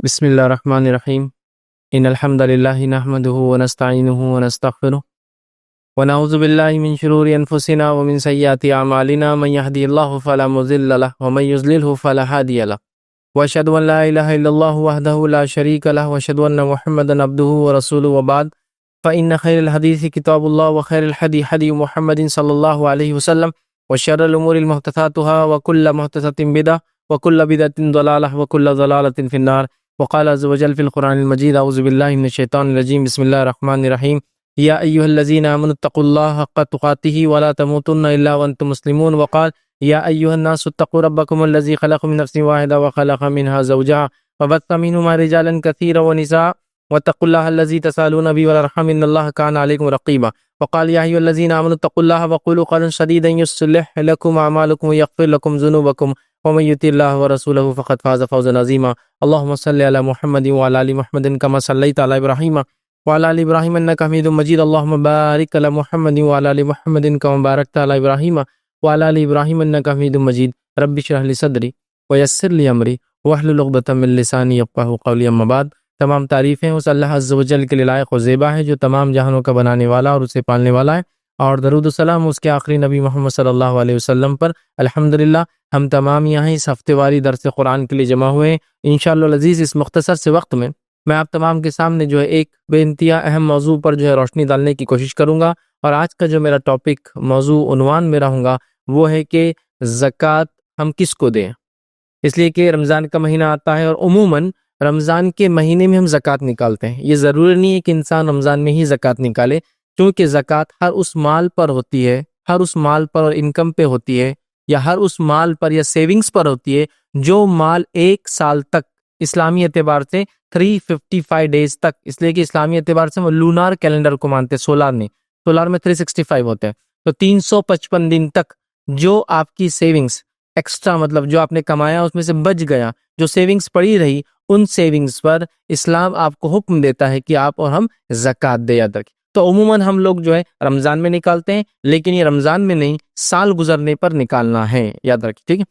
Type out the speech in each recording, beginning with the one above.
بسم اللہ الرحمن الرحیم ان الحمد للہ نحمده ونستعینه ونستغفره ونعوذ باللہ من شرور انفسنا ومن سیئات اعمالنا من يهدي الله فلا مضل له ومن يضلل فلا هادي له واشهد ان لا اله الا الله وحده لا شريك له واشهد ان محمدا عبده ورسوله وبعد فان خير الحديث كتاب الله وخير الهدي هدي محمد صلى الله عليه وسلم وشر الامور محدثاتها وكل محدثة بدعة وكل بدعة ضلالة وكل ضلالة في النار وقال عز وجل في القرآن المجيد اعوذ بالله من الشيطان الرجيم بسم الله الرحمن الرحيم يا ايها الذين امنوا اتقوا الله حق تقاته ولا تموتن الا وانتم مسلمون وقال يا ايها الناس اتقوا ربكم الذي خلقكم من نفس واحدة وخلق منها زوجها وبث منهما رجالا كثيرا ونساء واتقوا الله الذي تسالون به والارحام ان الله كان عليكم رقيبا وقال يا ايها الذين امنوا اتقوا الله وقولوا قولا سديدا يصلح لكم اعمالكم ويغفر لكم ذنوبكم ومن يطع الله ورسوله فقد فاز فوزا عظيما اللهم صل على محمد وعلى ال محمد كما صليت على ابراهيم وعلى ال ابراهيم انك حميد مجيد اللهم بارك على محمد وعلى ال محمد كما باركت على ابراهيم وعلى ال ابراهيم انك حميد مجيد رب اشرح لي صدري ويسر لي امري واحلل عقدة من لساني يفقهوا قولي اما بعد تمام تعریفیں اس اللہ عز و جل کے لیے لائق و زیبا ہے جو تمام جہانوں کا بنانے والا اور اسے پالنے والا ہے، اور درود و سلام اس کے آخری نبی محمد صلی اللہ علیہ وسلم پر۔ الحمدللہ ہم تمام یہاں اس ہفتے واری درس قرآن کے لیے جمع ہوئے ہیں۔ انشاءاللہ العزیز اس مختصر سے وقت میں آپ تمام کے سامنے جو ہے ایک بے انتہا اہم موضوع پر جو ہے روشنی ڈالنے کی کوشش کروں گا، اور آج کا جو میرا ٹاپک موضوع عنوان میرا ہوگا وہ ہے کہ زکوٰۃ ہم کس کو دیں، اس لیے کہ رمضان کا مہینہ آتا ہے اور عموماً رمضان کے مہینے میں ہم زکوٰۃ نکالتے ہیں۔ یہ ضروری نہیں ہے کہ انسان رمضان میں ہی زکوٰۃ نکالے، کیونکہ زکوٰۃ ہر اس مال پر ہوتی ہے، ہر اس مال پر اور انکم پہ ہوتی ہے، یا ہر اس مال پر یا سیونگز پر ہوتی ہے جو مال ایک سال تک اسلامی اعتبار سے 355 ڈیز تک، اس لیے کہ اسلامی اعتبار سے وہ لونار کیلنڈر کو مانتے ہیں، سولار نہیں، سولار میں 365 ہوتے ہیں، تو 355 دن تک جو آپ کی سیونگز ایکسٹرا، مطلب جو آپ نے کمایا اس میں سے بچ گیا، جو سیونگز پڑی رہی، ان سیونگز پر اسلام آپ کو حکم دیتا ہے کہ آپ اور ہم زکوٰۃ دے یاد رکھیں۔ تو عموماً ہم لوگ جو ہے رمضان میں نکالتے ہیں، لیکن یہ رمضان میں نہیں، سال گزرنے پر نکالنا ہے، یاد رکھیں، ٹھیک ہے۔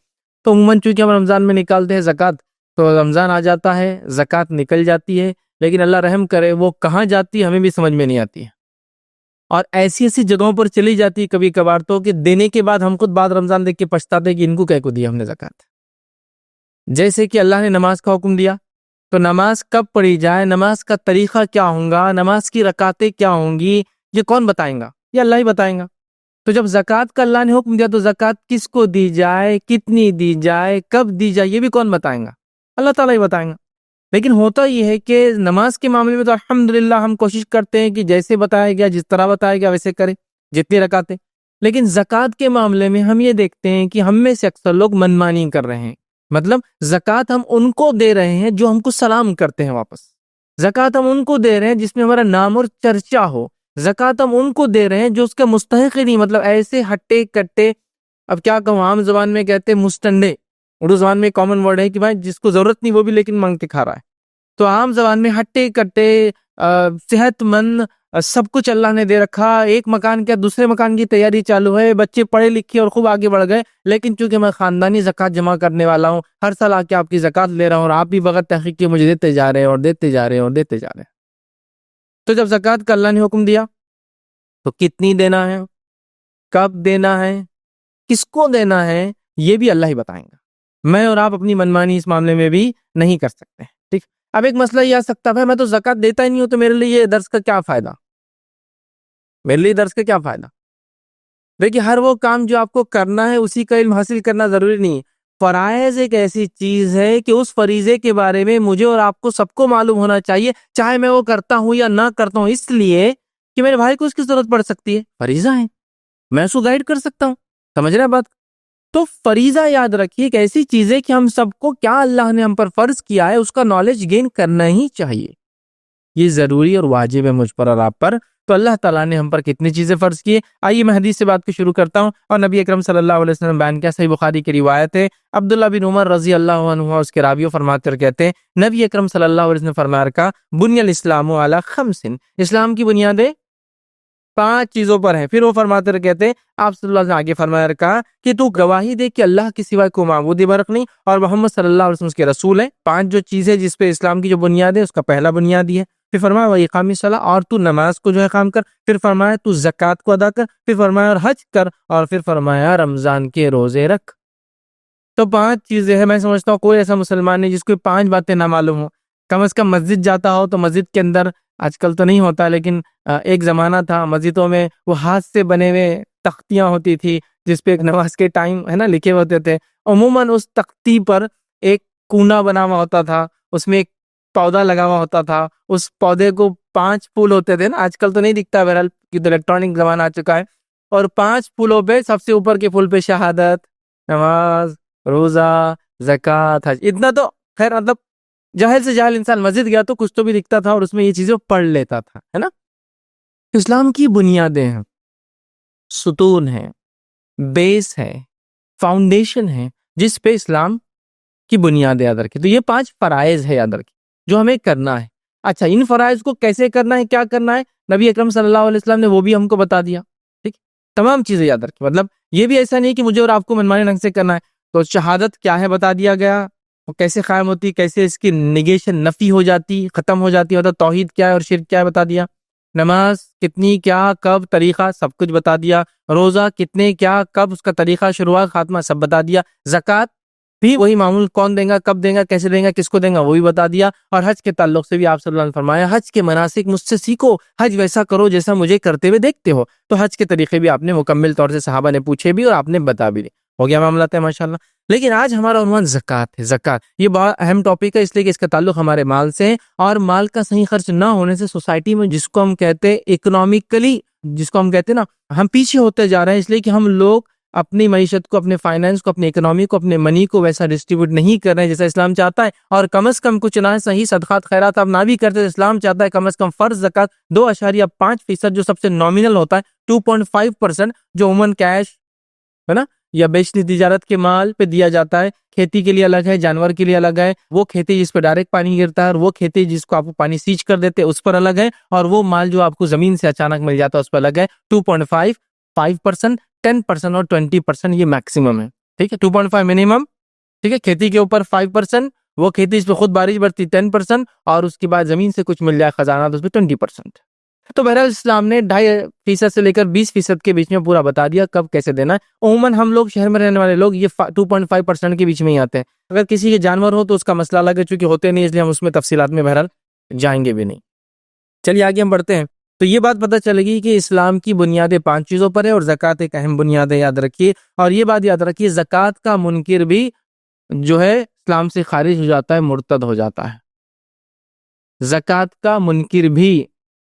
تو عموماً چونکہ ہم رمضان میں نکالتے ہیں زکوٰۃ، تو رمضان آ جاتا ہے، زکوٰۃ نکل جاتی ہے، لیکن اللہ رحم کرے وہ کہاں جاتی ہے ہمیں بھی سمجھ میں نہیں آتی ہے، اور ایسی ایسی جگہوں پر چلی جاتی ہے کبھی کبھار تو کہ دینے کے بعد ہم خود بعد رمضان دیکھ کے پچھتاتے ہیں کہ ان کو کہہ کو دیا ہم نے زکوٰۃ۔ جیسے کہ اللہ نے نماز کا حکم دیا، تو نماز کب پڑھی جائے، نماز کا طریقہ کیا ہوگا، نماز کی رکعتیں کیا ہوں گی، یہ کون بتائیں گا؟ یہ اللہ ہی بتائیں گا۔ تو جب زکوٰۃ کا اللہ نے حکم دیا تو زکوٰۃ کس کو دی جائے، کتنی دی جائے، کب دی جائے، یہ بھی کون بتائیں گا؟ اللہ تعالیٰ ہی بتائیں گا۔ لیکن ہوتا یہ ہے کہ نماز کے معاملے میں تو الحمدللہ ہم کوشش کرتے ہیں کہ جیسے بتایا گیا، جس طرح بتایا گیا ویسے کریں، جتنی رکعتیں۔ لیکن زکوٰۃ کے معاملے میں ہم یہ دیکھتے ہیں کہ ہم میں سے اکثر لوگ منمانی کر رہے ہیں، مطلب زکوٰۃ ہم ان کو دے رہے ہیں جو ہم کو سلام کرتے ہیں واپس، زکوٰۃ ہم ان کو دے رہے ہیں جس میں ہمارا نام اور چرچا ہو، زکوٰۃ ہم ان کو دے رہے ہیں جو اس کا مستحق ہی نہیں، مطلب ایسے ہٹے کٹے، اب کیا کہوں، عام زبان میں کہتے ہیں مستنڈے، اردو زبان میں کامن ورڈ ہے کہ بھائی جس کو ضرورت نہیں وہ بھی لیکن مانگ کے کھا رہا ہے، تو عام زبان میں ہٹے کٹے صحت مند سب کچھ اللہ نے دے رکھا، ایک مکان کیا دوسرے مکان کی تیاری چالو ہے، بچے پڑھے لکھے اور خوب آگے بڑھ گئے، لیکن چونکہ میں خاندانی زکوٰۃ جمع کرنے والا ہوں، ہر سال آ کے آپ کی زکوٰۃ لے رہا ہوں، اور آپ بھی بغیر تحقیق کے مجھے دیتے جا رہے ہیں اور دیتے جا رہے ہیں اور دیتے جا رہے ہیں۔ تو جب زکوٰۃ کا اللہ نے حکم دیا تو کتنی دینا ہے، کب دینا ہے، کس کو دینا ہے، یہ بھی اللہ ہی بتائیں گا۔ میں اور آپ اپنی منمانی اس معاملے میں بھی نہیں کر سکتے، ٹھیک۔ اب ایک مسئلہ یہ آ سکتا ہے، میں تو زکوٰۃ دیتا ہی نہیں ہوں، تو میرے لیے یہ درس کا کیا فائدہ، میرے لیے درس کا کیا فائدہ؟ دیکھیے، ہر وہ کام جو آپ کو کرنا ہے اسی کا علم حاصل کرنا ضروری نہیں ہے۔ فرائض ایک ایسی چیز ہے کہ اس فریضے کے بارے میں مجھے اور آپ کو سب کو معلوم ہونا چاہیے، چاہے میں وہ کرتا ہوں یا نہ کرتا ہوں، اس لیے کہ میرے بھائی کو اس کی ضرورت پڑ سکتی ہے، فریضہ ہے، میں اس کو گائیڈ کر سکتا ہوں، سمجھ رہے ہیں بات؟ تو فریضہ یاد رکھیے ایک ایسی چیز ہے کہ ہم سب کو کیا اللہ نے ہم پر فرض کیا ہے اس کا نالج گین کرنا ہی چاہیے، یہ ضروری اور واجب ہے مجھ پر اور آپ پر۔ تو اللہ تعالیٰ نے ہم پر کتنی چیزیں فرض کی ہے، آئیے میں حدیث سے بات کو شروع کرتا ہوں، اور نبی اکرم صلی اللہ علیہ وسلم بیان کیا، صحیح بخاری کی روایت ہے، عبداللہ بن عمر رضی اللہ عنہ اس کے راویوں فرماتے اور کہتے ہیں، نبی اکرم صلی اللہ علیہ وسلم فرمایا رکھا، بنی الاسلام علی خمس، اسلام کی بنیادیں 5 چیزوں پر ہے. پھر وہ فرماتے کہتے ہیں آپ صلی اللہ علیہ وسلم آگے فرمایا کہا کہ تو گواہی دے کہ اللہ کے سوا کوئی معبود برحق نہیں اور محمد صلی اللہ علیہ وسلم اس کے رسول ہیں. 5 جو چیزیں جس پہ اسلام کی جو بنیاد ہے اس کا پہلا بنیاد یہ ہے. پھر فرمایا وہ اقام صلاح اور تو نماز کو جو ہے قائم کر. پھر فرمایا تو زکوٰۃ کو ادا کر. پھر فرمایا اور حج کر. اور پھر فرمایا رمضان کے روزے رکھ. تو 5 چیزیں ہیں. میں سمجھتا ہوں کوئی ایسا مسلمان نہیں جس کو 5 باتیں نہ معلوم ہو. کم از کم مسجد جاتا ہو تو مسجد کے اندر آج کل تو نہیں ہوتا لیکن ایک زمانہ تھا مسجدوں میں وہ ہاتھ سے بنے ہوئے تختیاں ہوتی تھی جس پہ ایک نماز کے ٹائم ہے نا لکھے ہوتے تھے. عموماً اس تختی پر ایک کونا بنا ہوا ہوتا تھا, اس میں ایک پودا لگا ہوا ہوتا تھا. اس پودے کو 5 پھول ہوتے تھے نا, آج کل تو نہیں دکھتا بہرحال کیونکہ الیکٹرانک زمانہ آ چکا ہے. اور 5 پھولوں پہ سب سے اوپر کے پھول پہ شہادت, نماز, روزہ, زکوٰۃ, حج. اتنا تو خیر مطلب جاہل سے جاہل انسان مسجد گیا تو کچھ تو بھی دکھتا تھا اور اس میں یہ چیزیں پڑھ لیتا تھا, ہے نا. اسلام کی بنیادیں ہیں, ستون ہیں, بیس ہے, فاؤنڈیشن ہے جس پہ اسلام کی بنیادیں یاد رکھیں. تو یہ 5 فرائض ہے یاد رکھیں جو ہمیں کرنا ہے. اچھا ان فرائض کو کیسے کرنا ہے, کیا کرنا ہے, نبی اکرم صلی اللہ علیہ وسلم نے وہ بھی ہم کو بتا دیا. ٹھیک, تمام چیزیں یاد رکھیں. مطلب یہ بھی ایسا نہیں کہ مجھے اور آپ کو منمانے ڈھنگ سے کرنا ہے. تو شہادت کیا ہے بتا دیا گیا, وہ کیسے قائم ہوتی, کیسے اس کی نیگیشن نفی ہو جاتی, ختم ہو جاتی, مطلب توحید کیا ہے اور شرک کیا ہے بتا دیا. نماز کتنی, کیا, کب, طریقہ سب کچھ بتا دیا. روزہ کتنے, کیا, کب, اس کا طریقہ, شروعات, خاتمہ سب بتا دیا. زکوٰۃ بھی وہی معمول, کون دیں گا, کب دیں گا, کیسے دیں گا, کس کو دیں گا, وہ بھی بتا دیا. اور حج کے تعلق سے بھی آپ صلی اللہ علیہ وسلم نے فرمایا حج کے مناسک مجھ سے سیکھو, حج ویسا کرو جیسا مجھے کرتے ہوئے دیکھتے ہو. تو حج کے طریقے بھی آپ نے مکمل طور سے صحابہ نے پوچھے بھی اور آپ نے بتا بھی دی. ہو گیا معاملہ ہے ماشاءاللہ. لیکن آج ہمارا عنوان زکوٰۃ ہے. زکوٰۃ یہ بہت اہم ٹاپک ہے اس لیے کہ اس کا تعلق ہمارے مال سے ہے, اور مال کا صحیح خرچ نہ ہونے سے سوسائٹی میں جس کو ہم کہتے ہیں اکنامکلی, جس کو ہم کہتے ہیں نا, ہم پیچھے ہوتے جا رہے ہیں. اس لیے کہ ہم لوگ اپنی معیشت کو, اپنے فائنانس کو, اپنی اکنامی کو, اپنے منی کو ویسا ڈسٹریبیوٹ نہیں کر رہے ہیں جیسا اسلام چاہتا ہے. اور کم از کم کچھ نہ صحیح صدقات خیرات آپ نہ بھی کرتے تو اسلام چاہتا ہے کم از کم فرض زکوٰۃ 2.5% جو سب سے نامینل ہوتا ہے, 2.5% جو عموماً کیش ہے نا یا بیچنی تجارت کے مال پہ دیا جاتا ہے. کھیتی کے لیے الگ ہے, جانور کے لیے الگ ہے. وہ کھیتی جس پہ ڈائریکٹ پانی گرتا ہے اور وہ کھیتی جس کو آپ کو پانی سینچ کر دیتے اس پر الگ ہے. اور وہ مال جو آپ کو زمین سے اچانک مل جاتا ہے اس پر الگ ہے. 2.5, 5%, 10% اور 20% یہ میکسیمم ہے. ٹھیک ہے, 2.5 منیمم. ٹھیک ہے, کھیتی کے اوپر 5%, وہ کھیتی اس پہ خود بارش برتی 10%, اور اس کے بعد زمین سے کچھ مل جائے خزانہ تو اس پہ 20%. تو بہرحال اسلام نے 2.5% سے لے کر 20% کے بیچ میں پورا بتا دیا کب کیسے دینا ہے. عموماً ہم لوگ شہر میں رہنے والے لوگ یہ 2.5% کے بیچ میں ہی آتے ہیں. اگر کسی کے جانور ہو تو اس کا مسئلہ الگ ہے, چونکہ ہوتے نہیں, اس لیے ہم اس میں تفصیلات میں بہرحال جائیں گے بھی نہیں. چلیے آگے ہم بڑھتے ہیں. تو یہ بات پتہ چلے گی کہ اسلام کی بنیادیں 5 چیزوں پر ہے اور زکوٰۃ ایک اہم بنیاد ہے, یاد رکھیے. اور یہ بات یاد رکھیے, زکوٰۃ کا منکر بھی جو ہے اسلام سے خارج ہو جاتا ہے, مرتد ہو جاتا ہے. زکوٰۃ کا منکر بھی,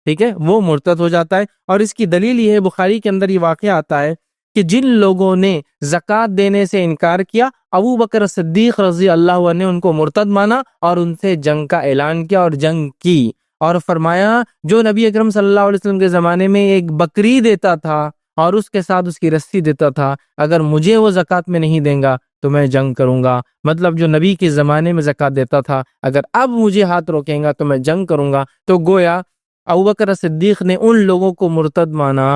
ٹھیک ہے, وہ مرتد ہو جاتا ہے. اور اس کی دلیل یہ ہے, بخاری کے اندر یہ واقعہ آتا ہے کہ جن لوگوں نے زکوٰۃ دینے سے انکار کیا, ابو بکر صدیق رضی اللہ عنہ نے ان کو مرتد مانا اور ان سے جنگ کا اعلان کیا اور جنگ کی. اور فرمایا جو نبی اکرم صلی اللہ علیہ وسلم کے زمانے میں ایک بکری دیتا تھا اور اس کے ساتھ اس کی رسی دیتا تھا, اگر مجھے وہ زکوٰۃ میں نہیں دیں گا تو میں جنگ کروں گا. مطلب جو نبی کے زمانے میں زکوٰۃ دیتا تھا اگر اب مجھے ہاتھ روکیں گا تو میں جنگ کروں گا. تو گویا ابوبکر صدیق نے ان لوگوں کو مرتد مانا,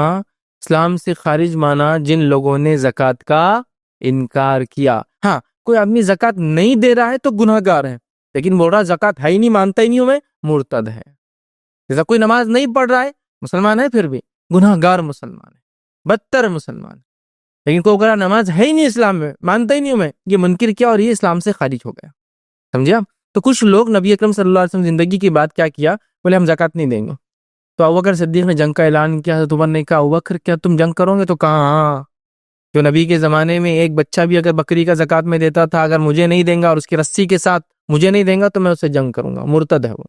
اسلام سے خارج مانا, جن لوگوں نے زکوٰۃ کا انکار کیا. ہاں, کوئی آدمی زکوٰۃ نہیں دے رہا ہے تو گناہ گار ہے, لیکن بول رہا زکوٰۃ ہے ہی نہیں, مانتا ہی نہیں ہوں میں, مرتد ہے. جیسا کوئی نماز نہیں پڑھ رہا ہے, مسلمان ہے, پھر بھی گناہ گار مسلمان ہے, بدتر مسلمان. لیکن کوئی اگر نماز ہے ہی نہیں اسلام میں, مانتا ہی نہیں ہوں میں, یہ منکر کیا اور یہ اسلام سے خارج ہو گیا. سمجھا؟ تو کچھ لوگ نبی اکرم صلی اللہ علیہ وسلم زندگی کی بات کیا کیا, بولے ہم زکوٰۃ نہیں دیں گے. تو ابوبکر صدیق نے جنگ کا اعلان کیا. تو عمر نے کہا ابوبکر کیا تم جنگ کرو گے؟ تو کہا ہاں, جو نبی کے زمانے میں ایک بچہ بھی اگر بکری کا زکوٰۃ میں دیتا تھا, اگر مجھے نہیں دیں گا اور اس کی رسی کے ساتھ مجھے نہیں دیں گا تو میں اسے جنگ کروں گا. مرتد ہے وہ.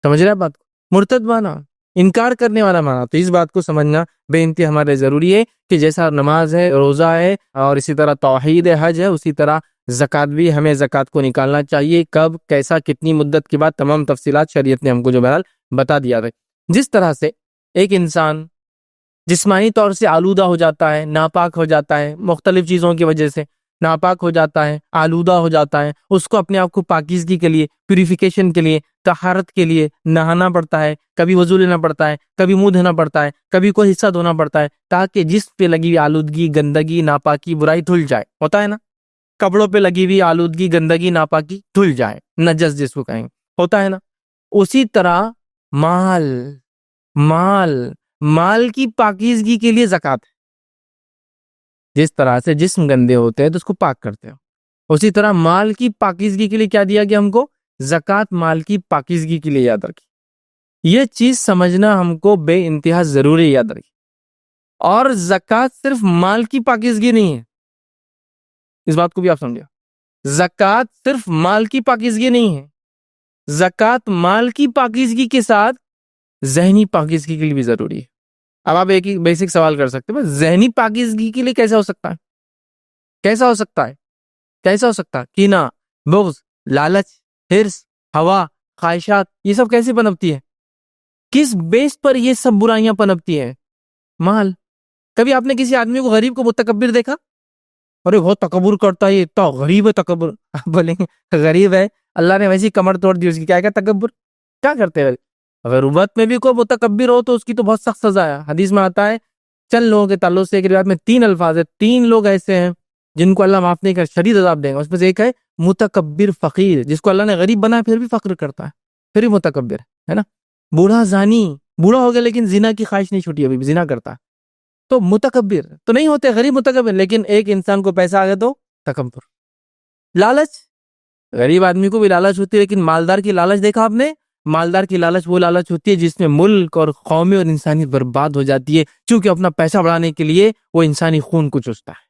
سمجھ رہے بات کو؟ مرتد مانا, انکار کرنے والا مانا. تو اس بات کو سمجھنا بے انتہا ہمارے ضروری ہے کہ جیسا نماز ہے, روزہ ہے, اور اسی طرح توحید ہے, حج ہے, اسی طرح زکوٰۃ بھی, ہمیں زکوٰۃ کو نکالنا چاہیے. کب, کیسا, کتنی مدت کے بعد, تمام تفصیلات شریعت نے ہم کو جو بہرحال بتا دیا ہے. جس طرح سے ایک انسان جسمانی طور سے آلودہ ہو جاتا ہے, ناپاک ہو جاتا ہے مختلف چیزوں کی وجہ سے, ناپاک ہو جاتا ہے، آلودہ ہو جاتا ہے، اس کو اپنے آپ کو پاکیزگی کے لیے، پیوریفیکیشن کے لیے، طہارت کے لیے نہانا پڑتا ہے، کبھی وضو لینا پڑتا ہے، کبھی منہ دھونا پڑتا ہے، کبھی کوئی حصہ دھونا پڑتا ہے، تاکہ جسم پہ لگی ہوئی آلودگی، گندگی، ناپاکی، برائی دھل جائے. ہوتا ہے نا، کپڑوں پہ لگی ہوئی آلودگی، گندگی، ناپاکی دھل جائے، نجس جس کو کہیں. ہوتا ہے نا. اسی طرح مال مال مال کی پاکیزگی کے لیے زکوٰۃ ہے. جس طرح سے جسم گندے ہوتے ہیں تو اس کو پاک کرتے ہو، اسی طرح مال کی پاکیزگی کے لیے کیا دیا گیا ہم کو؟ زکوٰۃ. مال کی پاکیزگی کے لیے یاد رکھیں. یہ چیز سمجھنا ہم کو بے انتہا ضروری یاد رکھیں. اور زکوٰۃ صرف مال کی پاکیزگی نہیں ہے، اس بات کو بھی آپ سمجھیں. زکوٰۃ صرف مال کی پاکیزگی نہیں ہے، زکوٰۃ مال کی پاکیزگی کے ساتھ ذہنی پاکیزگی کے لیے بھی ضروری ہے. اب آپ ایک ہی بیسک سوال کر سکتے ہیں، ذہنی پاکیزگی کے لیے کیسا ہو سکتا ہے؟ کیسا ہو سکتا ہے؟ کیسا ہو سکتا ہے؟ کینہ، بغض، لالچ، حرص، ہوا، خواہشات، یہ سب کیسے پنپتی ہے؟ کس بیس پر یہ سب برائیاں پنپتی ہیں؟ مال. کبھی آپ نے کسی آدمی کو، غریب کو متکبر دیکھا؟ ارے بہت تکبر کرتا ہے، یہ اتنا غریب ہے تکبر. آپ بولیں گے غریب ہے، اللہ نے ویسی کمر توڑ دی اس کی، کیا تکبر کیا کرتے ہیں؟ غربت میں بھی کوئی متکبر ہو تو اس کی تو بہت سخت سزا ہے. حدیث میں آتا ہے، چند لوگوں کے تعلق سے ایک روایت میں 3 الفاظ ہے، 3 لوگ ایسے ہیں جن کو اللہ معاف نہیں کر، شدید عذاب دیں گا. اس میں سے ایک ہے متکبر فقیر، جس کو اللہ نے غریب بنا پھر بھی فخر کرتا ہے، پھر بھی متکبر ہے نا. بوڑھا زانی، بوڑھا ہو گیا لیکن زنا کی خواہش نہیں چھوٹی، ابھی بھی زنا کرتا ہے، تو متکبر تو نہیں ہوتے، غریب متکبر. لیکن ایک انسان کو پیسہ آ گیا تو تکبر. لالچ، غریب آدمی کو بھی لالچ ہوتی ہے، لیکن مالدار کی لالچ دیکھا آپ نے؟ مالدار کی لالچ وہ لالچ ہوتی ہے جس میں ملک اور قومی اور انسانیت برباد ہو جاتی ہے، چونکہ اپنا پیسہ بڑھانے کے لیے وہ انسانی خون کو چوستا ہے.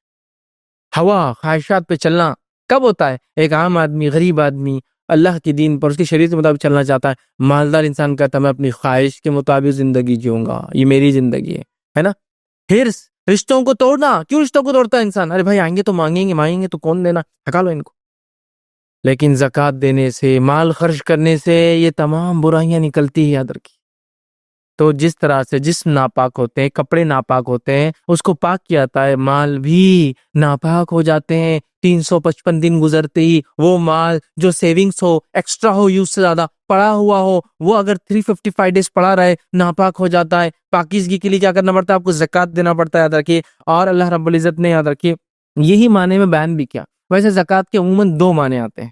ہوا، خواہشات پہ چلنا کب ہوتا ہے؟ ایک عام آدمی، غریب آدمی اللہ کی دین پر، اس کی شریعت کے مطابق چلنا چاہتا ہے. مالدار انسان کہتا ہے میں اپنی خواہش کے مطابق زندگی جیوں گا، یہ میری زندگی ہے نا. حرص، رشتوں کو توڑنا. کیوں رشتوں کو توڑتا ہے انسان؟ ارے بھائی آئیں گے تو مانگیں گے تو کون دینا، ہٹا لو ان کو. لیکن زکوٰۃ دینے سے، مال خرچ کرنے سے یہ تمام برائیاں نکلتی ہیں، یاد رکھیے. تو جس طرح سے جسم ناپاک ہوتے ہیں، کپڑے ناپاک ہوتے ہیں، اس کو پاک کیا جاتا ہے، مال بھی ناپاک ہو جاتے ہیں. 355 دن گزرتے ہی وہ مال جو سیونگز ہو، ایکسٹرا ہو، یوز سے زیادہ پڑا ہوا ہو، وہ اگر 355 ڈیز پڑا رہے ناپاک ہو جاتا ہے. پاکیزگی کے لیے کیا کرنا پڑتا ہے؟ آپ کو زکوٰۃ دینا پڑتا ہے، یاد رکھیے. اور اللہ رب العزت نے، یاد رکھیے، یہی معنی میں بیان بھی کیا. ویسے زکوٰۃ کے عموماً 2 معنی آتے ہیں.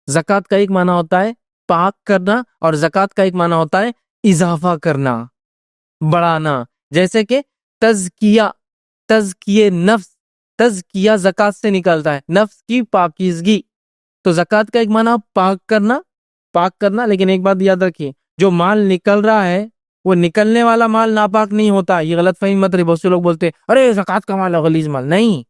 زکوٰۃ کا ایک معنی ہوتا ہے پاک کرنا، اور زکوٰۃ کا ایک معنی ہوتا ہے اضافہ کرنا، بڑھانا. جیسے کہ تزکیہ نفس، تزکیہ زکوٰۃ سے نکلتا ہے، نفس کی پاکیزگی. تو زکوٰۃ کا ایک معنی پاک کرنا. لیکن ایک بات یاد رکھیے، جو مال نکل رہا ہے وہ نکلنے والا مال ناپاک نہیں ہوتا. یہ غلط فہمی مت رہی. بہت سے لوگ بولتے ارے زکوٰۃ کا مال ہے غلیظ مال. نہیں،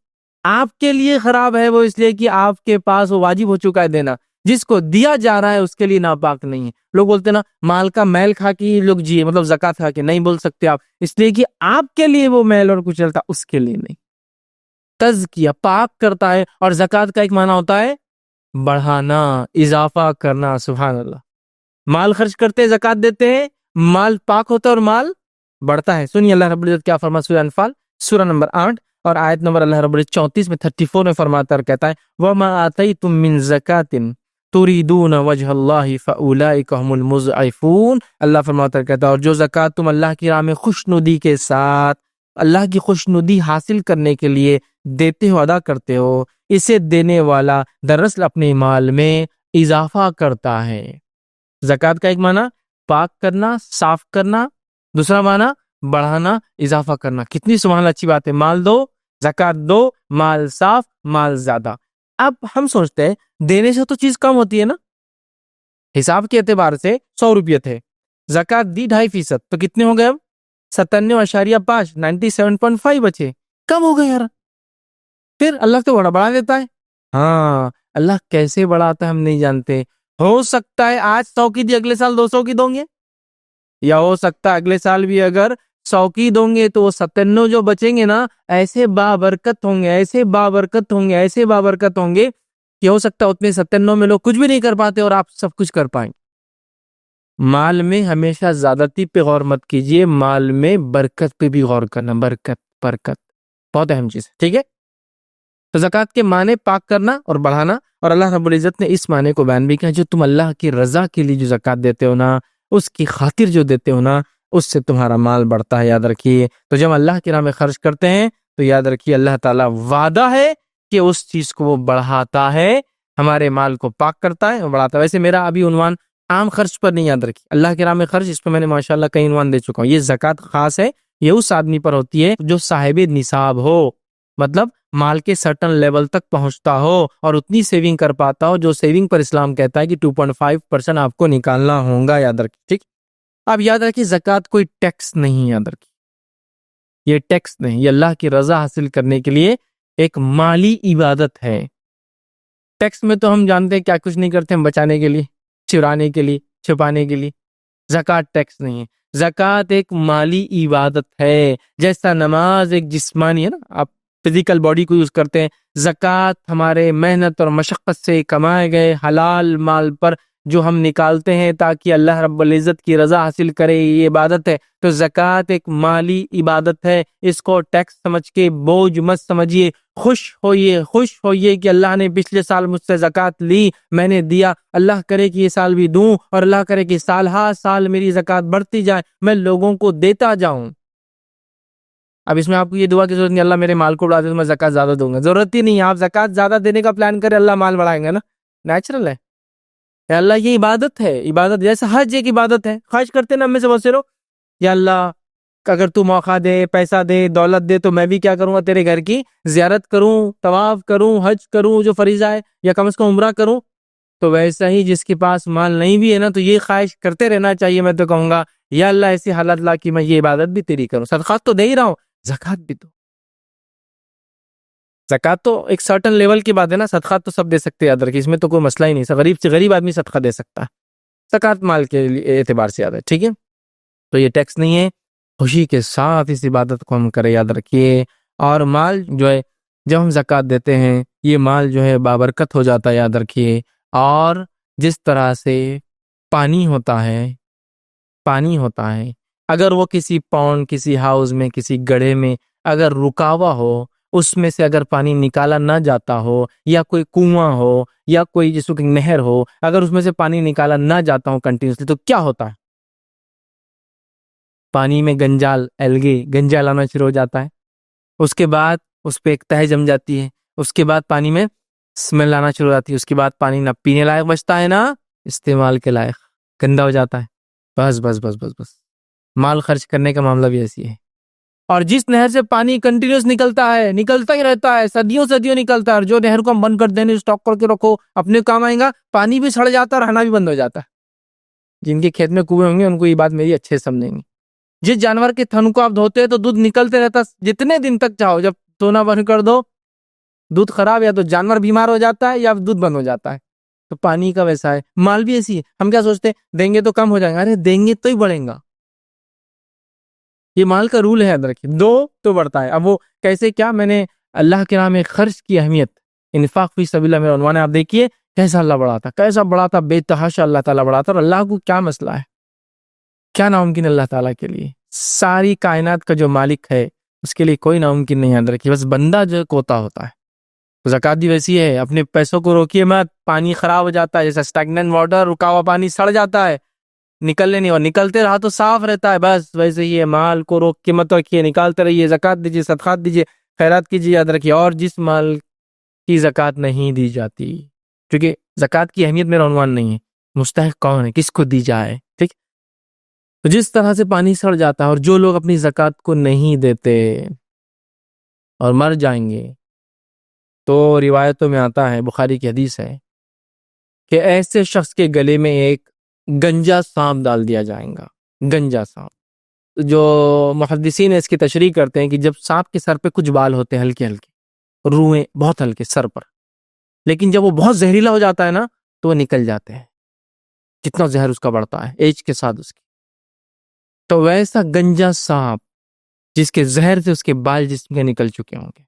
آپ کے لیے خراب ہے وہ، اس لیے کہ آپ کے پاس وہ واجب ہو چکا ہے دینا. جس کو دیا جا رہا ہے اس کے لیے ناپاک نہیں ہے. لوگ بولتے نا مال کا میل کھا کے لوگ جیے، مطلب زکوٰۃ کھا کے نہیں بول سکتے آپ، اس لیے کہ آپ کے لیے وہ میل اور کچھ چلتا، اس کے لیے نہیں. تزکیہ پاک کرتا ہے. اور زکوٰۃ کا ایک معنی ہوتا ہے بڑھانا، اضافہ کرنا. سبحان اللہ. مال خرچ کرتے ہیں، زکوٰۃ دیتے ہیں، مال پاک ہوتا ہے اور مال بڑھتا ہے. سنیے اللہ رب العزت کیا فرماتا ہے سورہ انفال، سورہ نمبر 8 اور آیت نمبر اللہ رب العزت 34 میں 34 میں فرماتا ہے، کہتا ہے وَمَا آتَيْتُم مِّن زَكَاةٍ تُرِيدُونَ وَجْهَ اللَّهِ فَأُولَٰئِكَ هُمُ الْمُضْعِفُونَ. اللہ فرماتا ہے، کہتا ہے، اور جو زکوٰۃ تم اللہ کی راہ میں خوشنودی کے ساتھ، اللہ کی خوشنودی حاصل کرنے کے لیے دیتے ہو، ادا کرتے ہو، اسے دینے والا دراصل اپنے مال میں اضافہ کرتا ہے. زکوٰۃ کا ایک معنی پاک کرنا، صاف کرنا. دوسرا معنی بڑھانا، اضافہ کرنا. کتنی سبحان اللہ اچھی بات ہے. مال دو، زکوٰۃ دو، مال صاف، مال زیادہ. اب ہم سوچتے ہیں دینے سے تو چیز کم ہوتی ہے نا. حساب کے اعتبار سے 100 روپیے تھے، زکوٰۃ دی 2.5%، تو کتنے ہو گئے؟ اب 97.5، 97.5 بچے. کم ہو گئے یار. پھر اللہ تو بڑا دیتا ہے. ہاں، اللہ کیسے بڑھاتا ہے ہم نہیں جانتے. ہو سکتا ہے آج 100 کی دی، اگلے سال 200 کی دوں گے، یا ہو سکتا ہے اگلے سال بھی اگر 100 کی دوں گے تو وہ 97 جو بچیں گے نا، ایسے بابرکت ہوں گے، ایسے بابرکت ہوں گے، ایسے بابرکت ہوں گے کہ ہو سکتا ہے اتنے 97 میں لوگ کچھ بھی نہیں کر پاتے اور آپ سب کچھ کر پائیں. مال میں ہمیشہ زیادتی پہ غور مت کیجیے، مال میں برکت پہ بھی غور کرنا. برکت بہت اہم چیز ہے. ٹھیک ہے. تو زکوٰۃ کے معنی پاک کرنا اور بڑھانا، اور اللہ رب العزت نے اس معنی کو بیان بھی کیا، جو تم اللہ کی رضا کے لیے جو زکوٰۃ دیتے ہو نا، اس کی خاطر جو دیتے ہو نا، اس سے تمہارا مال بڑھتا ہے، یاد رکھیے۔ تو جب اللہ کی راہ میں خرچ کرتے ہیں تو یاد رکھیے اللہ تعالیٰ وعدہ ہے کہ اس چیز کو وہ بڑھاتا ہے، ہمارے مال کو پاک کرتا ہے اور بڑھاتا ہے۔ ویسے میرا ابھی عنوان عام خرچ پر نہیں، یاد رکھیے اللہ کی راہ میں خرچ، اس پہ میں نے ماشاءاللہ کئی عنوان دے چکا ہوں۔ یہ زکوٰۃ خاص ہے، یہ اس آدمی پر ہوتی ہے جو صاحب نصاب ہو، مطلب مال کے سرٹن لیول تک پہنچتا ہو اور اتنی سیونگ کر پاتا ہو جو سیونگ پر اسلام کہتا ہے کہ 2.5% آپ کو نکالنا ہوگا، یاد رکھیے، ٹھیک۔ اب یاد رکھیے زکوٰۃ کوئی ٹیکس نہیں، یاد رکھیے یہ ٹیکس نہیں، یہ اللہ کی رضا حاصل کرنے کے لیے ایک مالی عبادت ہے۔ ٹیکس میں تو ہم جانتے ہیں کیا کچھ نہیں کرتے، ہم بچانے کے لیے، چرانے کے لیے، چھپانے کے لیے۔ زکوٰۃ ٹیکس نہیں ہے، زکوٰۃ ایک مالی عبادت ہے، جیسا نماز ایک جسمانی ہے نا، آپ فزیکل باڈی کو یوز کرتے ہیں، زکوٰۃ ہمارے محنت اور مشقت سے کمائے گئے حلال مال پر جو ہم نکالتے ہیں تاکہ اللہ رب العزت کی رضا حاصل کرے، یہ عبادت ہے۔ تو زکوٰۃ ایک مالی عبادت ہے، اس کو ٹیکس سمجھ کے بوجھ مت سمجھیے، خوش ہوئیے کہ اللہ نے پچھلے سال مجھ سے زکوٰۃ لی، میں نے دیا، اللہ کرے کہ یہ سال بھی دوں، اور اللہ کرے کہ سال ہر سال میری زکوٰۃ بڑھتی جائے، میں لوگوں کو دیتا جاؤں۔ اب اس میں آپ کو یہ دعا کی ضرورت نہیں اللہ میرے مال کو بڑھا دے تو میں زکوٰۃ زیادہ دوں گا، ضرورت ہی نہیں ہے۔ آپ زکوٰۃ زیادہ دینے کا پلان کریں، اللہ مال بڑھائیں گے نا، نیچرل ہے۔ یا اللہ یہ عبادت ہے، عبادت جیسے حج ایک عبادت ہے، خرچ کرتے نا ہم میں سے بہت سے لوگ، یا اللہ اگر تو موقع دے، پیسہ دے، دولت دے تو میں بھی کیا کروں گا، تیرے گھر کی زیارت کروں، طواف کروں، حج کروں جو فریضہ ہے، یا کم از کم عمرہ کروں۔ تو ویسا ہی جس کے پاس مال نہیں بھی ہے نا، تو یہ خواہش کرتے رہنا چاہیے۔ میں تو کہوں گا یا اللہ ایسی حالت لا کہ میں یہ عبادت بھی تیری کروں، صدقات تو دے ہی رہا ہوں، زکوٰۃ بھی دو۔ زکوٰۃ تو ایک سرٹن لیول کی بات ہے نا، صدقات تو سب دے سکتے ہیں، یاد رکھیے اس میں تو کوئی مسئلہ ہی نہیں، غریب سے غریب آدمی صدقہ دے سکتا ہے، زکوٰۃ مال کے اعتبار سے، یاد ہے، ٹھیک ہے۔ تو یہ ٹیکس نہیں ہے، خوشی کے ساتھ اس عبادت کو ہم کریں، یاد رکھیے۔ اور مال جو ہے جب ہم زکوٰۃ دیتے ہیں یہ مال جو ہے بابرکت ہو جاتا ہے، یاد رکھیے۔ اور جس طرح سے پانی ہوتا ہے اگر وہ کسی پونڈ، کسی ہاؤس میں، کسی گڑھے میں اگر رکا ہوا ہو، اس میں سے اگر پانی نکالا نہ جاتا ہو، یا کوئی کنواں ہو یا کوئی جس کو نہر ہو، اگر اس میں سے پانی نکالا نہ جاتا ہو کنٹینیوسلی، تو کیا ہوتا ہے؟ پانی میں گنجال، الگے، گنجال آنا شروع ہو جاتا ہے، اس کے بعد اس پہ ایک تہہ جم جاتی ہے، اس کے بعد پانی میں اسمیل آنا شروع ہو جاتی ہے، اس کے بعد پانی نہ پینے لائق بچتا ہے نہ استعمال کے لائق، گندا ہو جاتا ہے۔ بس مال خرچ کرنے کا معاملہ بھی ایسی ہے۔ اور جس نہر سے پانی کنٹینیوس نکلتا ہی رہتا ہے، صدیوں نکلتا ہے، اور جو نہر کو ہم بند کر دینے، اسٹاک کر کے رکھو، اپنے کام آئے گا، پانی بھی سڑ جاتا ہے، رہنا بھی بند ہو جاتا ہے۔ جن کے کھیت میں کنویں ہوں گے ان کو یہ بات میری اچھے سمجھیں گے۔ جس جانور کے تھن کو آپ دھوتے ہیں تو دودھ نکلتے رہتا جتنے دن تک چاہو، جب دھونا بند کر دو دودھ خراب، یا تو جانور بیمار ہو جاتا ہے یا دودھ بند ہو جاتا ہے۔ تو پانی کا ویسا ہے، مال بھی ایسی ہے۔ ہم کیا سوچتے ہیں دیں گے تو کم ہو جائیں گا، ارے دیں گے تو ہی بڑھیں گا، یہ مال کا رول ہے، یاد رکھیے، دو تو بڑھتا ہے۔ اب وہ کیسے، کیا میں نے اللہ کے راہ میں خرچ کی اہمیت، انفاق فی سبیل اللہ میرا عنوان ہے، آپ دیکھیے کیسا اللہ بڑھاتا، کیسا بڑھاتا، بے تحاشا اللہ تعالیٰ بڑھاتا۔ اور اللہ کو کیا مسئلہ ہے، کیا ناممکن اللہ تعالیٰ کے لیے؟ ساری کائنات کا جو مالک ہے اس کے لیے کوئی ناممکن نہیں، یاد رکھیے، بس بندہ جو کوتا ہوتا ہے۔ زکوٰۃ بھی ویسی ہے، اپنے پیسوں کو روکیے مت، پانی خراب ہو جاتا ہے، جیسا اسٹیگننٹ واٹر، رکا ہوا پانی سڑ جاتا ہے، نکلنے نہیں، اور نکلتے رہا تو صاف رہتا ہے۔ بس ویسے ہی ہے، مال کو روک کے مت رکھیے، نکالتے رہیے، زکوٰۃ دیجیے، صدقات دیجیے، خیرات کیجیے، یاد رکھیے۔ اور جس مال کی زکوٰۃ نہیں دی جاتی، کیونکہ زکوٰۃ کی اہمیت میرا عنوان نہیں ہے، مستحق کون ہے، کس کو دی جائے، ٹھیک۔ تو جس طرح سے پانی سڑ جاتا ہے، اور جو لوگ اپنی زکوٰۃ کو نہیں دیتے اور مر جائیں گے، تو روایتوں میں آتا ہے، بخاری کی حدیث ہے کہ ایسے شخص کے گلے میں ایک گنجا سانپ ڈال دیا جائے گا، گنجا سانپ۔ جو محدثین اس کی تشریح کرتے ہیں کہ جب سانپ کے سر پہ کچھ بال ہوتے ہیں، ہلکے ہلکے روئیں، بہت ہلکے سر پر، لیکن جب وہ بہت زہریلا ہو جاتا ہے نا تو وہ نکل جاتے ہیں، کتنا زہر اس کا بڑھتا ہے ایج کے ساتھ اس کی۔ تو ویسا گنجا سانپ جس کے زہر سے اس کے بال جسم کے نکل چکے ہوں گے،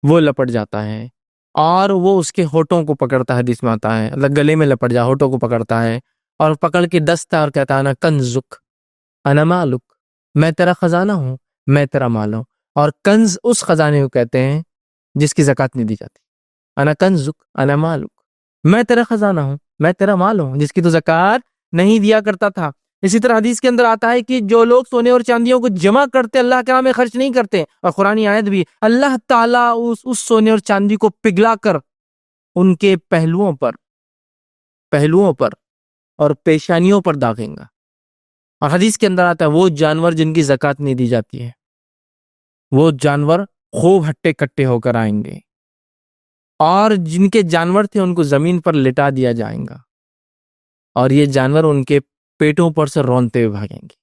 وہ لپٹ جاتا ہے، اور وہ اس کے ہونٹوں کو پکڑتا ہے، حدیث میں آتا ہے، اللہ گلے میں لپٹ جا، ہونٹوں کو پکڑتا ہے، اور پکڑ کے دستا اور کہتا ہے نا کنزک انا مالک، میں تیرا خزانہ ہوں، میں تیرا مال ہوں۔ اور کنز اس خزانے کو کہتے ہیں جس کی زکوٰۃ نہیں دی جاتی. انا کنزک انا مالک، میں تیرا خزانہ ہوں، میں تیرا مال ہوں، جس کی تو زکوٰۃ نہیں دیا کرتا تھا. اسی طرح حدیث کے اندر آتا ہے کہ جو لوگ سونے اور چاندیوں کو جمع کرتے اللہ کے راہ میں خرچ نہیں کرتے، اور قرآن آیت بھی، اللہ تعالیٰ اس سونے اور چاندی کو پگھلا کر ان کے پہلوؤں پر اور پیشانیوں پر داغیں گا. اور حدیث کے اندر آتا ہے وہ جانور جن کی زکوٰۃ نہیں دی جاتی ہے، وہ جانور خوب ہٹے کٹے ہو کر آئیں گے، اور جن کے جانور تھے ان کو زمین پر لٹا دیا جائیں گا، اور یہ جانور ان کے پیٹوں پر سے رونتے ہوئے بھاگیں گے.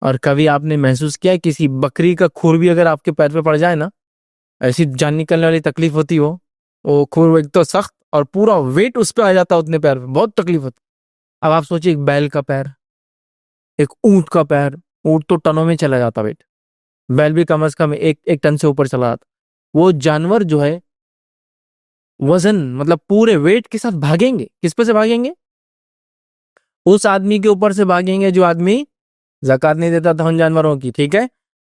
اور کبھی آپ نے محسوس کیا کسی بکری کا کھور بھی اگر آپ کے پیر پہ پڑ جائے نا، ایسی جان نکلنے والی تکلیف ہوتی ہو، وہ کھور ایک تو سخت اور پورا ویٹ اس پہ آ جاتا اتنے پیر پہ، بہت تکلیف ہوتی. اب آپ سوچیں ایک بیل کا پیر، ایک اونٹ کا پیر، اونٹ تو ٹنوں میں چلا جاتا ویٹ، بیل بھی کم از کم ایک ٹن سے اوپر چلا جاتا. وہ جانور جو ہے وزن مطلب پورے ویٹ کے ساتھ بھاگیں گے. کس پہ سے بھاگیں گے؟ اس آدمی کے اوپر سے بھاگیں گے جو آدمی زکوٰۃ نہیں دیتا تھا ان جانوروں کی. ٹھیک ہے،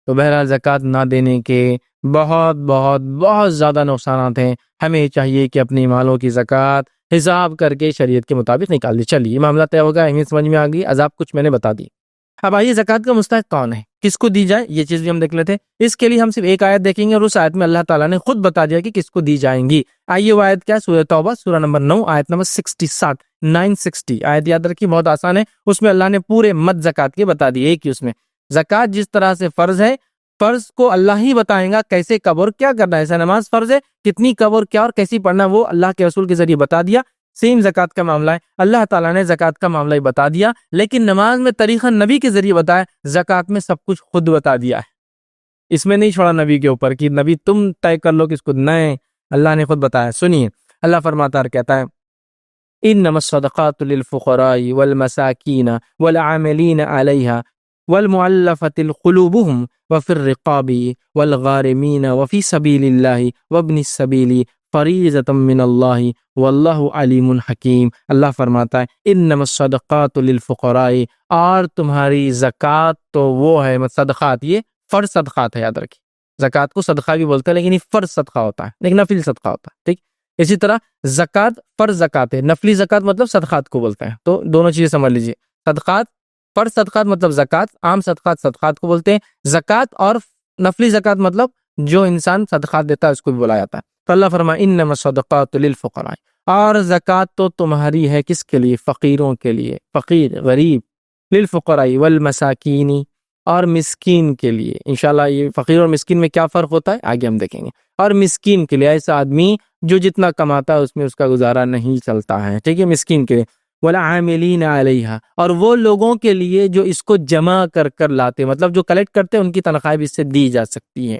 تو بہرحال زکوٰۃ نہ دینے کے بہت بہت بہت زیادہ نقصانات ہیں. ہمیں چاہیے کہ اپنی مالوں کی زکوٰۃ حساب کر کے شریعت کے مطابق نکال دی. چلیے یہ معاملہ طے ہوگا، اہمیت سمجھ میں آ گئی، عذاب کچھ میں نے بتا دی. اب آئیے زکوٰۃ کا مستحق کون ہے، کس کو دی جائے، یہ چیز بھی ہم دیکھ لیتے ہیں. اس کے لیے ہم صرف ایک آیت دیکھیں گے، اور اس آیت میں اللہ تعالیٰ نے خود بتا دیا کہ کس کو دی جائیں گی. آئیے وہ آیت کیا ہے؟ سورہ توبہ سورہ نمبر 9 آیت نمبر 960 آیت یاد رکھی، بہت آسان ہے. اس میں اللہ نے پورے مد زکوٰۃ کے بتا دی. ایک ہی اس میں زکوٰۃ جس طرح سے فرض ہے، فرض کو اللہ ہی بتائیں گا کیسے کب اور کیا کرنا ہے. ایسا نماز فرض ہے، کتنی کب اور کیا اور کیسی پڑھنا ہے وہ اللہ کے رسول کے ذریعے بتا دیا. سیم زکوٰۃ کا معاملہ ہے، اللہ تعالیٰ نے زکوٰۃ کا معاملہ ہی بتا دیا، لیکن نماز میں طریقہ نبی کے ذریعے بتایا، زکوٰۃ میں سب کچھ خود بتا دیا ہے. اس میں نہیں چھوڑا نبی کے اوپر کہ نبی تم طے کر لو کس کو، نہیں، اللہ نے خود بتایا. سنیے اللہ فرماتا ہے، کہتا ہے انما الصدقات للفقراء والمساکین والعاملین علیہا والمؤلفۃ قلوبهم وفی الرقاب والغارمین وفی سبیل اللہ وابن السبیل فریضۃ من اللہ واللہ علیم حکیم. اللہ فرماتا ہے انما الصدقات للفقراء، اور تمہاری زکوٰۃ تو وہ ہے، صدقات یہ فرض صدقات ہے، یاد رکھیے. زکوٰۃ کو صدقہ بھی بولتے ہیں لیکن یہ فرض صدقہ ہوتا ہے، لیکن نفلی صدقہ ہوتا ہے. ٹھیک، اسی طرح زکوٰۃ فرض زکوٰۃ ہے، نفلی زکوٰۃ مطلب صدقات کو بولتے ہیں. تو دونوں چیزیں سمجھ لیجیے، صدقات فرض صدقات مطلب زکوٰۃ، عام صدقات کو بولتے ہیں. زکوٰۃ اور نفلی زکوٰۃ مطلب جو انسان صدقات دیتا ہے اس کو بھی بولا جاتا ہے. تو اللہ فرمائے انما الصدقات للفقراء، اور زکوٰۃ تو تمہاری ہے کس کے لیے؟ فقیروں کے لیے، فقیر غریب. للفقراء والمساکین، اور مسکین کے لیے. انشاءاللہ یہ فقیر اور مسکین میں کیا فرق ہوتا ہے آگے ہم دیکھیں گے. اور مسکین کے لیے ایسا آدمی جو جتنا کماتا ہے اس میں اس کا گزارا نہیں چلتا ہے. ٹھیک ہے، مسکین کے لیے. والعاملین علیہا، اور وہ لوگوں کے لیے جو اس کو جمع کر کر لاتے، مطلب جو کلیکٹ کرتے ہیں ان کی تنخواہ بھی اس سے دی جا سکتی ہے.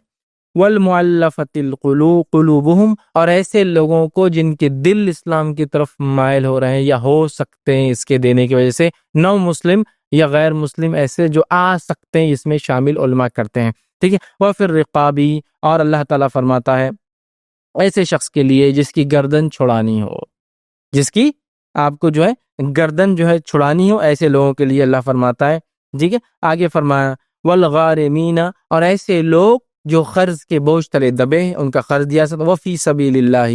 والمؤلفۃ قلوبہم، اور ایسے لوگوں کو جن کے دل اسلام کی طرف مائل ہو رہے ہیں یا ہو سکتے ہیں اس کے دینے کی وجہ سے، نو مسلم یا غیر مسلم ایسے جو آ سکتے ہیں اس میں شامل علماء کرتے ہیں. ٹھیک ہے، وفی الرقاب، اور اللہ تعالیٰ فرماتا ہے ایسے شخص کے لیے جس کی گردن چھڑانی ہو، جس کی آپ کو جو ہے گردن جو ہے چھڑانی ہو، ایسے لوگوں کے لیے اللہ فرماتا ہے. ٹھیک ہے، آگے فرمایا والغارمین، اور ایسے لوگ جو قرض کے بوجھ تلے دبے ہیں ان کا قرض دیا سکتا. وفی سبیل اللہ،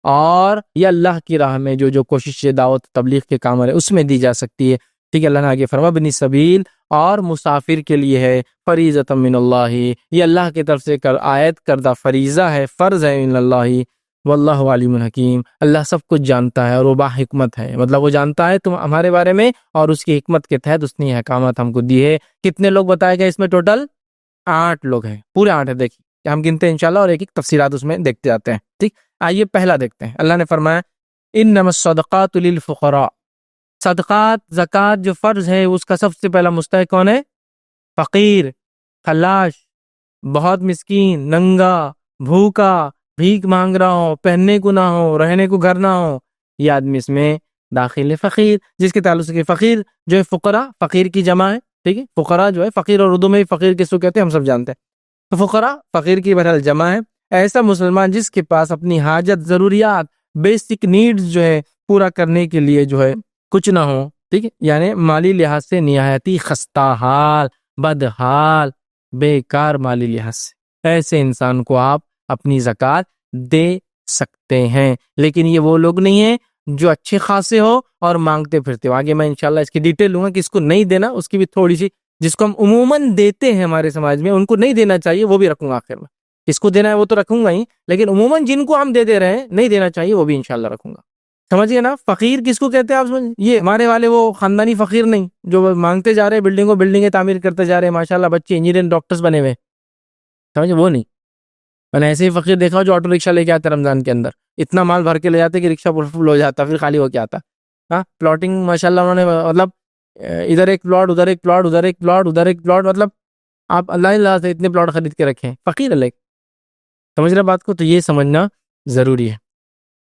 اور یہ اللہ کی راہ میں جو کوشش دعوت تبلیغ کے کام ہے اس میں دی جا سکتی ہے. ٹھیک ہے، اللہ نے آگے فرمایا ابن سبیل، اور مسافر کے لیے ہے فریضۃ من اللہ، یہ اللہ کی طرف سے عائد کردہ فریضہ ہے، فرض ہے من اللہ، واللہ علیم حکیم. اللہ سب کچھ جانتا ہے اور وہ با حکمت ہے، مطلب وہ جانتا ہے تم ہمارے بارے میں، اور اس کی حکمت کے تحت اس نے یہ احکامات ہم کو دی ہے. کتنے لوگ بتائے گئے اس میں؟ ٹوٹل 8 لوگ ہیں، پورے 8 ہیں. دیکھیے ہم گنتے ہیں انشاءاللہ اور ایک ایک تفسیرات اس میں دیکھتے جاتے ہیں. ٹھیک، آئیے پہلا دیکھتے ہیں. اللہ نے فرمایا انما الصدقات للفقراء، صدقات زکوٰۃ جو فرض ہے اس کا سب سے پہلا مستحق کون ہے؟ فقیر، خلاش، بہت مسکین، ننگا، بھوکا، بھیک مانگ رہا ہو، پہننے کو نہ ہو، رہنے کو گھر نہ ہو، یہ آدمی اس میں داخل ہے. فقیر جس کے تعلق سے فقیر جو ہے فقراء، فقیر کی جمع ہے. ٹھیک ہے، فقراء جو ہے فقیر، اور اردو میں فقیر کس کو کہتے ہیں ہم سب جانتے ہیں. تو فقراء فقیر کی بہرحال جمع ہے. ایسا مسلمان جس کے پاس اپنی حاجت، ضروریات، بیسک نیڈز جو ہے پورا کرنے کے لیے جو ہے کچھ نہ ہو. ٹھیک ہے، یعنی مالی لحاظ سے نہایتی خستہ حال، بدحال، بیکار مالی لحاظ سے، ایسے انسان کو آپ اپنی زکوٰۃ دے سکتے ہیں، لیکن یہ وہ لوگ نہیں ہیں جو اچھے خاصے ہو اور مانگتے پھرتے ہو۔ آگے میں انشاءاللہ اس کی ڈیٹیل لوں گا کہ اس کو نہیں دینا، اس کی بھی تھوڑی سی، جس کو ہم عموماً دیتے ہیں ہمارے سماج میں ان کو نہیں دینا چاہیے، وہ بھی رکھوں گا آخر میں۔ اس کو دینا ہے وہ تو رکھوں گا ہی، لیکن عموماً جن کو ہم دے رہے ہیں نہیں دینا چاہیے وہ بھی انشاءاللہ رکھوں گا۔ سمجھیے نا، فقیر کس کو کہتے ہیں آپ سمجھ، یہ ہمارے والے وہ خاندانی فقیر نہیں جو مانگتے جا رہے ہیں، بلڈنگیں تعمیر کرتے جا رہے ہیں، ماشاءاللہ بچے انجینئر ڈاکٹرز بنے ہوئے، سمجھے، وہ نہیں۔ میں نے ایسے ہی فقیر دیکھا جو آٹو رکشہ لے کے آتے رمضان کے اندر، اتنا مال بھر کے لے جاتے کہ رکشہ فل ہو جاتا، پھر خالی ہو کے آتا۔ ہاں، پلاٹنگ ماشاءاللہ انہوں نے، مطلب ادھر ایک پلاٹ، ادھر ایک پلاٹ، ادھر ایک پلاٹ، ادھر ایک پلاٹ، مطلب آپ اللہ سے اتنے پلاٹ خرید کے رکھیں، فقیر الگ، سمجھ رہے بات کو؟ تو یہ سمجھنا ضروری ہے۔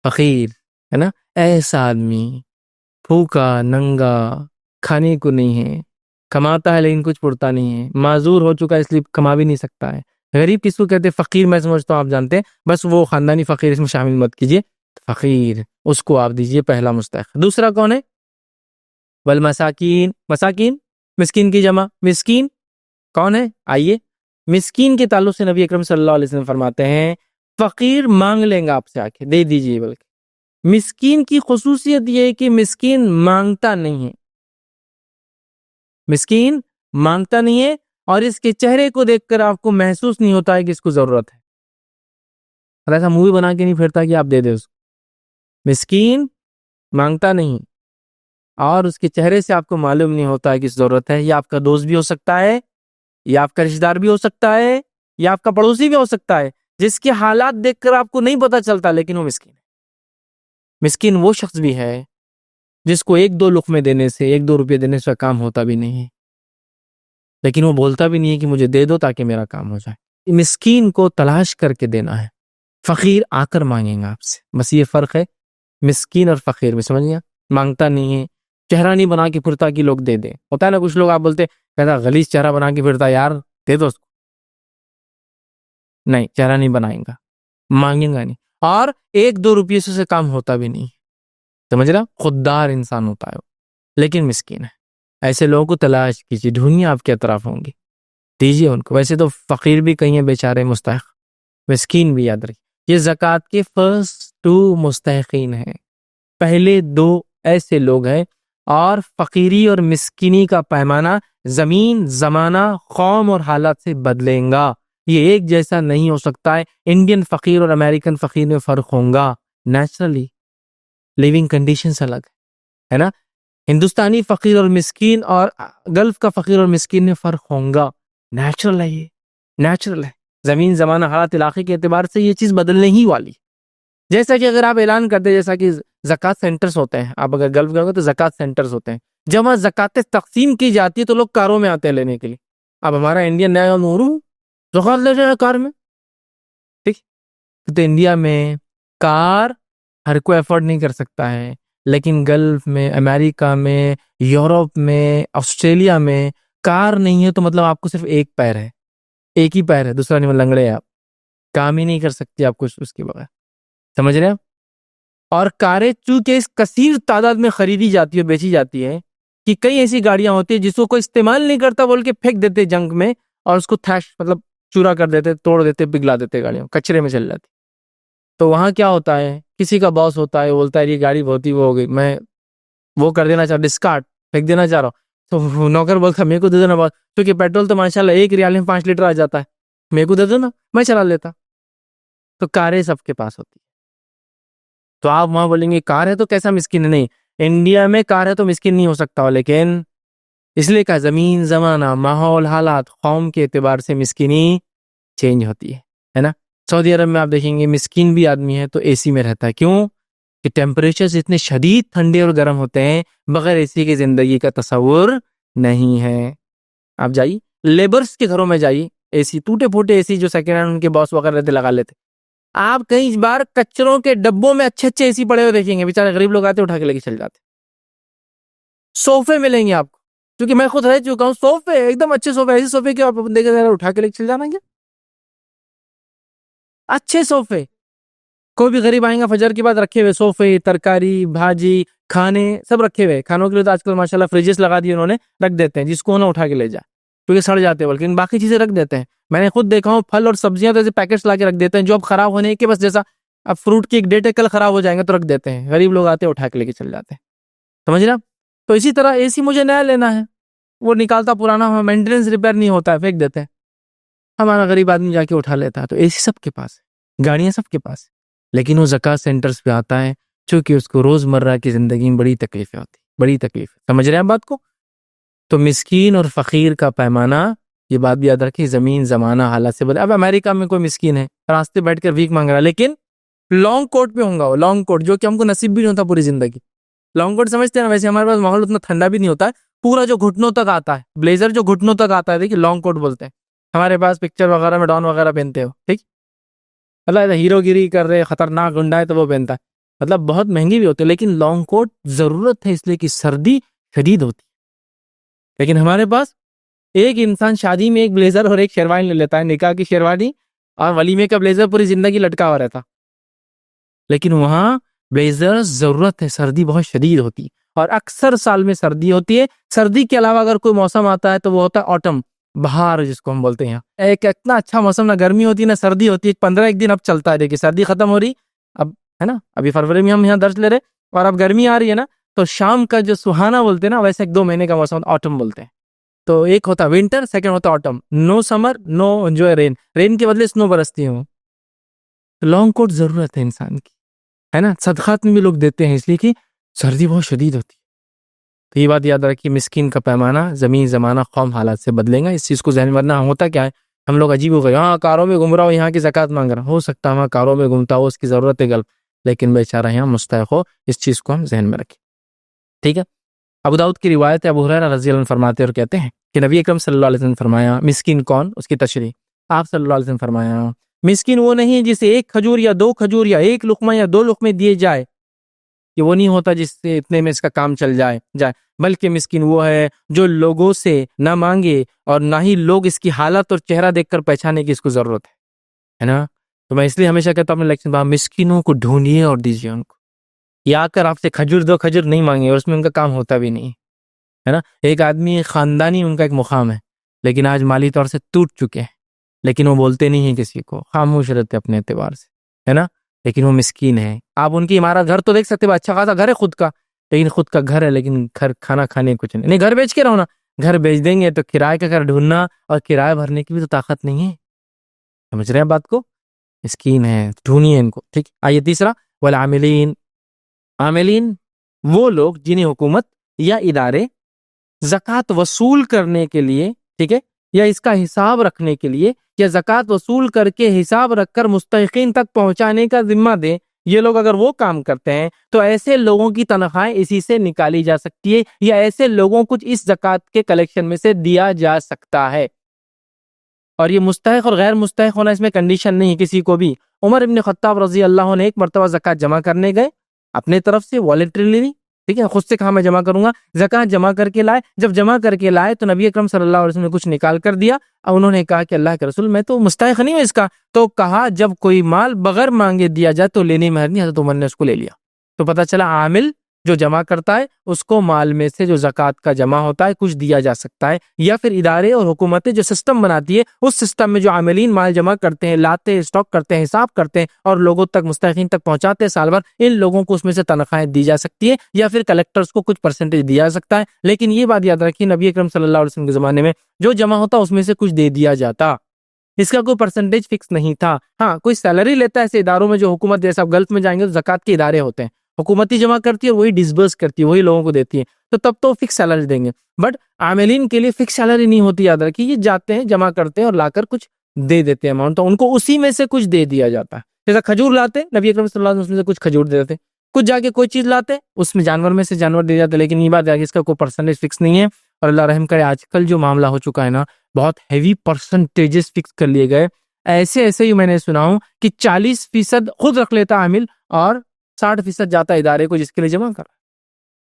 فقیر ہے نا، ایسا آدمی بھوکا ننگا، کھانے کو نہیں ہے، کماتا ہے لیکن کچھ پڑتا نہیں ہے، معذور ہو چکا ہے اس لیے کما بھی نہیں سکتا ہے۔ غریب کس کو کہتے ہیں؟ فقیر میں سمجھتا ہوں آپ جانتے ہیں، بس وہ خاندانی فقیر اس میں شامل مت کیجیے، فقیر اس کو آپ دیجیے پہلا مستحق۔ دوسرا کون ہے؟ والمساکین، مساکین مسکین کی جمع، مسکین کون ہے؟ آئیے، مسکین کے تعلق سے نبی اکرم صلی اللہ علیہ وسلم فرماتے ہیں فقیر مانگ لیں گا آپ سے، آ کے دے دیجیے، بلکہ مسکین کی خصوصیت یہ ہے کہ مسکین مانگتا نہیں ہے، مسکین مانگتا نہیں ہے، اور اس کے چہرے کو دیکھ کر آپ کو محسوس نہیں ہوتا ہے کہ اس کو ضرورت ہے، اور ایسا منہ بھی بنا کے نہیں پھرتا کہ آپ دے دیں اس کو۔ مسکین مانگتا نہیں، اور اس کے چہرے سے آپ کو معلوم نہیں ہوتا ہے کہ ضرورت ہے۔ یہ آپ کا دوست بھی ہو سکتا ہے، یا آپ کا رشتہ دار بھی ہو سکتا ہے، یا آپ کا پڑوسی بھی ہو سکتا ہے، جس کے حالات دیکھ کر آپ کو نہیں پتا چلتا لیکن وہ مسکین ہے۔ مسکین وہ شخص بھی ہے جس کو 1-2 لقمے دینے سے، 1-2 روپے دینے سے کام ہوتا بھی نہیں ہے، لیکن وہ بولتا بھی نہیں ہے کہ مجھے دے دو تاکہ میرا کام ہو جائے۔ مسکین کو تلاش کر کے دینا ہے، فقیر آ کر مانگیں گا آپ سے، بس یہ فرق ہے مسکین اور فقیر میں، سمجھ گیا؟ مانگتا نہیں ہے، چہرہ نہیں بنا کے پھرتا کہ لوگ دے دیں، ہوتا ہے نا کچھ لوگ، آپ بولتے کہتا غلیظ چہرہ بنا کے پھرتا، یار دے دو اس کو، نہیں، چہرہ نہیں بنائیں گا، مانگیں گا نہیں، اور 1-2 روپیے سے کام ہوتا بھی نہیں، سمجھ رہا؟ خوددار انسان ہوتا ہے وہ، لیکن مسکین ہے۔ ایسے لوگوں کو تلاش کیجیے، ڈھونڈیے، آپ کے اطراف ہوں گے، دیجیے ان کو۔ ویسے تو فقیر بھی کہیں ہیں بیچارے مستحق، مسکین بھی یاد رکھیے۔ یہ زکوٰۃ کے فرسٹ 2 مستحقین ہیں، پہلے 2 ایسے لوگ ہیں، اور فقیری اور مسکینی کا پیمانہ زمین، زمانہ، قوم اور حالات سے بدلیں گا، یہ ایک جیسا نہیں ہو سکتا ہے۔ انڈین فقیر اور امریکن فقیر میں فرق ہوگا، نیچرلی لیونگ کنڈیشنز الگ ہے نا۔ ہندوستانی فقیر اور مسکین اور گلف کا فقیر اور مسکین میں فرق ہوگا، نیچرل ہے، یہ نیچرل ہے۔ زمین، زمانہ، حالات، علاقے کے اعتبار سے یہ چیز بدلنے ہی والی، جیسا کہ اگر آپ اعلان کرتے، جیسا کہ زکوٰۃ سینٹرز ہوتے ہیں، آپ اگر گلف گئے تو زکوٰۃ سینٹرز ہوتے ہیں، جب وہاں زکوٰۃ تقسیم کی جاتی ہے تو لوگ کاروں میں آتے ہیں لینے کے لیے۔ اب ہمارا انڈین نیا نورو زکوٰۃ لے جائے کار میں، ٹھیک، تو انڈیا میں کار ہر کوئی افورڈ نہیں کر سکتا ہے، لیکن گلف میں، امریکہ میں، یورپ میں، آسٹریلیا میں کار نہیں ہے تو مطلب آپ کو صرف ایک پیر ہے، ایک ہی پیر ہے، دوسرا نہیں، لنگڑے آپ کام ہی نہیں کر سکتے آپ کچھ اس کے بغیر، سمجھ رہے ہیں؟ اور کاریں چونکہ اس کثیر تعداد میں خریدی جاتی ہے، بیچی جاتی ہے، کہ کئی ایسی گاڑیاں ہوتی ہیں جس کو کوئی استعمال نہیں کرتا بول کے پھینک دیتے جنگ میں، اور اس کو تھیش مطلب چورا کر دیتے، توڑ دیتے، پگھلا دیتے، گاڑیاں کچرے میں چل جاتی۔ تو وہاں کیا ہوتا ہے، کسی کا باس ہوتا ہے، بولتا ہے یہ گاڑی بہت ہی وہ ہو گئی، میں وہ کر دینا چاہ رہا، ڈسکارڈ، پھینک دینا چاہ رہا ہوں، تو نوکر بولتا میرے کو دے دینا باس، کیونکہ پیٹرول تو ماشاءاللہ 1 ریال میں 5 لیٹر آ جاتا ہے، میرے کو دے دو نا، میں چلا لیتا۔ تو کاریں سب کے پاس ہوتی ہے، تو آپ وہاں بولیں گے کار ہے تو کیسا مسکین ہے؟ نہیں، انڈیا میں کار ہے تو مسکین نہیں ہو سکتا، لیکن اس لیے کہ زمین، زمانہ، ماحول، حالات، قوم کے اعتبار سے مسکینی چینج ہوتی ہے نا۔ سعودی عرب میں آپ دیکھیں گے مسکین بھی آدمی ہے تو اے سی میں رہتا ہے، کیوں کہ ٹیمپریچرز اتنے شدید ٹھنڈے اور گرم ہوتے ہیں، بغیر اے سی کی زندگی کا تصور نہیں ہے۔ آپ جائیے لیبرز کے گھروں میں جائیے، اے سی ٹوٹے پھوٹے اے سی جو سیکنڈ ہینڈ ان کے باس وغیرہ رہتے لگا لیتے، آپ کئی بار کچروں کے ڈبوں میں اچھے اچھے اے سی پڑے ہوئے دیکھیں گے، بیچارے غریب لوگ آتے اٹھا کے لے کے چل جاتے۔ صوفے ملیں گے آپ کو، کیونکہ میں خود رہ چکا ہوں، صوفے ایک دم اچھے صوفے، ایسے صوفے کہ آپ دیکھیں اٹھا کے لے کے چل جانا گے، اچھے صوفے۔ کوئی بھی غریب آئیں گا فجر کے بعد رکھے ہوئے صوفے، ترکاری، بھاجی، کھانے سب رکھے ہوئے، کھانوں کے لیے تو آج کل ماشاءاللہ فریجز لگا دیے انہوں نے، رکھ دیتے ہیں، جس کو نہ اٹھا کے لے جائے۔ کیونکہ سڑ جاتے ہیں، بلکہ باقی چیزیں رکھ دیتے ہیں. میں نے خود دیکھا ہوں پھل اور سبزیاں تو ایسے پیکٹس لا کے رکھ دیتے ہیں جو اب خراب ہونے کے بس جیسا اب فروٹ کی ایک ڈیٹ ہے کل خراب ہو جائیں گے تو رکھ دیتے ہیں. غریب لوگ آتے ہیں اٹھا کے لے کے چل جاتے ہیں. سمجھ رہے آپ؟ تو اسی طرح اے سی مجھے نیا لینا ہے، وہ نکالتا پرانا، مینٹیننس ریپیئر نہیں ہوتا ہے، پھینک دیتے ہیں. ہمارا غریب آدمی جا کے اٹھا لیتا ہے. تو اے سی سب کے پاس ہے، گاڑیاں سب کے پاس ہے، لیکن وہ زکوٰۃ سینٹرز پہ آتا ہے چونکہ اس کو روزمرہ کی زندگی میں بڑی تکلیفیں ہوتی، بڑی تکلیف. سمجھ رہے ہیں بات کو؟ تو مسکین اور فقیر کا پیمانہ، یہ بات بھی یاد رکھیں، زمین زمانہ حالات سے بدل. اب امریکہ میں کوئی مسکین ہے راستے بیٹھ کر بھیک مانگ رہا ہے، لیکن لانگ کوٹ پہ ہوں گا، وہ لانگ کوٹ جو کہ ہم کو نصیب بھی نہیں ہوتا پوری زندگی. لانگ کوٹ سمجھتے ہیں نا؟ ویسے ہمارے پاس ماحول اتنا ٹھنڈا بھی نہیں ہوتا ہے، پورا جو گھٹنوں تک آتا ہے، بلیزر جو گھٹنوں تک آتا ہے، دیکھیے لانگ کوٹ بولتے ہیں. ہمارے پاس پکچر وغیرہ میں ڈان وغیرہ پہنتے ہو، ٹھیک، اللہ ہیرو گیری کر رہے خطرناک گنڈا ہے تو وہ پہنتا ہے، مطلب بہت مہنگی بھی ہوتی ہے، لیکن لانگ کوٹ ضرورت ہے اس لیے کہ سردی شدید ہوتی. لیکن ہمارے پاس ایک انسان شادی میں ایک بلیزر اور ایک شیروانی لے لیتا ہے، نکاح کی شیروانی اور ولیمے کا بلیزر پوری زندگی لٹکا ہوا رہتا. لیکن وہاں بلیزر ضرورت ہے، سردی بہت شدید ہوتی اور اکثر سال میں سردی ہوتی ہے. سردی کے علاوہ اگر کوئی موسم آتا ہے تو وہ ہوتا ہے آٹم، بہار جس کو ہم بولتے ہیں. ایک اتنا اچھا موسم، نہ گرمی ہوتی نہ سردی ہوتی، ایک 15 دن اب چلتا ہے. دیکھیے سردی ختم ہو رہی اب ہے نا، ابھی فروری میں ہم یہاں درس لے رہے اور اب گرمی آ رہی ہے نا، تو شام کا جو سہانا بولتے ہیں نا، ویسے 1-2 مہینے کا موسم آٹم بولتے ہیں. تو ایک ہوتا ونٹر، سیکنڈ ہوتا آٹم. نو سمر، نو انجوائے رین، رین کے بدلے سنو برستی ہوں. لانگ کوٹ ضرورت ہے انسان کی، ہے نا. صدقات میں بھی لوگ دیتے ہیں اس لیے کہ سردی بہت شدید ہوتی ہے. تو یہ بات یاد رکھیے، مسکین کا پیمانہ زمین زمانہ قوم حالات سے بدلیں گا. اس چیز کو ذہن میں رکھنا. ہوتا کیا ہے، ہم لوگ عجیب ہو گئے، ہاں کاروں میں گھوم رہا ہو، یہاں کی زکوٰۃ مانگ رہا ہو سکتا ہے وہاں کاروں میں گھومتا ہو، اس کی ضرورت ہے گلف، لیکن بیچارہ یہاں مستحق ہو. اس چیز کو ہم ذہن میں رکھیں، ٹھیک ہے. ابو داؤد کی روایت ہے، ابو ہریرہ رضی اللہ عنہ فرماتے اور کہتے ہیں کہ نبی اکرم صلی اللہ علیہ وسلم نے فرمایا، مسکین کون؟ اس کی تشریح. آپ صلی اللہ علیہ وسلم فرمایا، مسکین وہ نہیں جسے 1 کھجور یا 2 کھجور یا 1 لقمہ یا 2 لقمے دیے جائے، کہ وہ نہیں ہوتا جس سے اتنے میں اس کا کام چل جائے، بلکہ مسکین وہ ہے جو لوگوں سے نہ مانگے اور نہ ہی لوگ اس کی حالت اور چہرہ دیکھ کر پہچانے کی اس کو ضرورت ہے نا. تو میں اس لیے ہمیشہ کہتا ہوں اپنے لیکچر میں، مسکینوں کو ڈھونڈیے اور دیجیے ان کو. یہ آ کر آپ سے کھجور 2 کھجور نہیں مانگے اور اس میں ان کا کام ہوتا بھی نہیں ہے نا. ایک آدمی خاندانی ان کا ایک مقام ہے، لیکن آج مالی طور سے ٹوٹ چکے ہیں، لیکن وہ بولتے نہیں ہیں کسی کو، خاموش رہتے اپنے اعتبار سے، ہے نا. لیکن وہ مسکین ہے. آپ ان کی عمارت گھر تو دیکھ سکتے ہیں، اچھا خاصا گھر ہے خود کا، لیکن خود کا گھر ہے لیکن گھر کھانا کھانے کچھ نہیں. گھر بیچ کے رہو نا، گھر بیچ دیں گے تو کرائے کا گھر ڈھونڈنا اور کرایہ بھرنے کی بھی تو طاقت نہیں ہے. سمجھ رہے ہیں بات کو؟ مسکین ہے، ڈھونڈیے ان کو، ٹھیک. آئیے تیسرا، والعاملین. عاملین وہ لوگ جنہیں حکومت یا ادارے زکوٰۃ وصول کرنے کے لیے، ٹھیک ہے، یا اس کا حساب رکھنے کے لیے، یا زکوٰۃ وصول کر کے حساب رکھ کر مستحقین تک پہنچانے کا ذمہ دیں. یہ لوگ اگر وہ کام کرتے ہیں تو ایسے لوگوں کی تنخواہیں اسی سے نکالی جا سکتی ہے، یا ایسے لوگوں کو اس زکوٰۃ کے کلیکشن میں سے دیا جا سکتا ہے. اور یہ مستحق اور غیر مستحق ہونا، اس میں کنڈیشن نہیں کسی کو بھی. عمر ابن خطاب رضی اللہ عنہ ایک مرتبہ زکوٰۃ جمع کرنے گئے اپنے طرف سے والنٹریلی، ٹھیک ہے، خود سے کہا میں جمع کروں گا. زکوٰۃ جمع کر کے لائے، جب جمع کر کے لائے تو نبی اکرم صلی اللہ علیہ وسلم نے کچھ نکال کر دیا اور انہوں نے کہا کہ اللہ کے رسول میں تو مستحق نہیں ہوں اس کا. تو کہا جب کوئی مال بغیر مانگے دیا جائے تو لینے میں حرج نہیں. حضرت عمر نے اس کو لے لیا. تو پتہ چلا عامل جو جمع کرتا ہے اس کو مال میں سے جو زکوٰۃ کا جمع ہوتا ہے کچھ دیا جا سکتا ہے، یا پھر ادارے اور حکومتیں جو سسٹم بناتی ہے اس سسٹم میں جو عاملین مال جمع کرتے ہیں، لاتے ہیں، اسٹاک کرتے ہیں، حساب کرتے ہیں اور لوگوں تک، مستحقین تک پہنچاتے ہیں سال بھر، ان لوگوں کو اس میں سے تنخواہیں دی جا سکتی ہے، یا پھر کلیکٹرز کو کچھ پرسنٹیج دیا جا سکتا ہے. لیکن یہ بات یاد رکھیے، نبی اکرم صلی اللہ علیہ وسلم کے زمانے میں جو جمع ہوتا اس میں سے کچھ دے دیا جاتا، اس کا کوئی پرسنٹیج فکس نہیں تھا. ہاں کوئی سیلری لیتا ہے ایسے اداروں میں جو حکومت، جیسے آپ گلف میں جائیں گے تو زکوٰۃ کے ادارے ہوتے ہیں، حکومتی جمع کرتی ہے، وہی ڈسبرس کرتی ہے، وہی لوگوں کو دیتی ہے، تو تب تو فکس سیلری دیں گے. بٹ عاملین کے لیے فکس سیلری نہیں ہوتی، یاد رکھیے. یہ جاتے ہیں، جمع کرتے ہیں اور لا کر کچھ دے دیتے ہیں اماؤنٹ، تو ان کو اسی میں سے کچھ دے دیا جاتا ہے. جیسا کھجور لاتے نبی اکرم صلی اللہ علیہ وسلم سے کچھ کھجور دے دیتے، کچھ جا کے کوئی چیز لاتے اس میں جانور میں سے جانور دے جاتے. لیکن یہ بات ہے کہ اس کا کوئی پرسنٹیج فکس نہیں ہے. اور اللہ رحم کرے، آج کل جو معاملہ ہو چکا ہے نا، بہت ہیوی پرسنٹیجز فکس کر لیے گئے. ایسے ہی میں نے سنا ہوں کہ 40% خود رکھ لیتا عامل اور 60% جاتا ادارے کو جس کے لیے جمع کر.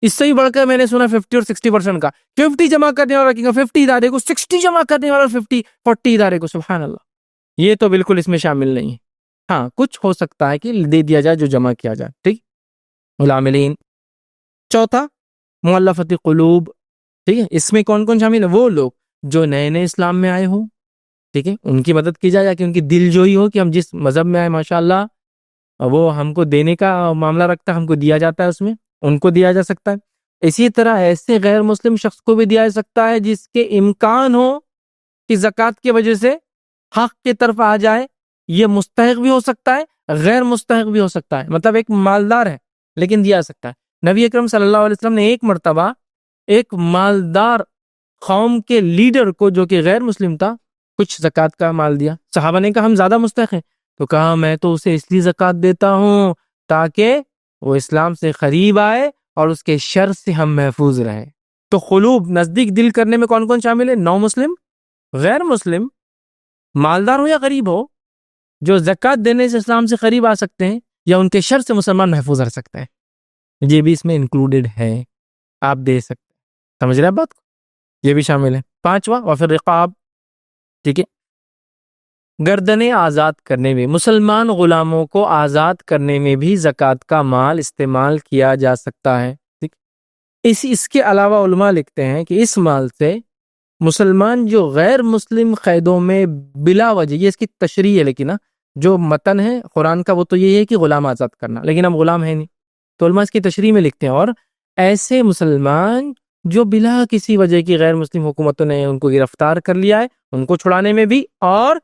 اس سے ہی بڑھ کر میں نے سنا 50 اور 60% کا. 50 جمع کرنے والا رکھیں گا 50 ادارے کو، 60 جمع کرنے والا 40 ادارے کو. سبحان اللہ، یہ تو بالکل اس میں شامل نہیں ہے. ہاں کچھ ہو سکتا ہے کہ دے دیا جائے جو جمع کیا جائے، ٹھیک. العاملین. چوتھا، مؤلفۃ قلوب، ٹھیک ہے. اس میں کون کون شامل ہے؟ وہ لوگ جو نئے نئے اسلام میں آئے ہوں، ٹھیک ہے، ان کی مدد کی جائے، یا کہ ان کی دل جوئی ہو کہ ہم جس مذہب میں آئے ماشاءاللہ وہ ہم کو دینے کا معاملہ رکھتا ہے، ہم کو دیا جاتا ہے، اس میں ان کو دیا جا سکتا ہے۔ اسی طرح ایسے غیر مسلم شخص کو بھی دیا جا سکتا ہے جس کے امکان ہو کہ زکوٰۃ کی وجہ سے حق کی طرف آ جائے، یہ مستحق بھی ہو سکتا ہے، غیر مستحق بھی ہو سکتا ہے، مطلب ایک مالدار ہے لیکن دیا جا سکتا ہے۔ نبی اکرم صلی اللہ علیہ وسلم نے ایک مرتبہ ایک مالدار قوم کے لیڈر کو جو کہ غیر مسلم تھا کچھ زکوٰۃ کا مال دیا۔ صحابہ نے کہا ہم زیادہ مستحق ہیں، تو کہا میں تو اسے اس لیے زکوٰۃ دیتا ہوں تاکہ وہ اسلام سے قریب آئے اور اس کے شر سے ہم محفوظ رہیں۔ تو قلوب نزدیک دل کرنے میں کون کون شامل ہے؟ نو مسلم، غیر مسلم، مالدار ہو یا غریب ہو، جو زکوٰۃ دینے سے اسلام سے قریب آ سکتے ہیں یا ان کے شر سے مسلمان محفوظ رہ سکتے ہیں، یہ بھی اس میں انکلوڈڈ ہے، آپ دے سکتے ہیں۔ سمجھ رہے ہیں بات کو؟ یہ بھی شامل ہے۔ پانچواں وفر رقاب، ٹھیک ہے، گردنیں آزاد کرنے میں، مسلمان غلاموں کو آزاد کرنے میں بھی زکوٰۃ کا مال استعمال کیا جا سکتا ہے۔ ٹھیک، اس کے علاوہ علماء لکھتے ہیں کہ اس مال سے مسلمان جو غیر مسلم قیدوں میں بلا وجہ، یہ اس کی تشریح ہے، لیکن جو متن ہے قرآن کا وہ تو یہ ہے کہ غلام آزاد کرنا، لیکن اب غلام ہے نہیں، تو علماء اس کی تشریح میں لکھتے ہیں اور ایسے مسلمان جو بلا کسی وجہ کی غیر مسلم حکومتوں نے ان کو گرفتار کر لیا ہے ان کو چھڑانے میں بھی، اور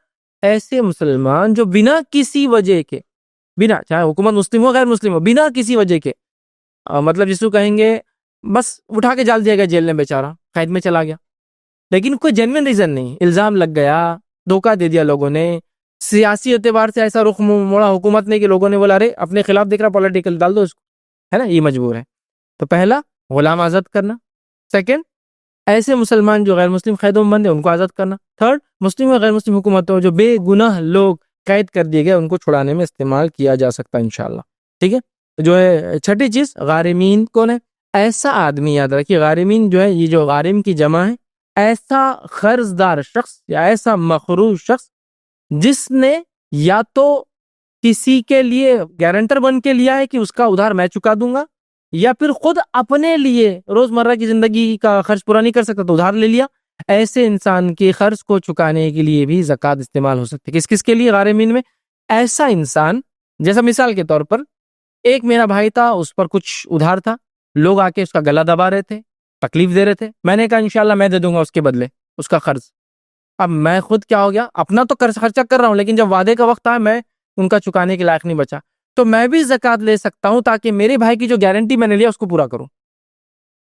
ایسے مسلمان جو بنا کسی وجہ کے، بنا چاہے حکومت مسلم ہو غیر مسلم ہو، بنا کسی وجہ کے، مطلب جس کو کہیں گے بس اٹھا کے ڈال دیا گیا جیل میں، بیچارہ قید میں چلا گیا، لیکن کوئی جینوین ریزن نہیں، الزام لگ گیا، دھوکہ دے دیا لوگوں نے، سیاسی اعتبار سے ایسا رخ موڑا حکومت نے کہ لوگوں نے بولا ارے اپنے خلاف دیکھ رہا پولیٹیکل، ڈال دو اس کو، ہے نا، یہ مجبور ہے۔ تو پہلا غلام آزاد کرنا، سیکنڈ ایسے مسلمان جو غیر مسلم قیدوں میں بند ہیں ان کو آزاد کرنا، تھرڈ مسلم اور غیر مسلم حکومتوں جو بے گناہ لوگ قید کر دیے گئے ان کو چھڑانے میں استعمال کیا جا سکتا ہے انشاءاللہ، ٹھیک ہے۔ جو ہے چھٹی چیز غارمین کون ہے؟ ایسا آدمی، یاد رکھیے غارمین جو ہے، یہ جو غارم کی جمع ہے، ایسا قرض دار شخص یا ایسا مقروض شخص جس نے یا تو کسی کے لیے گارنٹر بن کے لیا ہے کہ اس کا ادھار میں چکا دوں گا، یا پھر خود اپنے لیے روزمرہ کی زندگی کا خرچ پورا نہیں کر سکتا تو ادھار لے لیا، ایسے انسان کے قرض کو چکانے کے لیے بھی زکوٰۃ استعمال ہو سکتی ہے۔ کس کس کے لیے غارمین میں؟ ایسا انسان جیسا مثال کے طور پر ایک میرا بھائی تھا، اس پر کچھ ادھار تھا، لوگ آ کے اس کا گلا دبا رہے تھے، تکلیف دے رہے تھے، میں نے کہا انشاءاللہ میں دے دوں گا اس کے بدلے اس کا قرض۔ اب میں خود کیا ہو گیا، اپنا تو خرچہ کر رہا ہوں، لیکن جب وعدے کا وقت آیا میں ان کا چکانے کے لائق نہیں بچا، تو میں بھی زکوٰۃ لے سکتا ہوں تاکہ میرے بھائی کی جو گارنٹی میں نے لیا اس کو پورا کروں،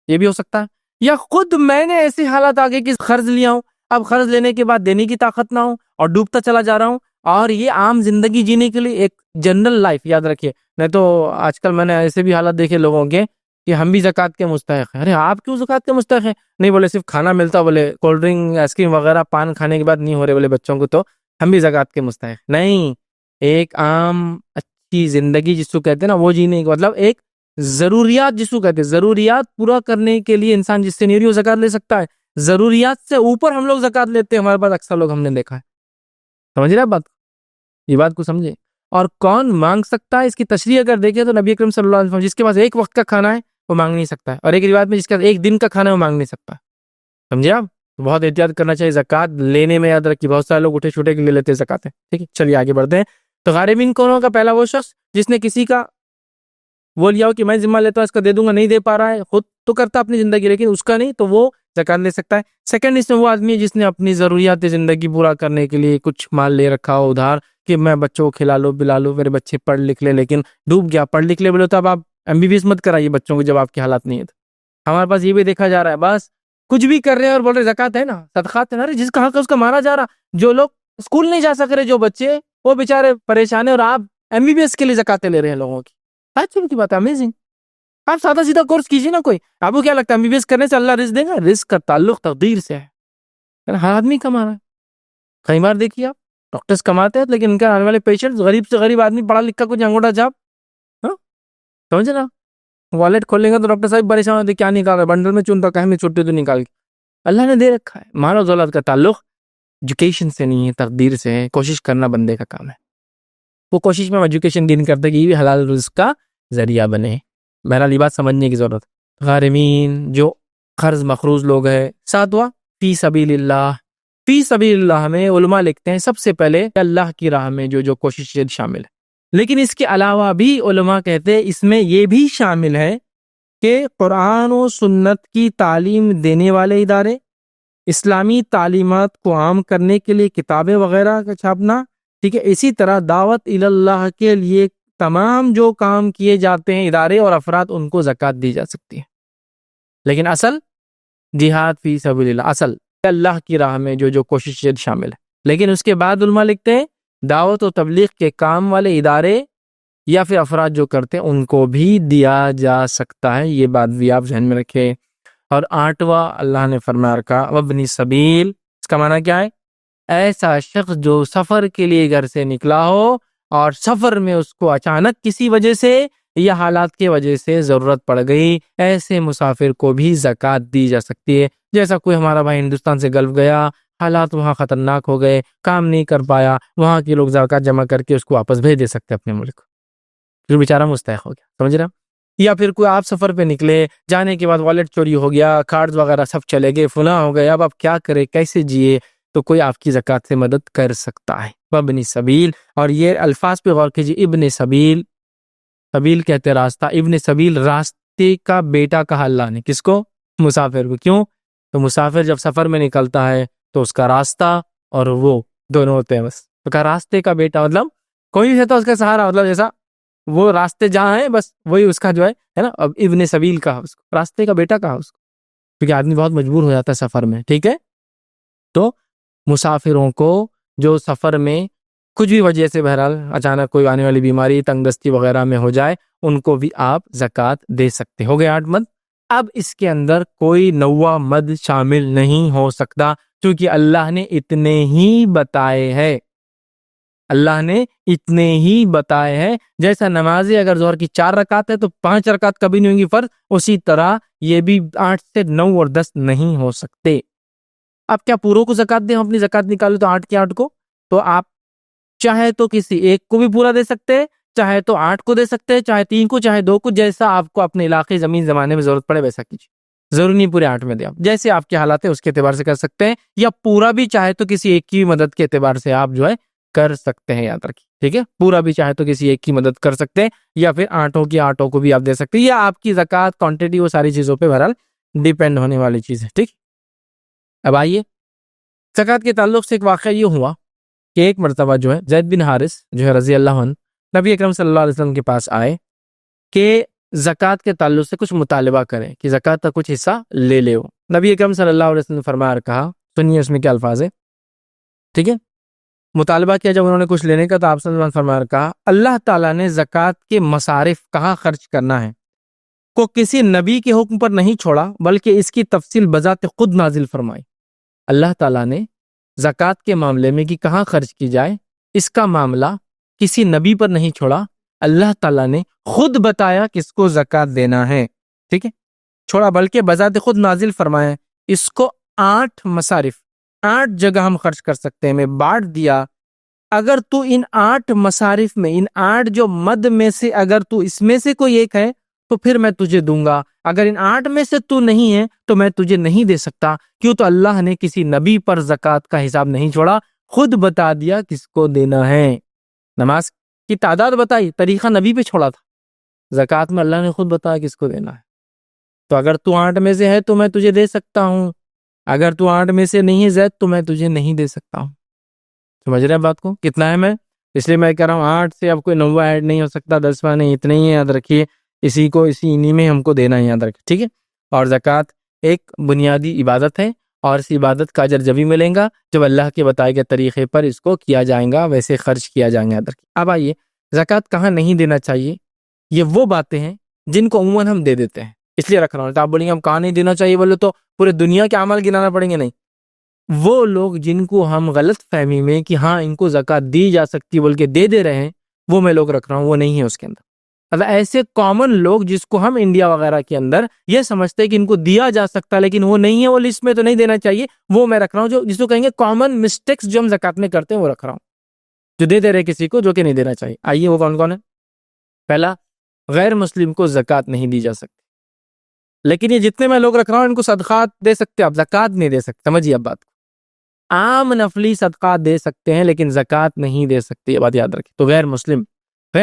یہ بھی ہو سکتا ہے۔ یا خود میں نے ایسی حالت آگے کہ قرض لیا ہوں، اب قرض لینے کے بعد دینے کی طاقت نہ ہو اور ڈوبتا چلا جا رہا ہوں، اور یہ عام زندگی جینے کے لیے ایک جنرل لائف، یاد رکھیے، نہیں تو آج کل میں نے ایسے بھی حالات دیکھے لوگوں کے کہ ہم بھی زکوٰۃ کے مستحق ہیں۔ ارے آپ کیوں زکوٰۃ کے مستحق ہیں؟ نہیں بولے صرف کھانا ملتا، بولے کولڈ ڈرنک آئس کریم وغیرہ پان کھانے کے بعد نہیں ہو رہے بولے بچوں کو، تو ہم بھی زکوٰۃ کے مستحق نہیں۔ ایک عام اچھی زندگی جس کو کہتے ہیں نا وہ جینے کا مطلب ایک ضروریات جس کو کہتے ہیں، ضروریات پورا کرنے کے لیے انسان جس سے نہیں رہی وہ زکوٰۃ لے سکتا ہے، ضروریات سے اوپر ہم لوگ زکوٰۃ لیتے ہیں، ہمارے پاس اکثر لوگ ہم نے دیکھا ہے۔ سمجھ رہے بات، یہ بات کو سمجھے۔ اور کون مانگ سکتا ہے اس کی تشریح اگر دیکھیں تو نبی اکرم صلی اللہ علیہ وسلم، جس کے پاس ایک وقت کا کھانا ہے وہ مانگ نہیں سکتا ہے، اور ایک روایت میں جس کا ایک دن کا کھانا ہے وہ مانگ نہیں سکتا، سمجھے آپ؟ بہت احتیاط کرنا چاہیے زکوٰۃ لینے میں، یاد رکھیے بہت سارے لوگ اٹھے چھوٹے کے لے لیتے ہیں زکوٰۃ، ٹھیک ہے۔ چلیے آگے بڑھتے ہیں۔ تو غارمین کون ہوگا؟ پہلا وہ شخص جس نے کسی کا وہ لیا ہو کہ میں ذمہ لیتا ہوں اس کا دے دوں گا، نہیں دے پا رہا ہے، خود تو کرتا اپنی زندگی لیکن اس کا نہیں، تو وہ زکوٰۃ لے سکتا ہے۔ سیکنڈ اس میں وہ آدمی ہے جس نے اپنی ضروریات زندگی پورا کرنے کے لیے کچھ مال لے رکھا ہو ادھار کہ میں بچوں کو کھلا لو پلا لو، میرے بچے پڑھ لکھ لیں، لیکن ڈوب گیا، پڑھ لکھ لے بولے تو اب آپ MBBS مت کرائیے بچوں کو جب آپ کی حالات نہیں ہے۔ تو ہمارے پاس یہ بھی دیکھا جا رہا ہے، بس کچھ بھی کر رہے ہیں اور بول رہے زکوٰۃ ہے نا، صدقات ہے نا، جس کا حق ہے اس کا مارا جا رہا، جو لوگ اسکول نہیں جا سک رہے جو بچے وہ بیچارے پریشان ہیں، اور آپ MBBS کے لیے زکوٰۃ لے رہے ہیں لوگوں کی، تعجب کی بات ہے، امیزنگ۔ آپ سادہ سیدھا کورس کیجیے نا کوئی، آپ کو کیا لگتا ہے MBBS کرنے سے اللہ رزق دے گا؟ رزق کا تعلق تقدیر سے ہے، ہر آدمی کما رہا ہے۔ کئی بار دیکھیے آپ ڈاکٹرز کماتے ہیں لیکن ان کا آنے والے پیشنٹ غریب سے غریب آدمی پڑھا لکھا کچھ انگوٹا چھاپ، سمجھے نا، والیٹ کھولیں گے تو ڈاکٹر صاحب پریشان ہوتے کیا نکال رہے، بنڈل میں چنتا کہیں میں چھوٹے تو نکال کے، اللہ نے دے رکھا ہے۔ مال و دولت کا تعلق ایجوکیشن سے نہیں ہے، تقدیر سے ہے، کوشش کرنا بندے کا کام ہے، وہ کوشش میں ایجوکیشن گین کرتے کہ یہ بھی حلال رزق کا ذریعہ بنے۔ بہرحال یہ بات سمجھنے کی ضرورت۔ غارمین جو قرض مقروض لوگ ہیں۔ ساتواں فی سبیل اللہ، فی سبیل اللہ میں علماء لکھتے ہیں سب سے پہلے اللہ کی راہ میں جو کوشش شامل ہے، لیکن اس کے علاوہ بھی علماء کہتے ہیں اس میں یہ بھی شامل ہے کہ قرآن و سنت کی تعلیم دینے والے ادارے، اسلامی تعلیمات کو عام کرنے کے لیے کتابیں وغیرہ کا چھاپنا، ٹھیک ہے، اسی طرح دعوت اللہ کے لیے تمام جو کام کیے جاتے ہیں ادارے اور افراد، ان کو زکوٰۃ دی جا سکتی ہے۔ لیکن اصل جہاد فی سبیل اللہ، اصل اللہ کی راہ میں جو کوشش شامل ہے۔ لیکن اس کے بعد علماء لکھتے ہیں دعوت و تبلیغ کے کام والے ادارے یا پھر افراد جو کرتے ہیں ان کو بھی دیا جا سکتا ہے، یہ بات بھی آپ ذہن میں رکھیں۔ اور 8واں اللہ نے فرمایا رکھا وابن سبیل، اس کا معنی کیا ہے؟ ایسا شخص جو سفر کے لیے گھر سے نکلا ہو اور سفر میں اس کو اچانک کسی وجہ سے یا حالات کی وجہ سے ضرورت پڑ گئی، ایسے مسافر کو بھی زکوٰۃ دی جا سکتی ہے۔ جیسا کوئی ہمارا بھائی ہندوستان سے گلف گیا، حالات وہاں خطرناک ہو گئے، کام نہیں کر پایا، وہاں کے لوگ زکوٰۃ جمع کر کے اس کو واپس بھیج دے سکتے اپنے ملک، پھر بیچارہ مستحق ہو گیا، سمجھ رہے ہیں؟ یا پھر کوئی آپ سفر پہ نکلے، جانے کے بعد والیٹ چوری ہو گیا، کارڈز وغیرہ سب چلے گئے، فلاں ہو گئے، اب آپ کیا کرے، کیسے جیے، تو کوئی آپ کی زکوٰۃ سے مدد کر سکتا ہے۔ ابن سبیل، اور یہ الفاظ پہ غور کیجیے، ابن سبیل، سبیل کہتے راستہ، ابن سبیل راستے کا بیٹا کہا اللہ نے، کس کو؟ مسافر کو۔ کیوں؟ تو مسافر جب سفر میں نکلتا ہے تو اس کا راستہ اور وہ دونوں ہوتے ہیں، بس تو کہا راستے کا بیٹا، مطلب کوئی بھی ہوتا ہے اس کا سہارا، مطلب جیسا وہ راستے جہاں ہیں بس وہی اس کا جو ہے نا، اب ابن سبیل کہا اس کو، راستے کا بیٹا کہا اس کو، کیونکہ آدمی بہت مجبور ہو جاتا ہے سفر میں، ٹھیک ہے؟ تو مسافروں کو جو سفر میں کچھ بھی وجہ سے بہرحال اچانک کوئی آنے والی بیماری، تنگ دستی وغیرہ میں ہو جائے، ان کو بھی آپ زکوٰۃ دے سکتے ہو گئے 8 مد۔ اب اس کے اندر کوئی 9واں مد شامل نہیں ہو سکتا، کیونکہ اللہ نے اتنے ہی بتائے ہیں، اللہ نے اتنے ہی بتائے ہیں۔ جیسا نمازیں اگر ظہر کی 4 رکعت ہے تو 5 رکعت کبھی نہیں ہوں گی فرض، اسی طرح یہ بھی 8 سے 9 اور 10 نہیں ہو سکتے۔ اب کیا پوروں کو زکوٰۃ دیں، ہم اپنی زکوٰۃ نکالو تو 8 کے 8 کو، تو آپ چاہے تو کسی ایک کو بھی پورا دے سکتے ہیں، چاہے تو 8 کو دے سکتے ہیں، چاہے 3 کو، چاہے 2 کو، جیسا آپ کو اپنے علاقے زمین زمانے میں ضرورت پڑے ویسا کیجیے، ضروری نہیں پورے 8 میں دیں، آپ جیسے آپ کے حالات ہے اس کے اعتبار سے کر سکتے ہیں، یا پورا بھی چاہے تو کسی ایک کی مدد کے اعتبار سے آپ جو ہے کر سکتے ہیں، یاد رکھیے، ٹھیک ہے؟ پورا بھی چاہے تو کسی ایک کی مدد کر سکتے ہیں، یا پھر 8 کو بھی آپ دے سکتے ہیں، یا آپ کی زکوٰۃ کوانٹٹی وہ ساری چیزوں پہ بہرحال ڈیپینڈ ہونے والی چیز ہے، ٹھیک؟ اب آئیے زکوٰۃ کے تعلق سے ایک واقعہ یہ ہوا کہ ایک مرتبہ جو ہے زید بن حارث جو ہے رضی اللہ عنہ نبی اکرم صلی اللہ علیہ وسلم کے پاس آئے کہ زکوٰۃ کے تعلق سے کچھ مطالبہ کریں کہ زکوٰۃ کا کچھ حصہ لے لے ہو۔ نبی اکرم صلی اللہ علیہ وسلم نے فرمایا اور کہا، سنیے اس میں کیا الفاظ ہے، ٹھیک ہے؟ مطالبہ کیا جب انہوں نے کچھ لینے کا تو آپ صلی اللہ علیہ وسلم فرمایا اور کہا، اللہ تعالیٰ نے زکوٰۃ کے مصارف کہاں خرچ کرنا ہے کو کسی نبی کے حکم پر نہیں چھوڑا، بلکہ اس کی تفصیل بذات خود نازل فرمائی۔ اللہ تعالیٰ نے زکوٰۃ کے معاملے میں کہ کہاں خرچ کی جائے، اس کا معاملہ کسی نبی پر نہیں چھوڑا، اللہ تعالیٰ نے خود بتایا کس کو زکوٰۃ دینا ہے، ٹھیک ہے؟ چھوڑا بلکہ بذات خود نازل فرمایا۔ اس کو 8 مصارف، 8 جگہ ہم خرچ کر سکتے ہیں، میں بانٹ دیا۔ اگر تو ان 8 مصارف میں، ان 8 جو مد میں سے اگر تو اس میں سے کوئی ایک ہے تو پھر میں تجھے دوں گا، اگر ان 8 میں سے تو نہیں ہے تو میں تجھے نہیں دے سکتا۔ کیوں؟ تو اللہ نے کسی نبی پر زکوٰۃ کا حساب نہیں چھوڑا، خود بتا دیا کس کو دینا ہے۔ نماز کی تعداد بتائی، طریقہ نبی پہ چھوڑا تھا، زکوٰۃ میں اللہ نے خود بتایا کس کو دینا ہے۔ تو اگر تو 8 میں سے ہے تو میں تجھے دے سکتا ہوں، اگر تو 8 میں سے نہیں ہے زید تو میں تجھے نہیں دے سکتا ہوں۔ سمجھ رہے ہیں بات کو؟ کتنا ہے میں اس لیے میں کہہ رہا ہوں 8 سے اب کوئی 9واں ایڈ نہیں ہو سکتا، 10واں نہیں، اتنے ہی یاد رکھیے، اسی کو انہی میں ہم کو دینا ہے، یاد رکھیے، ٹھیک ہے؟ اور زکوٰۃ ایک بنیادی عبادت ہے، اور اس عبادت کا اجر جبھی ملے گا جب اللہ کے بتائے گئے طریقے پر اس کو کیا جائے گا، ویسے خرچ کیا جائے گا، یاد رکھیے۔ اب آئیے زکوٰۃ کہاں نہیں دینا چاہیے، یہ وہ باتیں ہیں جن کو عموماً ہم دے دیتے ہیں، اس لیے رکھ رہا ہوں۔ تو آپ بولیں گے ہم کہاں نہیں دینا چاہیے، بولے تو پورے دنیا کے اعمال گنانا پڑیں گے؟ نہیں، وہ لوگ جن کو ہم غلط فہمی میں کہ ہاں ان کو زکوٰۃ دی جا سکتی بول کے دے دے رہے ہیں، وہ میں لوگ رکھ رہا ہوں، وہ نہیں ہے اس کے اندر۔ مطلب ایسے کامن لوگ جس کو ہم انڈیا وغیرہ کے اندر یہ سمجھتے ہیں کہ ان کو دیا جا سکتا ہے لیکن وہ نہیں ہے، وہ لسٹ میں تو نہیں دینا چاہیے، وہ میں رکھ رہا ہوں، جو جس کو کہیں گے کامن مسٹیکس جو ہم زکوٰۃ میں کرتے ہیں وہ رکھ رہا ہوں، جو دے رہے کسی کو جو کہ نہیں دینا چاہیے۔ آئیے وہ کون کون ہے؟ پہلا، غیر مسلم کو زکوٰۃ نہیں دی جا سکتی، لیکن یہ جتنے میں لوگ رکھ رہا ہوں ان کو صدقات دے سکتے، آپ زکوٰۃ نہیں دے سکتے، سمجھیے اب بات کو، عام نفلی صدقات دے سکتے ہیں لیکن زکوٰۃ نہیں دے سکتے، یہ بات یاد رکھیں۔ تو غیر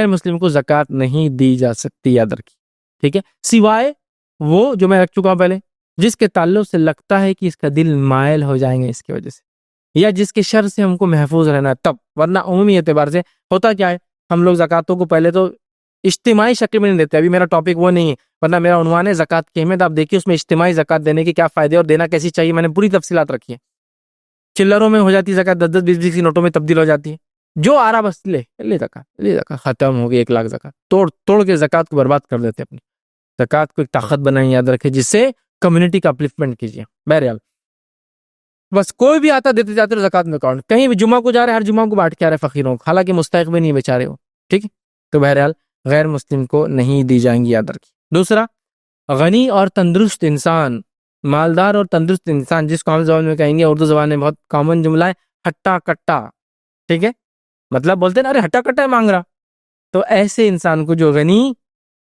مسلم کو زکوٰۃ نہیں دی جا سکتی، یاد رکھیے، ٹھیک ہے، سوائے وہ جو میں رکھ چکا ہوں پہلے، جس کے تعلق سے لگتا ہے کہ اس کا دل مائل ہو جائیں گے اس کی وجہ سے، یا جس کے شر سے ہم کو محفوظ رہنا ہے تب، ورنہ عمومی اعتبار سے ہوتا کیا ہے، ہم لوگ زکوٰۃوں کو پہلے تو اجتماعی شکل میں نہیں دیتے، ابھی میرا ٹاپک وہ نہیں ہے، ورنہ میرا عنوان ہے زکوٰۃ کی اہمیت، آپ دیکھیے اس میں اجتماعی زکوٰۃ دینے کے کیا فائدے اور دینا کیسی چاہیے، میں نے پوری تفصیلات رکھی ہے۔ چلروں میں ہو جاتی زکوٰۃ، 10 20 20 کی نوٹوں میں تبدیل ہو جاتی ہے، جو آ رہا بس لے زکوٰۃ ختم ہو گئی، 1 لاکھ زکوٰۃ توڑ کے زکوٰۃ کو برباد کر دیتے، اپنی زکوٰۃ کو ایک طاقت بنائیں، یاد رکھے، جس سے کمیونٹی کا اپلفٹمنٹ کیجیے۔ بہرحال بس کوئی بھی آتا دیتے جاتے زکوٰۃ میں اکاؤنٹ، کہیں بھی جمعہ کو جا رہے ہر جمعہ کو بانٹ کے آ رہے فقیروں کو، حالانکہ مستحق بھی نہیں بیچارے ہو، ٹھیک ہے۔ تو بہرحال غیر مسلم کو نہیں دی جائیں گی، یاد رکھیے۔ دوسرا، غنی اور تندرست انسان، مالدار اور تندرست انسان، جس کو ہم زبان میں کہیں گے، اردو زبان میں بہت کامن جملہ ہے، ہٹا کٹا، ٹھیک ہے، مطلب بولتے ہیں نا، ارے ہٹا کٹا ہے مانگ رہا، تو ایسے انسان کو جو غنی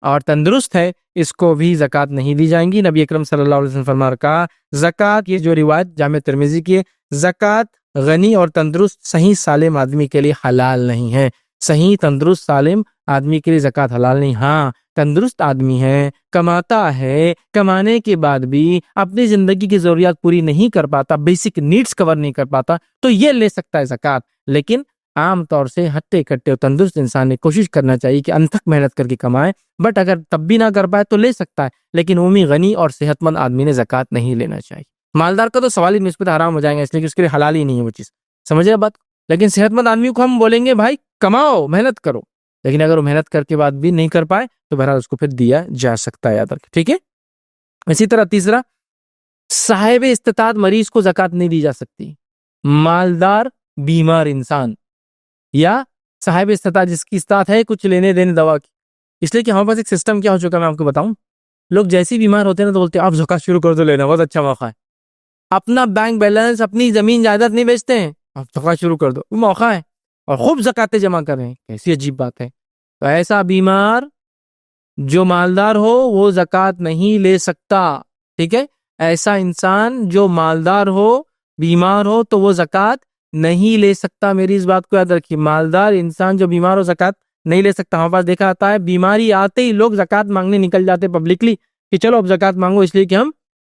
اور تندرست ہے اس کو بھی زکوٰۃ نہیں دی جائیں گی۔ نبی اکرم صلی اللہ علیہ وسلم فرما رکھا، زکوٰۃ، یہ جو روایت جامع ترمذی کی ہے، زکوٰۃ غنی اور تندرست صحیح سالم آدمی کے لیے حلال نہیں ہے، صحیح تندرست سالم آدمی کے لیے زکوٰۃ حلال نہیں۔ ہاں، تندرست آدمی ہے، کماتا ہے، کمانے کے بعد بھی اپنی زندگی کی ضروریات پوری نہیں کر پاتا، بیسک نیڈز کور نہیں کر پاتا، تو یہ لے سکتا ہے زکوٰۃ، لیکن عام طور سے ہٹے کٹے اور تندرست انسان نے کوشش کرنا چاہیے کہ انتھک محنت کر کے کمائے، بٹ اگر تب بھی نہ کر پائے تو لے سکتا ہے، لیکن عمومی غنی اور صحت مند آدمی نے زکوٰۃ نہیں لینا چاہیے۔ مالدار کا تو سوال ہی نسبت حرام ہو جائے گا، اس لیے کہ اس کے لیے حلال ہی نہیں ہے وہ چیز، سمجھ رہے بات۔ لیکن صحت مند آدمی کو ہم بولیں گے بھائی کماؤ، محنت کرو، لیکن اگر وہ محنت کر کے بعد بھی نہیں کر پائے تو بہرحال اس کو پھر دیا جا سکتا ہے، یاد رکھیں، ٹھیک ہے۔ اسی طرح تیسرا، صاحب استطاعت مریض کو زکوٰۃ نہیں دی جا سکتی، مالدار بیمار انسان یا صاحب استطاعت جس کی استطاعت ہے کچھ لینے دینے دوا کی، اس لیے کہ ہمارے پاس ایک سسٹم کیا ہو چکا ہے، میں آپ کو بتاؤں، لوگ جیسے بیمار ہوتے ہیں نا تو بولتے ہیں آپ زکوٰۃ شروع کر دو لینا، بہت اچھا موقع ہے، اپنا بینک بیلنس، اپنی زمین جائیداد نہیں بیچتے ہیں، آپ زکوٰۃ شروع کر دو، وہ موقع ہے، اور خوب زکوٰۃیں جمع کر رہے ہیں، کیسی عجیب بات ہے۔ تو ایسا بیمار جو مالدار ہو وہ زکوٰۃ نہیں لے سکتا، ٹھیک ہے، ایسا انسان جو مالدار ہو بیمار ہو تو وہ زکوٰۃ نہیں لے سکتا، میری اس بات کو یاد رکھیے، مالدار انسان جو بیمار ہو زکوٰۃ نہیں لے سکتا۔ ہمارے پاس دیکھا آتا ہے بیماری آتے ہی لوگ زکوٰۃ مانگنے نکل جاتے پبلکلی کہ چلو اب زکوٰۃ مانگو اس لیے کہ ہم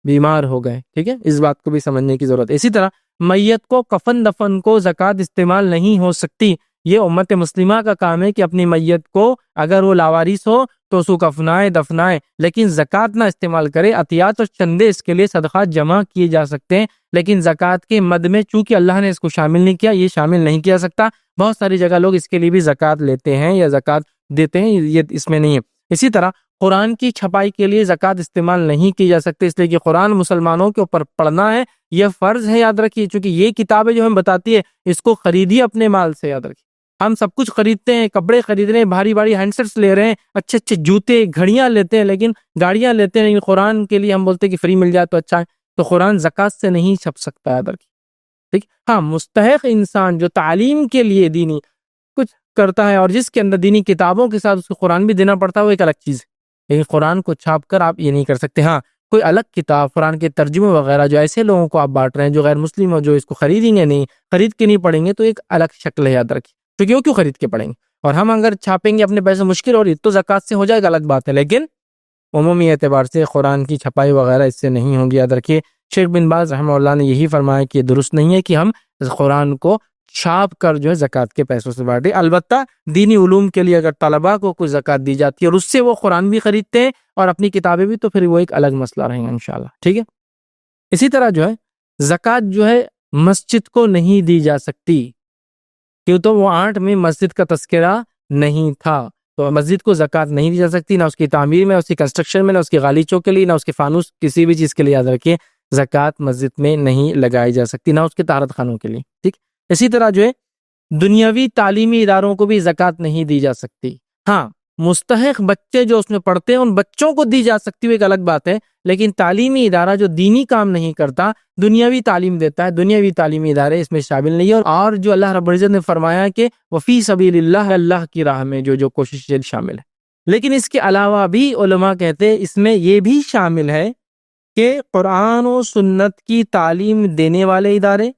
بیمار ہو گئے، ٹھیک ہے، اس بات کو بھی سمجھنے کی ضرورت ہے۔ اسی طرح میت کو کفن دفن کو زکوٰۃ استعمال نہیں ہو سکتی، یہ امت مسلمہ کا کام ہے کہ اپنی میت کو اگر وہ لاوارث ہو تو اس کو کفنائے دفنائے، لیکن زکوٰۃ نہ استعمال کرے۔ عطیات اور چندے اس کے لیے صدقات جمع کیے جا سکتے ہیں، لیکن زکوٰۃ کے مد میں چونکہ اللہ نے اس کو شامل نہیں کیا، یہ شامل نہیں کیا سکتا۔ بہت ساری جگہ لوگ اس کے لیے بھی زکوٰۃ لیتے ہیں یا زکوٰۃ دیتے ہیں، یہ اس میں نہیں ہے۔ اسی طرح قرآن کی چھپائی کے لیے زکوٰۃ استعمال نہیں کی جا سکتی، اس لیے کہ قرآن مسلمانوں کے اوپر پڑھنا ہے، یہ فرض ہے، یاد رکھیے، چونکہ یہ کتابیں جو ہمیں بتاتی ہے اس کو خریدیے اپنے مال سے، یاد رکھیے۔ ہم سب کچھ خریدتے ہیں، کپڑے خرید رہے ہیں، بھاری بھاری ہینڈسیٹس لے رہے ہیں، اچھے اچھے جوتے گھڑیاں لیتے ہیں، لیکن گاڑیاں لیتے ہیں، لیکن قرآن کے لیے ہم بولتے ہیں کہ فری مل جائے تو اچھا ہے، تو قرآن زکوٰۃ سے نہیں چھپ سکتا، یاد رکھیے، ٹھیک۔ ہاں، مستحق انسان جو تعلیم کے لیے دینی کچھ کرتا ہے اور جس کے اندر دینی کتابوں کے ساتھ اس کو قرآن بھی دینا پڑتا ہے، وہ ایک الگ چیز ہے، لیکن قرآن کو چھاپ کر آپ یہ نہیں کر سکتے۔ ہاں، کوئی الگ کتاب قرآن کے ترجمے وغیرہ جو ایسے لوگوں کو آپ بانٹ رہے ہیں جو غیر مسلم ہو، جو اس کو خریدیں گے نہیں، خرید کے نہیں پڑھیں گے، تو ایک الگ شکل ہے، یاد رکھیے، کیونکہ وہ کیوں خرید کے پڑھیں گے، اور ہم اگر چھاپیں گے اپنے پیسے مشکل ہو رہی تو زکوٰۃ سے ہو جائے گا، الگ بات ہے، لیکن عمومی اعتبار سے قرآن کی چھپائی وغیرہ اس سے نہیں ہوگی، یاد رکھیے۔ شیخ بن باز رحمہ اللہ نے یہی فرمایا کہ یہ درست نہیں ہے کہ ہم قرآن کو چھاپ کر جو ہے زکوٰۃ کے پیسوں سے بانٹے۔ البتہ دینی علوم کے لیے اگر طلباء کو کوئی زکوٰۃ دی جاتی ہے اور اس سے وہ قرآن بھی خریدتے ہیں اور اپنی کتابیں بھی، تو پھر وہ ایک الگ مسئلہ رہے گا انشاءاللہ، ٹھیک ہے۔ اسی طرح جو ہے زکوٰۃ جو ہے مسجد کو نہیں دی جا سکتی، کیوں تو وہ 8 میں مسجد کا تذکرہ نہیں تھا، تو مسجد کو زکوٰۃ نہیں دی جا سکتی، نہ اس کی تعمیر میں، اس کی کنسٹرکشن میں، نہ اس کے غالیچوں کے لیے، نہ اس کے فانوس، کسی بھی چیز کے لیے، یاد رکھیے زکوٰۃ مسجد میں نہیں لگائی جا سکتی، نہ اس کے طہارت خانوں کے لیے، ٹھیک۔ اسی طرح جو ہے دنیاوی تعلیمی اداروں کو بھی زکوٰۃ نہیں دی جا سکتی۔ ہاں، مستحق بچے جو اس میں پڑھتے ہیں ان بچوں کو دی جا سکتی، وہ ایک الگ بات ہے، لیکن تعلیمی ادارہ جو دینی کام نہیں کرتا، دنیاوی تعلیم دیتا ہے، دنیاوی تعلیمی ادارے اس میں شامل نہیں ہے، اور جو اللہ رب العزت نے فرمایا کہ وفی سبیل اللہ، اللہ کی راہ میں جو کوشش شامل ہے۔ لیکن اس کے علاوہ بھی علماء کہتے ہیں اس میں یہ بھی شامل ہے کہ قرآن و سنت کی تعلیم دینے والے ادارے،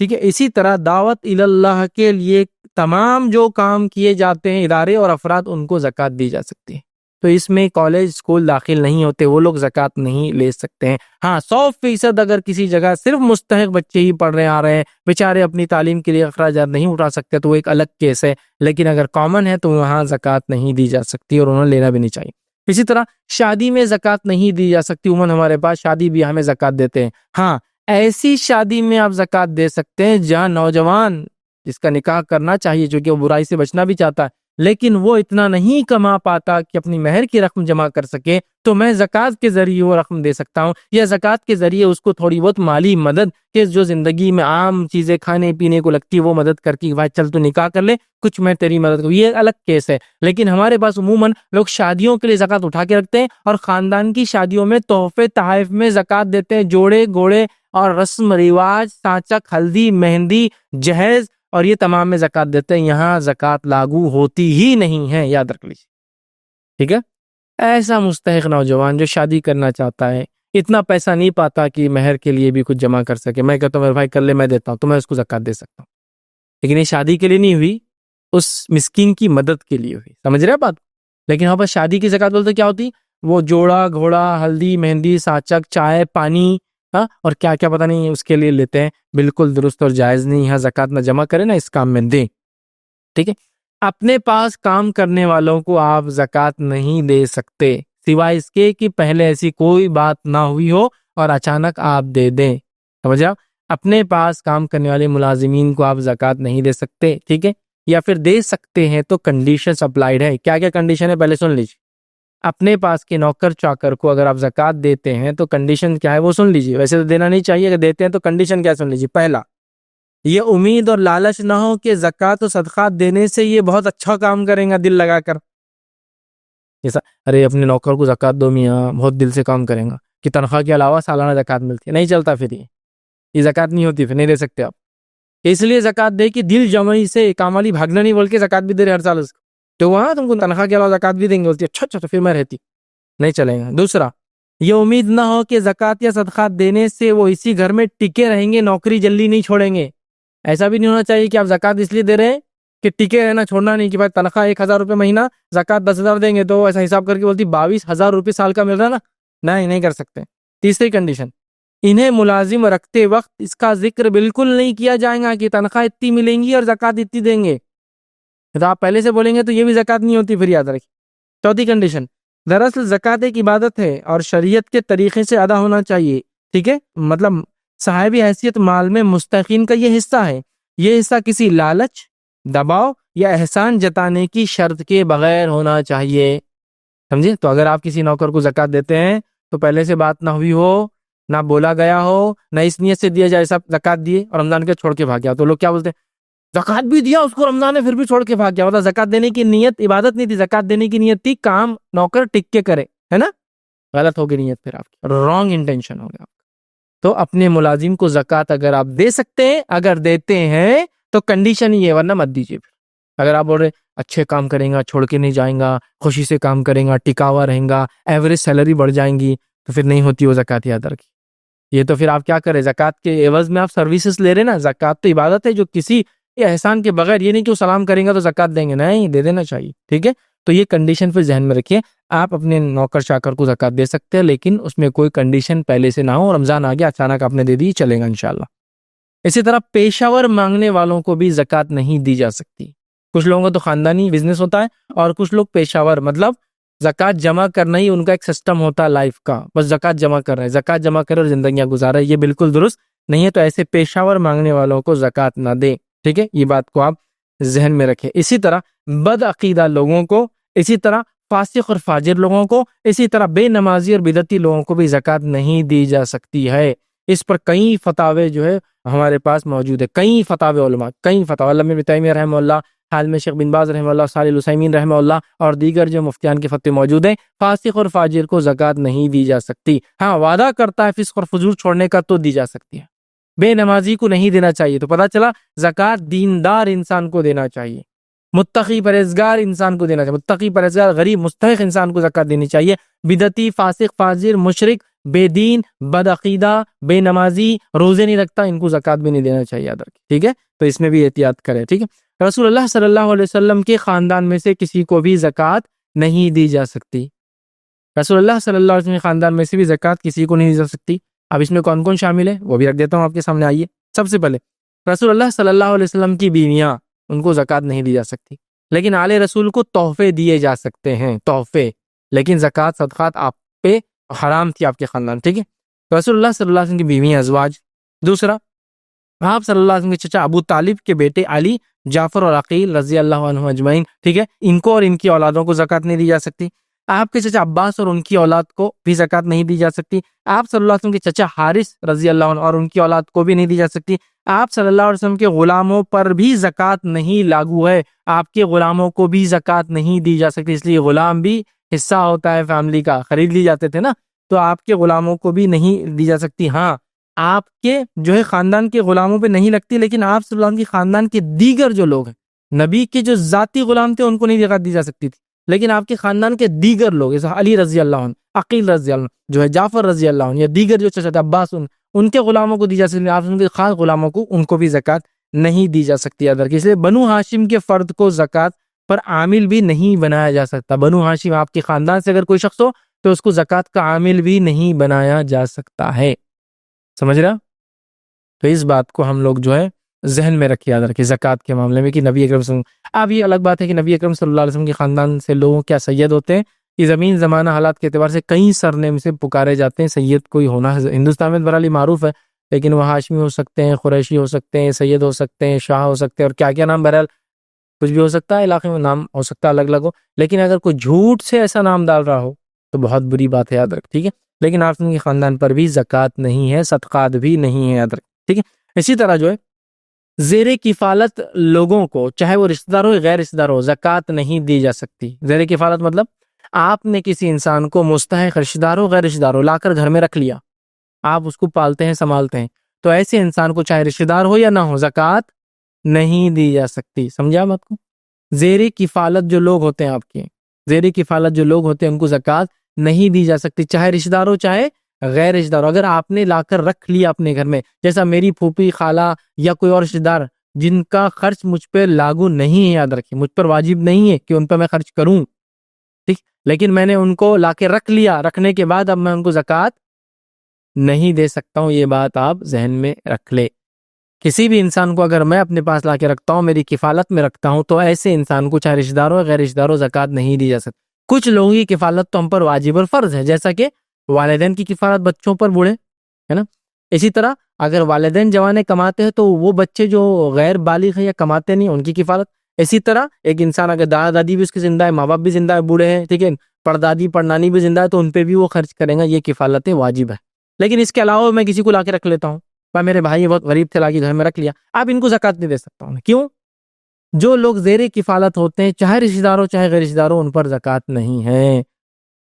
ٹھیک ہے، اسی طرح دعوت اللہ کے لیے تمام جو کام کیے جاتے ہیں ادارے اور افراد، ان کو زکوٰۃ دی جا سکتی ہے۔ تو اس میں کالج اسکول داخل نہیں ہوتے، وہ لوگ زکوٰۃ نہیں لے سکتے ہیں۔ ہاں 100% اگر کسی جگہ صرف مستحق بچے ہی پڑھ رہے آ رہے ہیں، بیچارے اپنی تعلیم کے لیے اخراجات نہیں اٹھا سکتے، تو وہ ایک الگ کیس ہے، لیکن اگر کامن ہے تو وہاں زکوٰۃ نہیں دی جا سکتی اور انہیں لینا بھی نہیں چاہیے۔ اسی طرح شادی میں زکوٰۃ نہیں دی جا سکتی۔ عموماً ہمارے پاس شادی بیاہ میں زکوٰۃ دیتے ہیں، ہاں ایسی شادی میں آپ زکوٰۃ دے سکتے ہیں جہاں نوجوان جس کا نکاح کرنا چاہیے، جو کہ وہ برائی سے بچنا بھی چاہتا ہے، لیکن وہ اتنا نہیں کما پاتا کہ اپنی مہر کی رقم جمع کر سکے، تو میں زکوٰۃ کے ذریعے وہ رقم دے سکتا ہوں، یا زکوٰۃ کے ذریعے اس کو تھوڑی بہت مالی مدد، کہ جو زندگی میں عام چیزیں کھانے پینے کو لگتی ہے وہ مدد کر کے بھائی چل تو نکاح کر لے، کچھ میں تیری مدد کروں، یہ الگ کیس ہے۔ لیکن ہمارے پاس عموماً لوگ شادیوں کے لیے زکوٰۃ اٹھا کے رکھتے ہیں، اور خاندان کی شادیوں میں تحفے تحائف میں زکوٰۃ دیتے ہیں، جوڑے گھوڑے اور رسم رواج، سانچک، ہلدی، مہندی، جہیز، اور یہ تمام میں زکوٰۃ دیتے ہیں۔ یہاں زکوٰۃ لاگو ہوتی ہی نہیں ہے، یاد رکھ لیجیے، ٹھیک ہے۔ ایسا مستحق نوجوان جو شادی کرنا چاہتا ہے، اتنا پیسہ نہیں پاتا کہ مہر کے لیے بھی کچھ جمع کر سکے، میں کہتا ہوں میرے بھائی کر لے، میں دیتا ہوں، تو میں اس کو زکوٰۃ دے سکتا ہوں، لیکن یہ شادی کے لیے نہیں ہوئی، اس مسکین کی مدد کے لیے ہوئی، سمجھ رہے بات؟ لیکن ہاں بس شادی کی زکوٰۃ بولتے کیا ہوتی؟ وہ جوڑا گھوڑا، ہلدی مہندی، سانچک، چائے پانی، ہاں اور کیا کیا پتہ نہیں اس کے لیے لیتے ہیں، بالکل درست اور جائز نہیں ہے۔ زکوٰۃ نہ جمع کرے نہ اس کام میں دیں، ٹھیک ہے۔ اپنے پاس کام کرنے والوں کو آپ زکوٰۃ نہیں دے سکتے، سوائے اس کے کہ پہلے ایسی کوئی بات نہ ہوئی ہو اور اچانک آپ دے دیں، سمجھ آپ؟ اپنے پاس کام کرنے والے ملازمین کو آپ زکوٰۃ نہیں دے سکتے، ٹھیک ہے، یا پھر دے سکتے ہیں تو کنڈیشنز اپلائیڈ ہے۔ کیا کیا کنڈیشن ہے پہلے سن لیجیے۔ اپنے پاس کے نوکر چاکر کو اگر آپ زکوٰۃ دیتے ہیں تو کنڈیشن کیا ہے وہ سن لیجیے، ویسے تو دینا نہیں چاہیے، اگر دیتے ہیں تو کنڈیشن کیا سن لیجیے۔ پہلا، یہ امید اور لالچ نہ ہو کہ زکوٰۃ و صدقات دینے سے یہ بہت اچھا کام کریں گا دل لگا کر، جیسا ارے اپنے نوکر کو زکوٰۃ دو میاں، بہت دل سے کام کریں گا، کہ تنخواہ کے علاوہ سالانہ زکوٰۃ ملتی ہے، نہیں چلتا، پھر یہ زکوٰۃ نہیں ہوتی، پھر نہیں دے سکتے آپ۔ اس لیے زکوٰۃ دے کہ دل جمعی سے کام والی بھاگنا نہیں بول کے زکوٰۃ بھی دے رہے ہر سال اس کو، تو وہاں تم کو تنخواہ کے علاوہ زکوٰۃ بھی دیں گے، بولتی اچھا تو پھر میں رہتی، نہیں چلے گا۔ دوسرا، یہ امید نہ ہو کہ زکوٰۃ یا صدقات دینے سے وہ اسی گھر میں ٹکے رہیں گے، نوکری جلدی نہیں چھوڑیں گے۔ ایسا بھی نہیں ہونا چاہیے کہ آپ زکوٰۃ اس لیے دے رہے ہیں کہ ٹکے رہنا، چھوڑنا نہیں، کہ بھائی تنخواہ 1000 روپے مہینہ، زکوٰۃ 10,000 دیں گے تو ایسا حساب کر کے بولتی 22,000 روپے سال کا مل رہا نا، نہیں کر سکتے۔ تیسری کنڈیشن، انہیں ملازم رکھتے وقت اس کا ذکر بالکل نہیں کیا جائے گا کہ تنخواہ اتنی ملیں گی اور زکوٰۃ اتنی دیں گے، تو آپ پہلے سے بولیں گے تو یہ بھی زکوٰۃ نہیں ہوتی، پھر یاد رکھیں۔ چوتھی کنڈیشن، دراصل زکوٰۃ ایک عبادت ہے اور شریعت کے طریقے سے ادا ہونا چاہیے، ٹھیک ہے، مطلب صاحب حیثیت مال میں مستحقین کا یہ حصہ ہے، یہ حصہ کسی لالچ، دباؤ یا احسان جتانے کی شرط کے بغیر ہونا چاہیے، سمجھے؟ تو اگر آپ کسی نوکر کو زکوٰۃ دیتے ہیں تو پہلے سے بات نہ ہوئی ہو، نہ بولا گیا ہو، نہ اس نیت سے دیا جائے سب زکوٰۃ دیے اور رمضان کے چھوڑ کے بھاگ گیا، تو لوگ کیا بولتے ہیں زکوٰۃ بھی دیا اس کو رمضان میں پھر بھی چھوڑ کے بھاگ گیا، مطلب زکوٰۃ دینے کی نیت عبادت نہیں تھی، زکوٰۃ دینے کی نیت تھی کام نوکر ٹک کے کرے، ہے نا؟ غلط ہوگی نیت، پھر آپ کی رانگ انٹینشن ہو گیا۔ تو اپنے ملازم کو زکوٰۃ اگر آپ دے سکتے ہیں، اگر دیتے ہیں تو کنڈیشن ہی ہے، ورنہ مت دیجیے۔ پھر اگر آپ بول رہے اچھے کام کریں گا، چھوڑ کے نہیں جائیں گا، خوشی سے کام کریں گا، ٹکاوا رہیں گا، ایوریج سیلری بڑھ جائیں گی، تو پھر نہیں ہوتی وہ زکوٰۃ، یاد رکھیے۔ یہ تو پھر آپ کیا کریں، زکوٰۃ کے عوض میں آپ سروسز لے رہے نا، زکوٰۃ تو عبادت ہے جو کسی احسان کے بغیر، یہ نہیں کہ وہ سلام کریں گا تو زکوٰۃ دیں گے، نہیں، دے دینا چاہیے، ٹھیک ہے۔ تو یہ کنڈیشن پھر ذہن میں رکھیے، آپ اپنے نوکر چاکر کو زکوٰۃ دے سکتے ہیں، لیکن اس میں کوئی کنڈیشن پہلے سے نہ ہو، رمضان آ گیا اچانک آپ نے دے دی، چلے گا انشاءاللہ۔ اسی طرح پیشہ ور مانگنے والوں کو بھی زکوٰۃ نہیں دی جا سکتی۔ کچھ لوگوں کا تو خاندانی بزنس ہوتا ہے اور کچھ لوگ پیشہ ور، مطلب زکوٰۃ جمع کرنا ہی ان کا ایک سسٹم ہوتا ہے لائف کا، بس زکوٰۃ جمع کر رہے ہیں، زکوٰۃ جمع کر اور زندگیاں گزار رہے ہیں، یہ بالکل درست نہیں ہے۔ تو ایسے پیشہ ور مانگنے والوں کو زکوٰۃ نہ دیں، ٹھیک ہے، یہ بات کو آپ ذہن میں رکھیں۔ اسی طرح بد عقیدہ لوگوں کو، اسی طرح فاسق اور فاجر لوگوں کو، اسی طرح بے نمازی اور بدعتی لوگوں کو بھی زکوٰۃ نہیں دی جا سکتی ہے۔ اس پر کئی فتاوے جو ہے ہمارے پاس موجود ہے، کئی فتاوے علماء، کئی فتاوے، علامہ ابن تیمیہ رحمہ اللہ، حال میں شیخ بن باز رحمہ اللہ، صالح العثیمین رحمہ اللہ اور دیگر جو مفتیان کے فتوے موجود ہیں، فاسق اور فاجر کو زکوٰۃ نہیں دی جا سکتی۔ ہاں وعدہ کرتا ہے فسق اور فجور چھوڑنے کا تو دی جا سکتی ہے، بے نمازی کو نہیں دینا چاہیے۔ تو پتہ چلا زکوٰۃ دیندار انسان کو دینا چاہیے، متقی پرہیزگار انسان کو دینا چاہیے، متقی پرہیزگار غریب مستحق انسان کو زکوٰۃ دینی چاہیے۔ بدعتی، فاسق، فاجر، مشرک، بے دین، بدعقیدہ، بے نمازی، روزے نہیں رکھتا، ان کو زکوٰۃ بھی نہیں دینا چاہیے، یاد رکھیں، ٹھیک ہے؟ تو اس میں بھی احتیاط کریں، ٹھیک ہے؟ رسول اللہ صلی اللہ علیہ وسلم کے خاندان میں سے کسی کو بھی زکوٰۃ نہیں دی جا سکتی، رسول اللہ صلی اللہ علیہ وسلم کے خاندان میں سے بھی زکوٰۃ کسی کو نہیں دی جا سکتی۔ اب اس میں کون کون شامل ہے وہ بھی رکھ دیتا ہوں آپ کے سامنے، آئیے۔ سب سے پہلے رسول اللہ صلی اللہ علیہ وسلم کی بیویاں، ان کو زکوٰۃ نہیں دی جا سکتی، لیکن آل رسول کو تحفے دیے جا سکتے ہیں، تحفے، لیکن زکوٰۃ صدقات آپ پہ حرام تھی، آپ کے خاندان، ٹھیک ہے؟ تو رسول اللہ صلی اللہ علیہ وسلم کی بیویاں، ازواج۔ دوسرا، آپ صلی اللہ علیہ وسلم کے چچا ابو طالب کے بیٹے علی، جعفر اور عقیل رضی اللہ عنہ اجمعین، ٹھیک ہے؟ ان کو اور ان کی اولادوں کو زکوٰۃ نہیں دی جا سکتی۔ آپ کے چچا عباس اور ان کی اولاد کو بھی زکوٰۃ نہیں دی جا سکتی۔ آپ صلی اللہ علیہ وسلم کے چچا حارث رضی اللہ عنہ اور ان کی اولاد کو بھی نہیں دی جا سکتی۔ آپ صلی اللہ علیہ وسلم کے غلاموں پر بھی زکوٰۃ نہیں لاگو ہے، آپ کے غلاموں کو بھی زکوٰۃ نہیں دی جا سکتی، اس لیے غلام بھی حصہ ہوتا ہے فیملی کا، خرید لی جاتے تھے نا، تو آپ کے غلاموں کو بھی نہیں دی جا سکتی۔ ہاں، آپ کے جو ہے خاندان کے غلاموں پہ نہیں لگتی، لیکن آپ صلی اللہ علیہ وسلم کے خاندان کے دیگر جو لوگ ہیں، نبی کے جو ذاتی غلام تھے ان کو نہیں زکوٰۃ دی جا سکتی تھی، لیکن آپ کے خاندان کے دیگر لوگ جیسے علی رضی اللہ عنہ، عقیل رضی اللہ عنہ، جو ہے جعفر رضی اللہ عنہ، یا دیگر جو چچا عباس ان کے غلاموں کو دی جا سکتی، آپ ان کے خاص غلاموں کو ان کو بھی زکوٰۃ نہیں دی جا سکتی۔ اس لیے بنو ہاشم کے فرد کو زکوٰۃ پر عامل بھی نہیں بنایا جا سکتا۔ بنو ہاشم آپ کے خاندان سے اگر کوئی شخص ہو تو اس کو زکوٰۃ کا عامل بھی نہیں بنایا جا سکتا ہے، سمجھ رہا؟ تو اس بات کو ہم لوگ جو ہے ذہن میں رکھے، یاد رکھیں زکوٰۃ کے معاملے میں کہ نبی اکرم صلی اللہ علیہ وسلم، اب یہ الگ بات ہے کہ نبی اکرم صلی اللہ علیہ وسلم کے خاندان سے لوگوں کیا سید ہوتے ہیں، یہ زمین زمانہ حالات کے اعتبار سے کئی سرنیم سے پکارے جاتے ہیں، سید کوئی ہونا ہے ہندوستان میں برحال معروف ہے، لیکن وہ ہاشمی ہو سکتے ہیں، قریشی ہو سکتے ہیں، سید ہو سکتے ہیں، شاہ ہو سکتے ہیں، اور کیا کیا نام، بہرحال کچھ بھی ہو سکتا ہے، علاقے میں نام ہو سکتا ہے الگ الگ ہو، لیکن اگر کوئی جھوٹ سے ایسا نام ڈال رہا ہو تو بہت بری بات ہے، یاد رکھ، ٹھیک ہے؟ لیکن آپ کے خاندان پر بھی زکوٰۃ نہیں ہے، صدقات بھی نہیں ہے، یاد رکھ، ٹھیک ہے؟ اسی طرح جو ہے زیر کفالت لوگوں کو، چاہے وہ رشتہ دار ہو غیر رشتہ دار ہو، زکوٰۃ نہیں دی جا سکتی۔ زیر کفالت مطلب آپ نے کسی انسان کو مستحق رشتہ دار ہو غیر رشتہ دار ہو لا کر گھر میں رکھ لیا، آپ اس کو پالتے ہیں، سنبھالتے ہیں، تو ایسے انسان کو چاہے رشتہ دار ہو یا نہ ہو زکوٰۃ نہیں دی جا سکتی، سمجھا بات کو؟ زیر کفالت جو لوگ ہوتے ہیں، آپ کے زیر کفالت جو لوگ ہوتے ہیں ان کو زکوٰۃ نہیں دی جا سکتی، چاہے رشتہ دار ہو چاہے غیر رشتہ دار ہو۔ اگر آپ نے لا کر رکھ لیا اپنے گھر میں، جیسا میری پھوپھی، خالہ یا کوئی اور رشتہ دار جن کا خرچ مجھ پہ لاگو نہیں ہے، یاد رکھیں، مجھ پر واجب نہیں ہے کہ ان پہ میں خرچ کروں، ٹھیک، لیکن میں نے ان کو لا کے رکھ لیا، رکھنے کے بعد اب میں ان کو زکوٰۃ نہیں دے سکتا ہوں، یہ بات آپ ذہن میں رکھ لے۔ کسی بھی انسان کو اگر میں اپنے پاس لا کے رکھتا ہوں، میری کفالت میں رکھتا ہوں، تو ایسے انسان کو چاہے رشتہ دار ہو غیر رشتہ دار ہو زکوٰۃ نہیں دی جا سکتی۔ کچھ لوگوں کی کفالت تو ہم پر واجب اور فرض ہے، جیسا کہ والدین کی کفالت بچوں پر بوڑھے، ہے نا؟ اسی طرح اگر والدین جوانے کماتے ہیں تو وہ بچے جو غیر بالغ ہیں یا کماتے نہیں ان کی کفالت۔ اسی طرح ایک انسان اگر دادا دادی بھی اس کے زندہ ہے، ماں باپ بھی زندہ ہے، بوڑھے ہیں، ٹھیک ہے، پردادی پڑنانی بھی زندہ ہے، تو ان پہ بھی وہ خرچ کریں گا، یہ کفالت واجب ہے۔ لیکن اس کے علاوہ میں کسی کو لا کے رکھ لیتا ہوں، میرے بھائی بہت غریب تھے، لا کے گھر میں رکھ لیا، اب ان کو زکوٰۃ نہیں دے سکتا ہوں، کیوں؟ جو لوگ زیر کفالت ہوتے ہیں، چاہے رشتہ دار ہو چاہے غیر رشتہ دار ہو، ان پر زکوٰۃ نہیں ہے،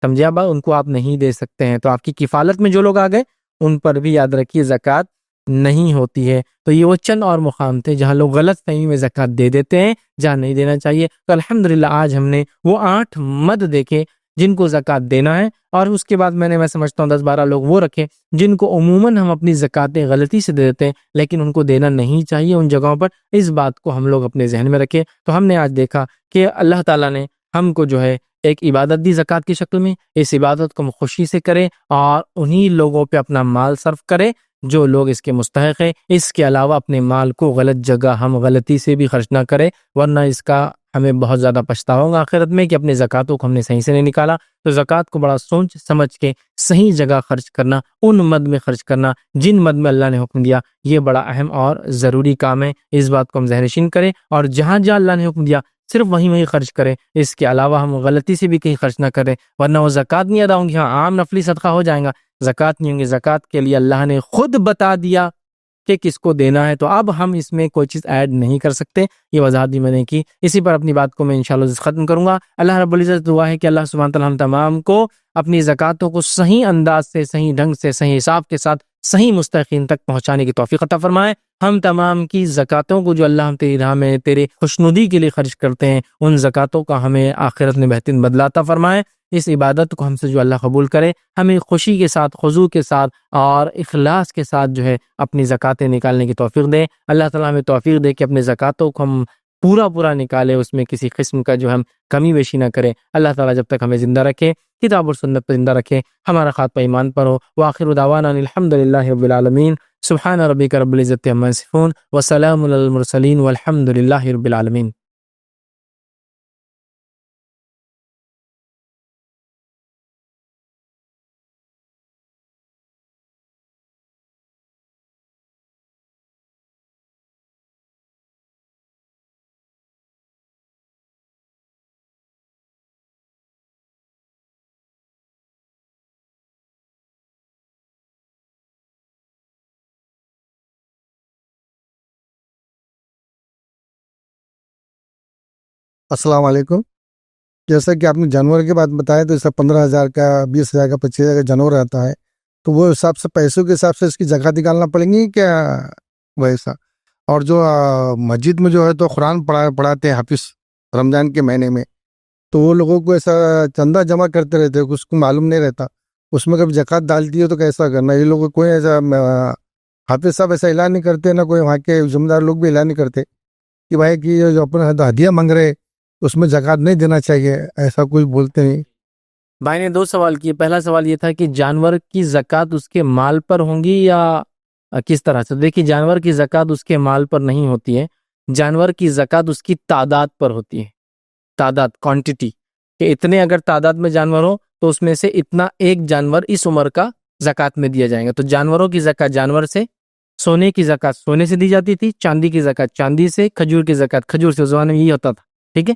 سمجھا با؟ ان کو آپ نہیں دے سکتے ہیں، تو آپ کی کفالت میں جو لوگ آ گئے ان پر بھی یاد رکھیے زکوٰۃ نہیں ہوتی ہے۔ تو یہ وہ چند اور مقام تھے جہاں لوگ غلط فہمی میں زکوٰۃ دے دیتے ہیں جہاں نہیں دینا چاہیے۔ تو الحمدللہ آج ہم نے وہ 8 مد دیکھے جن کو زکوٰۃ دینا ہے، اور اس کے بعد میں سمجھتا ہوں 10-12 لوگ وہ رکھے جن کو عموماً ہم اپنی زکوٰتیں غلطی سے دے دیتے ہیں، لیکن ان کو دینا نہیں چاہیے ان جگہوں پر۔ اس بات کو ہم لوگ اپنے ذہن میں رکھیں۔ تو ہم نے آج دیکھا کہ اللہ تعالیٰ نے ہم کو جو ہے ایک عبادت دی زکوٰۃ کی شکل میں، اس عبادت کو ہم خوشی سے کریں اور انہی لوگوں پہ اپنا مال صرف کریں جو لوگ اس کے مستحق ہیں۔ اس کے علاوہ اپنے مال کو غلط جگہ ہم غلطی سے بھی خرچ نہ کریں، ورنہ اس کا ہمیں بہت زیادہ پچھتاوا ہوگا آخرت میں کہ اپنے زکوٰۃوں کو ہم نے صحیح سے نہیں نکالا۔ تو زکوٰۃ کو بڑا سوچ سمجھ کے صحیح جگہ خرچ کرنا، ان مد میں خرچ کرنا جن مد میں اللہ نے حکم دیا، یہ بڑا اہم اور ضروری کام ہے۔ اس بات کو ہم ذہن نشین کریں اور جہاں جہاں اللہ نے حکم دیا صرف وہیں خرچ کریں، اس کے علاوہ ہم غلطی سے بھی کہیں خرچ نہ کریں، ورنہ وہ زکوٰۃ نہیں ادا ہوں گی۔ ہاں، عام نفلی صدقہ ہو جائیں گا، زکوٰۃ نہیں ہوں گی۔ زکوٰۃ کے لیے اللہ نے خود بتا دیا کہ کس کو دینا ہے، تو اب ہم اس میں کوئی چیز ایڈ نہیں کر سکتے۔ یہ وضاحت بھی میں نے کی، اسی پر اپنی بات کو میں انشاءاللہ ختم کروں گا۔ اللہ رب العزت دعا ہے کہ اللہ سبحانہ تعالیٰ ہم تمام کو اپنی زکوٰۃوں کو صحیح انداز سے، صحیح ڈھنگ سے، صحیح حساب کے ساتھ صحیح مستحقین تک پہنچانے کی توفیق عطا فرمائے. ہم تمام کی زکاتوں کو جو اللہ ہم تیری راہ میں تیرے خوشنودی کے لیے خرچ کرتے ہیں، ان زکاتوں کا ہمیں آخرت میں بہترین بدلہ عطا فرمائے. اس عبادت کو ہم سے جو اللہ قبول کرے، ہمیں خوشی کے ساتھ، خضوع کے ساتھ اور اخلاص کے ساتھ جو ہے اپنی زکاتیں نکالنے کی توفیق دے. اللہ تعالیٰ ہمیں توفیق دے کہ اپنے زکاتوں کو ہم پورا نکالے، اس میں کسی قسم کا جو ہم کمی بیشی نہ کریں. اللہ تعالیٰ جب تک ہمیں زندہ رکھے، کتاب اور سنت پر زندہ رکھے، ہمارا خاتمہ ایمان پر ہو. وآخر دعوانا الحمدللہ رب العالمین. سبحان ربک رب العزت عما یصفون وسلام علی المرسلین والحمد للہ رب العالمین. السلام علیکم. جیسا کہ آپ نے جانور کی بات بتایا تو اس کا 15,000 کا، 20,000 کا، 25,000 کا جانور رہتا ہے، تو وہ حساب سے پیسوں کے حساب سے اس کی زکات نکالنا پڑیں گی کیا ویسا؟ اور جو مسجد میں جو ہے تو قرآن پڑھاتے ہیں حافظ رمضان کے مہینے میں، تو وہ لوگوں کو ایسا چندہ جمع کرتے رہتے ہیں، اس کو معلوم نہیں رہتا، اس میں کبھی زکات ڈالتی ہے تو کیسا کرنا؟ یہ لوگ کوئی ایسا حافظ صاحب ایسا اعلان نہیں کرتے، نہ کوئی وہاں کے ذمہ دار لوگ بھی اعلان نہیں کرتے کہ بھائی کہ جو اپنا ہدیہ مانگ رہے اس میں زکات نہیں دینا چاہیے، ایسا کوئی بولتے نہیں. بھائی نے 2 سوال کیے. پہلا سوال یہ تھا کہ جانور کی زکات اس کے مال پر ہوں گی یا کس طرح سے؟ دیکھیے، جانور کی زکات اس کے مال پر نہیں ہوتی ہے، جانور کی زکات اس کی تعداد پر ہوتی ہے. تعداد، کوانٹٹی، کہ اتنے اگر تعداد میں جانور ہو تو اس میں سے اتنا ایک جانور اس عمر کا زکات میں دیا جائے گا. تو جانوروں کی زکات جانور سے، سونے کی زکات سونے سے دی جاتی تھی، چاندی کی زکات چاندی سے، کھجور کی زکات کھجور سے. زمانے میں یہ ہوتا تھا، ٹھیک ہے.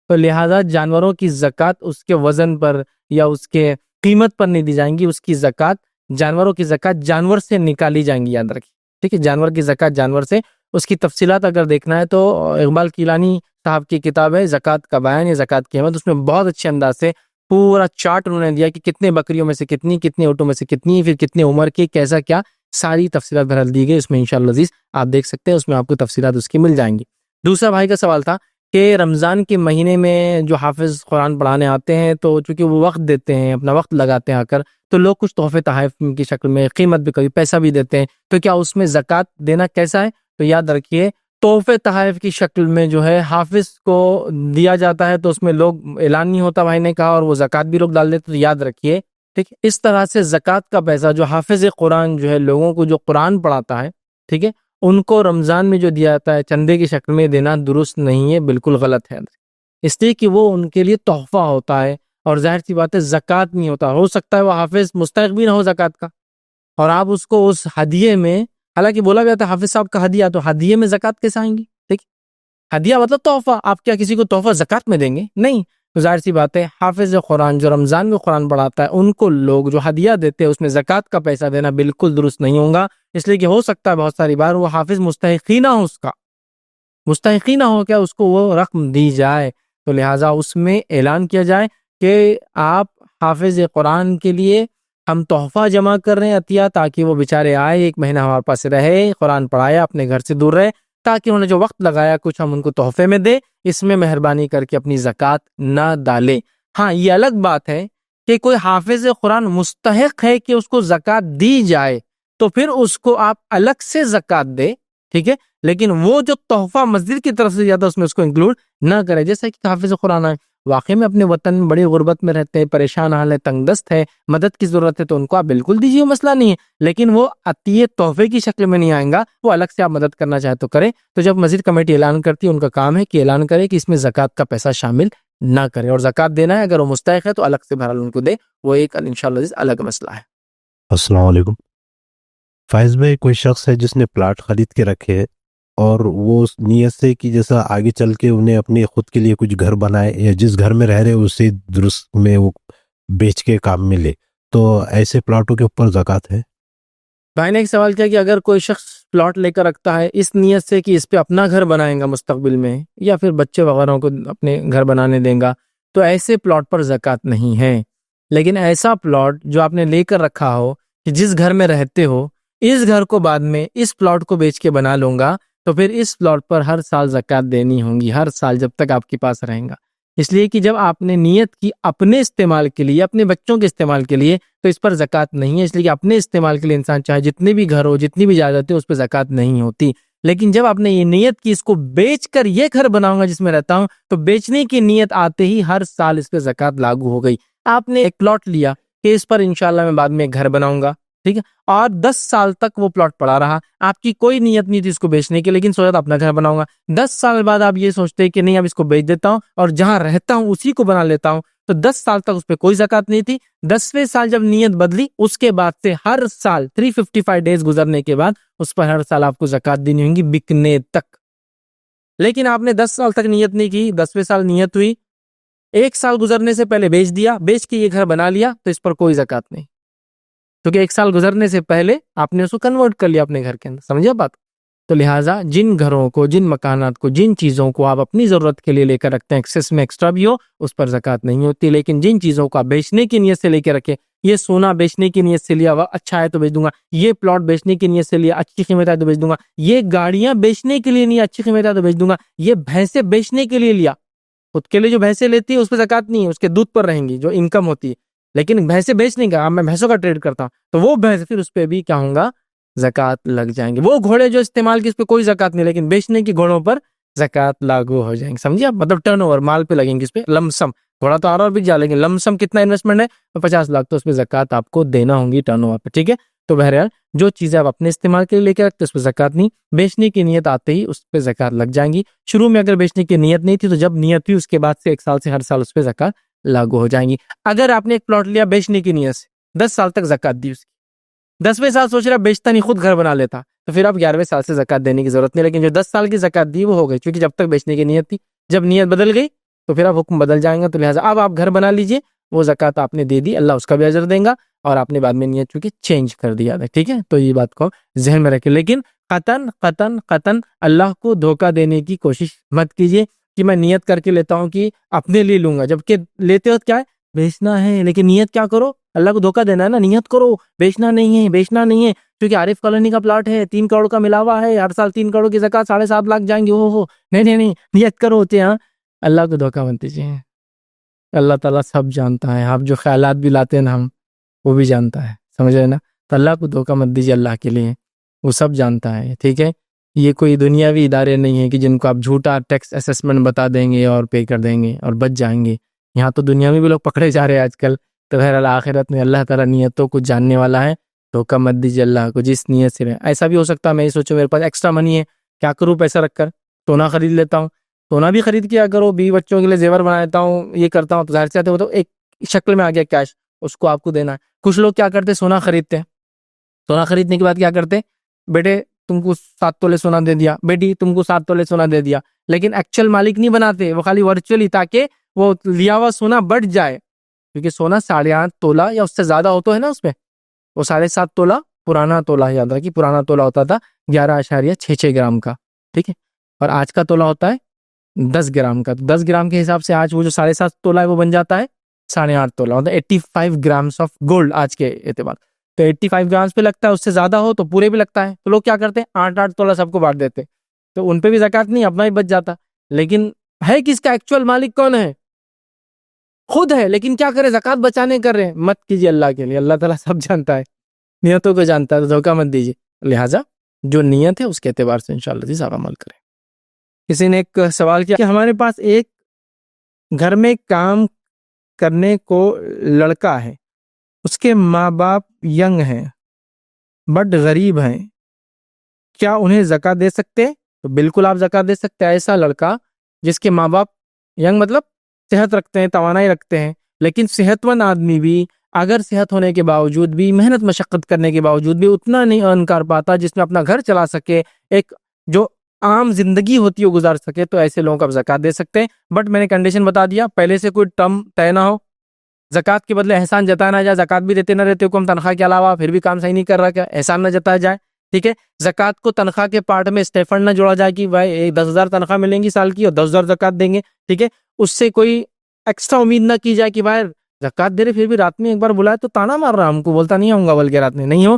تو لہٰذا جانوروں کی زکات اس کے وزن پر یا اس کے قیمت پر نہیں دی جائیں گی. اس کی زکات، جانوروں کی زکات جانور سے نکالی جائیں گی، یاد رکھیے، ٹھیک ہے. جانور کی زکات جانور سے. اس کی تفصیلات اگر دیکھنا ہے تو اقبال کیلانی صاحب کی کتاب ہے زکات کا بیان یا زکات کی اہمیت، اس میں بہت اچھے انداز سے پورا چارٹ انہوں نے دیا کہ کتنے بکریوں میں سے کتنی، کتنے اونٹوں میں سے کتنی، پھر کتنے عمر کی، کیسا کیا، ساری تفصیلات بہرحال دی گئی اس میں. انشاءاللہ عزیز آپ دیکھ سکتے ہیں، اس میں آپ کو تفصیلات اس کی مل جائیں گی. دوسرا بھائی کا سوال تھا کہ رمضان کے مہینے میں جو حافظ قرآن پڑھانے آتے ہیں تو چونکہ وہ وقت دیتے ہیں، اپنا وقت لگاتے ہیں آ کر، تو لوگ کچھ تحفے تحائف کی شکل میں، قیمت بھی، کبھی پیسہ بھی دیتے ہیں، تو کیا اس میں زکوٰۃ دینا کیسا ہے؟ تو یاد رکھیے، تحفے تحائف کی شکل میں جو ہے حافظ کو دیا جاتا ہے تو اس میں لوگ اعلان نہیں ہوتا بھائی نے کہا، اور وہ زکوٰۃ بھی لوگ ڈال دیتے. تو یاد رکھیے، ٹھیک ہے، اس طرح سے زکوٰۃ کا پیسہ جو حافظ قرآن جو ہے لوگوں کو جو قرآن پڑھاتا ہے، ٹھیک ہے، ان کو رمضان میں جو دیا جاتا ہے چندے کی شکل میں دینا درست نہیں ہے، بالکل غلط ہے. اس لیے کہ وہ ان کے لیے تحفہ ہوتا ہے، اور ظاہر سی بات ہے زکوٰۃ نہیں ہوتا. ہو سکتا ہے وہ حافظ مستحق بھی نہ ہو زکوٰۃ کا، اور آپ اس کو اس ہدیے میں، حالانکہ بولا گیا تھا حافظ صاحب کا ہدیہ، تو ہدیے میں زکوٰۃ کیسے آئیں گی؟ ٹھیک، ہدیہ مطلب تحفہ. آپ کیا کسی کو تحفہ زکوٰۃ میں دیں گے؟ نہیں. تو ظاہر سی بات ہے حافظ قرآن جو رمضان میں قرآن پڑھاتا ہے، ان کو لوگ جو ہدیہ دیتے ہیں اس میں زکوٰۃ کا پیسہ دینا بالکل درست نہیں ہوگا. اس لیے کہ ہو سکتا ہے بہت ساری بار وہ حافظ مستحقی نہ ہو، اس کا مستحقی نہ ہو، کیا اس کو وہ رقم دی جائے. تو لہٰذا اس میں اعلان کیا جائے کہ آپ حافظ قرآن کے لیے ہم تحفہ جمع کر رہے ہیں، عطیہ، تاکہ وہ بیچارے آئے، ایک مہینہ ہمارے پاس رہے، قرآن پڑھائے، اپنے گھر سے دور رہے، تاکہ انہوں نے جو وقت لگایا کچھ ہم ان کو تحفے میں دے. اس میں مہربانی کر کے اپنی زکوٰۃ نہ ڈالے. ہاں، یہ الگ بات ہے کہ کوئی حافظ قرآن مستحق ہے کہ اس کو زکوٰۃ دی جائے، تو پھر اس کو آپ الگ سے زکوٰۃ دے، ٹھیک ہے، لیکن وہ جو تحفہ مسجد کی طرف سے زیادہ اس میں اس کو انکلوڈ نہ کرے. جیسا کہ حافظ قرآن واقعی میں اپنے وطن میں بڑی غربت میں رہتے ہیں، پریشان حال ہے، تنگ دست ہے، مدد کی ضرورت ہے، تو ان کو آپ بالکل دیجیے، مسئلہ نہیں ہے، لیکن وہ عطیے تحفے کی شکل میں نہیں آئیں گا. وہ الگ سے آپ مدد کرنا چاہے تو کریں. تو جب مسجد کمیٹی اعلان کرتی ہے، ان کا کام ہے کہ اعلان کرے کہ اس میں زکوٰۃ کا پیسہ شامل نہ کرے، اور زکوٰۃ دینا ہے اگر وہ مستحق ہے تو الگ سے بہرحال ان کو دے، وہ ایک انشاءاللہ الگ مسئلہ ہے. السلام علیکم. فائز بھائی، کوئی شخص ہے جس نے پلاٹ خرید کے رکھے ہے اور وہ اس نیت سے کہ جیسا آگے چل کے انہیں اپنے خود کے لیے کچھ گھر بنائے، یا جس گھر میں رہ رہے اسی درست میں وہ بیچ کے کام میں لے، تو ایسے پلاٹوں کے اوپر زکوٰۃ ہے؟ بھائی نے ایک سوال کیا کہ اگر کوئی شخص پلاٹ لے کر رکھتا ہے اس نیت سے کہ اس پہ اپنا گھر بنائیں گا مستقبل میں، یا پھر بچے وغیرہ کو اپنے گھر بنانے دیں گا، تو ایسے پلاٹ پر زکوٰۃ نہیں ہے. لیکن ایسا پلاٹ جو آپ نے لے کر رکھا ہو کہ جس گھر میں رہتے ہو اس گھر کو بعد میں اس پلاٹ کو بیچ کے بنا لوں گا تو پھر اس پلاٹ پر ہر سال زکوٰۃ دینی ہوگی، ہر سال جب تک آپ کے پاس رہیں گا۔ اس لیے کہ جب آپ نے نیت کی اپنے استعمال کے لیے، اپنے بچوں کے استعمال کے لیے، تو اس پر زکوٰۃ نہیں ہے، اس لیے کہ اپنے استعمال کے لیے انسان چاہے جتنے بھی گھر ہو، جتنی بھی جائیداد ہو، اس پہ زکوٰۃ نہیں ہوتی۔ لیکن جب آپ نے یہ نیت کی اس کو بیچ کر یہ گھر بناؤں گا جس میں رہتا ہوں، تو بیچنے کی نیت آتے ہی ہر سال اس پہ زکوٰۃ لاگو ہو گئی۔ آپ نے ایک پلاٹ لیا کہ اس پر انشاءاللہ میں بعد میں ایک گھر بناؤں گا، ٹھیک ہے، اور 10 سال تک وہ پلاٹ پڑا رہا، آپ کی کوئی نیت نہیں تھی اس کو بیچنے کی، لیکن سوچا اپنا گھر بناؤں گا۔ 10 سال بعد آپ یہ سوچتے کہ نہیں اب اس کو بیچ دیتا ہوں اور جہاں رہتا ہوں اسی کو بنا لیتا ہوں، تو 10 سال تک اس پہ کوئی زکوٰۃ نہیں تھی۔ 10ویں سال جب نیت بدلی، اس کے بعد سے ہر سال 355 ڈیز گزرنے کے بعد اس پر ہر سال آپ کو زکوٰۃ دینی ہوگی بکنے تک۔ لیکن آپ نے 10 سال تک نیت نہیں کی، 10ویں سال نیت ہوئی، 1 سال گزرنے سے پہلے بیچ دیا، بیچ کے یہ گھر بنا لیا، تو اس پر کوئی زکوٰۃ نہیں، کیونکہ 1 سال گزرنے سے پہلے آپ نے اس کو کنورٹ کر لیا اپنے گھر کے اندر۔ سمجھا بات؟ تو لہٰذا جن گھروں کو، جن مکانات کو، جن چیزوں کو آپ اپنی ضرورت کے لیے لے کر رکھتے ہیں، ایکسس میں ایکسٹرا بھی ہو، اس پر زکوٰۃ نہیں ہوتی۔ لیکن جن چیزوں کو آپ بیچنے کی نیت سے لے کے رکھے، یہ سونا بیچنے کی نیت سے لیا، اچھا ہے تو بیچ دوں گا، یہ پلاٹ بیچنے کی نیت سے لیا، اچھی قیمت ہے تو بیچ دوں گا، یہ گاڑیاں بیچنے کے لیے نہیں، اچھی قیمت ہے تو بیچ دوں گا، یہ بھینسیں بیچنے کے لیے لیا، خود کے لیے جو بھینسیں لیتی ہے اس پہ زکوٰۃ نہیں ہے، اس کے دودھ پر رہیں گی جو انکم ہوتی ہے، لیکن بھینسیں بیچنے کا، میں بھینسوں کا ٹریڈ کرتا ہوں تو وہ بھینس پھر اس پہ بھی کیا ہوں گا، زکوٰۃ لگ جائیں گے۔ وہ گھوڑے جو استعمال کی اس پہ کوئی زکوٰۃ نہیں، لیکن بیچنے کی گھوڑوں پر زکوٰۃ لاگو ہو جائیں گے۔ سمجھے آپ؟ مطلب ٹرن اوور، مال پہ لگیں گے اس پہ، لمسم، تھوڑا تو اور بھی جا، لیکن لمسم کتنا انویسٹمنٹ ہے 50 لاکھ، تو اس پہ زکوٰۃ آپ کو دینا ہوں گی ٹرن اوور پہ، ٹھیک ہے۔ تو بہرحال جو چیزیں آپ اپنے استعمال کے لیے لے کے رکھتے اس پہ زکوٰۃ نہیں، بیچنے کی نیت آتے ہی اس پہ زکوٰۃ لگ جائیں گی۔ شروع میں اگر بیچنے کی نیت نہیں تھی تو جب نیت ہوئی اس کے بعد سے 1 سال سے ہر سال اس پہ زکوٰۃ لاگو ہو جائیں گی۔ اگر آپ نے ایک پلاٹ لیا بیچنے کی نیت سے، 10 سال تک زکوٰۃ دی اس کی، 10ویں سال سوچ رہا بیچتا نہیں، خود گھر بنا لیتا، تو پھر اب 11ویں سال سے زکوٰۃ دینے کی ضرورت نہیں، لیکن جو 10 سال کی زکوٰۃ دی وہ ہو گئی، کیونکہ جب تک بیچنے کی نیت تھی، جب نیت بدل گئی تو پھر اب حکم بدل جائیں گا، تو لہٰذا اب آپ گھر بنا لیجئے، وہ زکوٰۃ آپ نے دے دی، اللہ اس کا بھی اجر دیں گا، اور آپ نے بعد میں نیت چونکہ چینج کر دیا تھا، ٹھیک ہے۔ تو یہ بات کو ذہن میں رکھیں، لیکن قطعاً اللہ کو دھوکہ دینے کی کوشش مت کیجیے کہ میں نیت کر کے لیتا ہوں کہ اپنے لیے لوں گا، جبکہ لیتے وقت کیا ہے، بیچنا ہے، لیکن نیت کیا کرو، اللہ کو دھوکہ دینا ہے نا، نیت کرو بیچنا نہیں ہے، کیونکہ عارف کالونی کا پلاٹ ہے، 3 کروڑ کا ملا ہوا ہے، ہر سال 3 کروڑ کی زکوٰۃ 7.5 لاکھ جائیں گے، نہیں، نیت کرو ہوتے ہیں، اللہ کو دھوکہ مت دیجیے، اللہ تعالیٰ سب جانتا ہے، آپ جو خیالات بھی لاتے ہیں نا ہم، وہ بھی جانتا ہے، سمجھ رہے نا، تو اللہ کو دھوکہ مت دیجیے، اللہ کے لیے وہ سب جانتا ہے، ٹھیک ہے۔ یہ کوئی دنیاوی ادارے نہیں ہیں کہ جن کو آپ جھوٹا ٹیکس اسسمنٹ بتا دیں گے اور پے کر دیں گے اور بچ جائیں گے، یہاں تو دنیا میں بھی لوگ پکڑے جا رہے ہیں آج کل۔ تو بہرحال آخرت میں اللہ تعالیٰ نیتوں کو جاننے والا ہے، دھوکہ مت دیجیے اللہ کو، جس نیت سے رہے۔ ایسا بھی ہو سکتا ہے میں یہ سوچوں میرے پاس ایکسٹرا منی ہے، کیا کروں پیسہ رکھ کر، سونا خرید لیتا ہوں، سونا بھی خرید کیا کرو، 20 بچوں کے لیے زیور بنا دیتا ہوں، یہ کرتا ہوں، تو ظاہر سی بات ہے وہ تو ایک شکل میں آ گیا کیش، اس کو آپ کو دینا ہے۔ کچھ لوگ کیا کرتے، سونا خریدتے ہیں، سونا خریدنے کے بعد کیا کرتے، بیٹے تم کو 7 تولے سونا دے دیا، بیٹی تم کو 7 تولے سونا دے دیا، لیکن ایکچوئل مالک نہیں بناتے، وہ خالی ورچولی، تاکہ وہ لیا ہوا سونا بڑھ جائے، کیونکہ سونا 8.5 تولہ یا اس سے زیادہ ہوتا ہے نا، اس میں وہ 7.5 تولہ پرانا تولہ، یاد رکھیے پرانا تولہ ہوتا تھا 11.66 گرام کا، ٹھیک ہے، اور آج کا تولہ ہوتا ہے 10 گرام کا، 10 گرام کے حساب سے آج وہ جو 7.5 تولہ ہے وہ بن جاتا ہے 8.5 تولہ، ہوتا ہے 85 گرامس آف گولڈ آج کے اعتبار، تو 85 گرامس پہ لگتا ہے، اس سے زیادہ ہو تو پورے بھی لگتا ہے، تو لوگ کیا کرتے ہیں 8 تولہ سب کو بانٹ دیتے، تو ان پہ بھی زکوٰۃ نہیں، اپنا ہی بچ جاتا، لیکن ہے کس کا ایکچوئل مالک کون ہے، خود ہے، لیکن کیا کرے، زکوٰۃ بچانے کر رہے ہیں، مت کیجیے اللہ کے لیے، اللہ تعالیٰ سب جانتا ہے، نیتوں کو جانتا ہے، تو دھوکہ مت دیجیے، لہٰذا جو نیت ہے اس کے اعتبار سے انشاءاللہ جی آپ عمل کریں۔ کسی نے ایک سوال کیا کہ ہمارے پاس ایک گھر میں کام کرنے کو لڑکا ہے، اس کے ماں باپ ینگ ہیں بٹ غریب ہیں، کیا انہیں زکوٰۃ دے سکتے؟ تو بالکل آپ زکوٰۃ دے سکتے ہیں۔ ایسا لڑکا جس کے ماں باپ ینگ مطلب صحت رکھتے ہیں، توانائی رکھتے ہیں، لیکن صحت مند آدمی بھی اگر صحت ہونے کے باوجود بھی، محنت مشقت کرنے کے باوجود بھی اتنا نہیں ارن کر پاتا جس میں اپنا گھر چلا سکے، ایک جو عام زندگی ہوتی ہے وہ گزار سکے، تو ایسے لوگوں کو آپ زکوٰۃ دے سکتے ہیں، بٹ میں نے کنڈیشن بتا دیا، پہلے سے کوئی ٹرم طے نہ ہو، زکوٰۃ کے بدلے احسان جتایا نہ جائے، زکوٰۃ بھی دیتے نہ رہتے حکم تنخواہ کے علاوہ، پھر بھی کام صحیح نہیں کر رہا، کیا احسان نہ جتایا جائے، ٹھیک ہے۔ زکوٰۃ کو تنخواہ کے پارٹ میں اسٹیفنڈ نہ جوڑا جائے کہ بھائی 10,000 تنخواہ ملیں گی سال کی اور 10,000 زکوٰۃ دیں گے، ٹھیک ہے، اس سے کوئی ایکسٹرا امید نہ کی جائے کہ بھائی زکوٰۃ دے رہے پھر بھی رات میں ایک بار بلائے تو تانا مار رہا، ہم کو بولتا نہیں ہوں گا بلکہ رات میں نہیں ہو،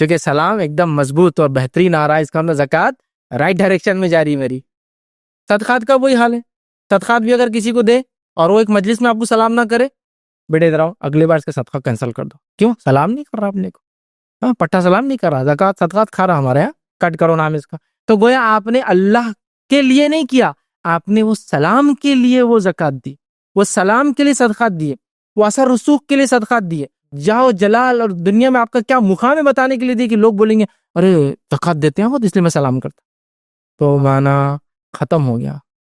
کیونکہ سلام ایک دم مضبوط اور بہترین آ رہا ہے، اس کا مطلب زکوٰۃ رائٹ ڈائریکشن میں جا رہی میری۔ صدقات کا وہی حال ہے، صدقات بھی اگر کسی کو دے اور وہ ایک مجلس میں آپ کو سلام نہ کرے، بیٹے ادھر آؤ، اگلی بار اس کا صدقہ کینسل کر دو۔ کیوں؟ سلام نہیں کر رہا اپنے کو، ہاں پٹھا سلام نہیں کر رہا، زکوٰۃ صدقات کھا رہا ہمارے یہاں، کٹ کرو نام اس کا۔ تو گویا آپ نے اللہ کے لیے نہیں کیا، آپ نے وہ سلام کے لیے وہ زکوٰۃ دی، وہ سلام کے لیے صدقات دیے، وہ اثر رسوخ کے لیے صدقات دیے، جاؤ جلال اور دنیا میں آپ کا کیا مقام ہے بتانے کے لیے دی کہ لوگ بولیں گے ارے زکوٰۃ دیتے ہیں وہ تو اس لیے میں سلام کرتا، تو معنی ختم ہو گیا۔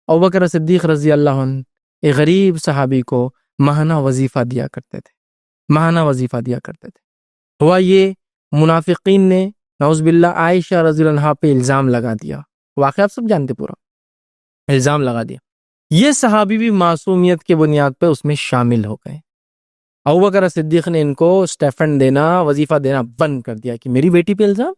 ابوبکر صدیق رضی اللہ عنہ ایک غریب صحابی کو ماہانہ وظیفہ دیا کرتے تھے، ماہانہ وظیفہ دیا کرتے تھے۔ ہوا یہ، منافقین نے نعوذ باللہ عائشہ رضی اللہ عنہا پہ الزام لگا دیا، واقعہ آپ سب جانتے، پورا الزام لگا دیا۔ یہ صحابی بھی معصومیت کے بنیاد پہ اس میں شامل ہو گئے۔ ابوبکر صدیق نے ان کو اسٹیفن دینا، وظیفہ دینا بند کر دیا کہ میری بیٹی پہ الزام،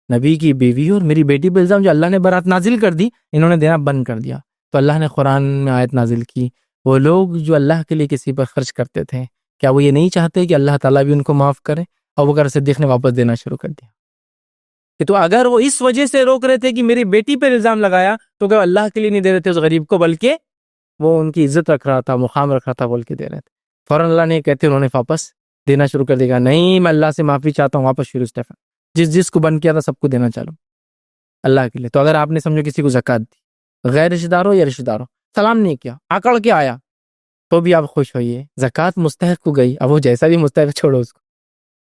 نبی کی بیوی اور میری بیٹی پہ الزام جو اللہ نے برات نازل کر دی، انہوں نے دینا بند کر دیا۔ تو اللہ نے قرآن میں آیت نازل کی، وہ لوگ جو اللہ کے لیے کسی پر خرچ کرتے تھے، کیا وہ یہ نہیں چاہتے کہ اللہ تعالیٰ بھی ان کو معاف کرے؟ ابوبکر صدیق نے واپس دینا شروع کر دیا کہ تو اگر وہ اس وجہ سے روک رہے تھے کہ میری بیٹی پر الزام لگایا، تو کہ اللہ کے لیے نہیں دے رہے تھے اس غریب کو، بلکہ وہ ان کی عزت رکھ رہا تھا، مقام رکھ رہا تھا بول کے دے رہے تھے۔ فوراً اللہ نے کہتے انہوں نے واپس دینا شروع کر دیا، نہیں میں اللہ سے معافی چاہتا ہوں، واپس شروع اسٹیفن، جس کو بند کیا تھا سب کو دینا چالو اللہ کے لیے۔ تو اگر آپ نے سمجھو کسی کو زکوٰۃ دی، غیر رشتہ دار ہو یا رشتہ دار ہو، سلام نہیں کیا، آکڑ کے آیا، تو بھی آپ خوش ہوئیے، زکوٰۃ مستحق کو گئی، اب وہ جیسا بھی مستحق چھوڑو اس کو،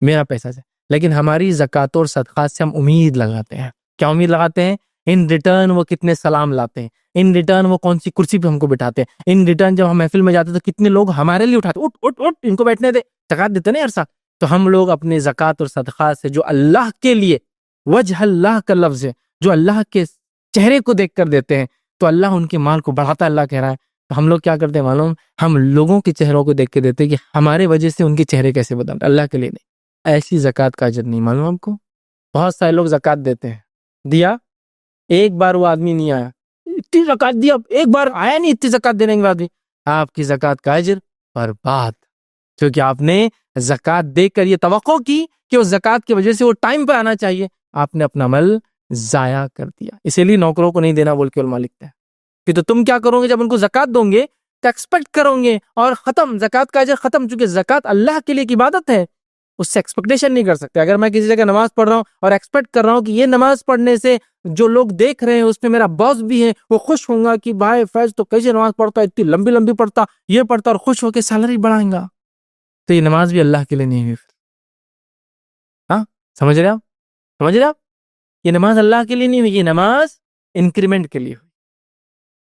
میرا پیسہ سے۔ لیکن ہماری زکوٰۃ اور صدقات سے ہم امید لگاتے ہیں، کیا امید لگاتے ہیں؟ ان ریٹرن وہ کتنے سلام لاتے ہیں، ان ریٹرن وہ کون سی کرسی پہ ہم کو بٹھاتے ہیں، ان ریٹرن جب ہم محفل میں جاتے ہیں تو کتنے لوگ ہمارے لیے اٹھاتے، اٹھ اٹھ اٹھ ان کو بیٹھنے دے، زکوٰۃ دیتے نا ہر سال۔ تو ہم لوگ اپنے زکوٰۃ اور صدقات سے جو اللہ کے لیے، وجہ اللہ کا لفظ ہے، جو اللہ کے چہرے کو دیکھ کر دیتے ہیں، تو اللہ ان کے مال کو بڑھاتا ہے، اللہ کہہ رہا ہے۔ تو ہم لوگ کیا کرتے ہیں معلوم؟ ہم لوگوں کے چہروں کو دیکھ کے دیتے ہیں کہ ہمارے وجہ سے ان کے چہرے کیسے بدلتے، اللہ کے لیے نہیں۔ ایسی زکوٰۃ کا اجر نہیں معلوم آپ کو؟ بہت سارے لوگ زکوٰۃ دیتے ہیں، دیا ایک بار وہ آدمی نہیں آیا، اتنی زکوٰۃ دیا ایک بار آیا نہیں، اتنی زکوٰۃ دینے کے بعد بھی آپ کی زکوٰۃ کا اجر برباد، کیونکہ آپ نے زکوٰۃ دے کر یہ توقع کی کہ اس زکوٰۃ کی وجہ سے وہ ٹائم پہ آنا چاہیے، آپ نے اپنا عمل ضائع کر دیا۔ اسی لیے نوکروں کو نہیں دینا بول کے علماء لکھتے ہیں کہ تو تم کیا کرو گے جب ان کو زکوٰۃ دو گے تو ایکسپیکٹ کرو گے اور ختم، زکوٰۃ کا اجر ختم، چونکہ زکوٰۃ اللہ کے لیے کی عبادت ہے، اس سے ایکسپیکٹیشن نہیں کر سکتے۔ اگر میں کسی جگہ نماز پڑھ رہا ہوں اور ایکسپیکٹ کر رہا ہوں کہ یہ نماز پڑھنے سے جو لوگ دیکھ رہے ہیں اس میں میرا باس بھی ہے، وہ خوش ہوں گا کہ بھائی فیض تو کیسے نماز پڑھتا ہے، اتنی لمبی لمبی پڑھتا، یہ پڑھتا اور خوش ہو کے سیلری بڑھائیں گا، تو یہ نماز بھی اللہ کے لیے نہیں ہوئی۔ ہاں سمجھ رہے آپ؟ سمجھ رہے آپ؟ یہ نماز اللہ کے لیے نہیں ہوئی، یہ نماز انکریمنٹ کے لیے ہوئی۔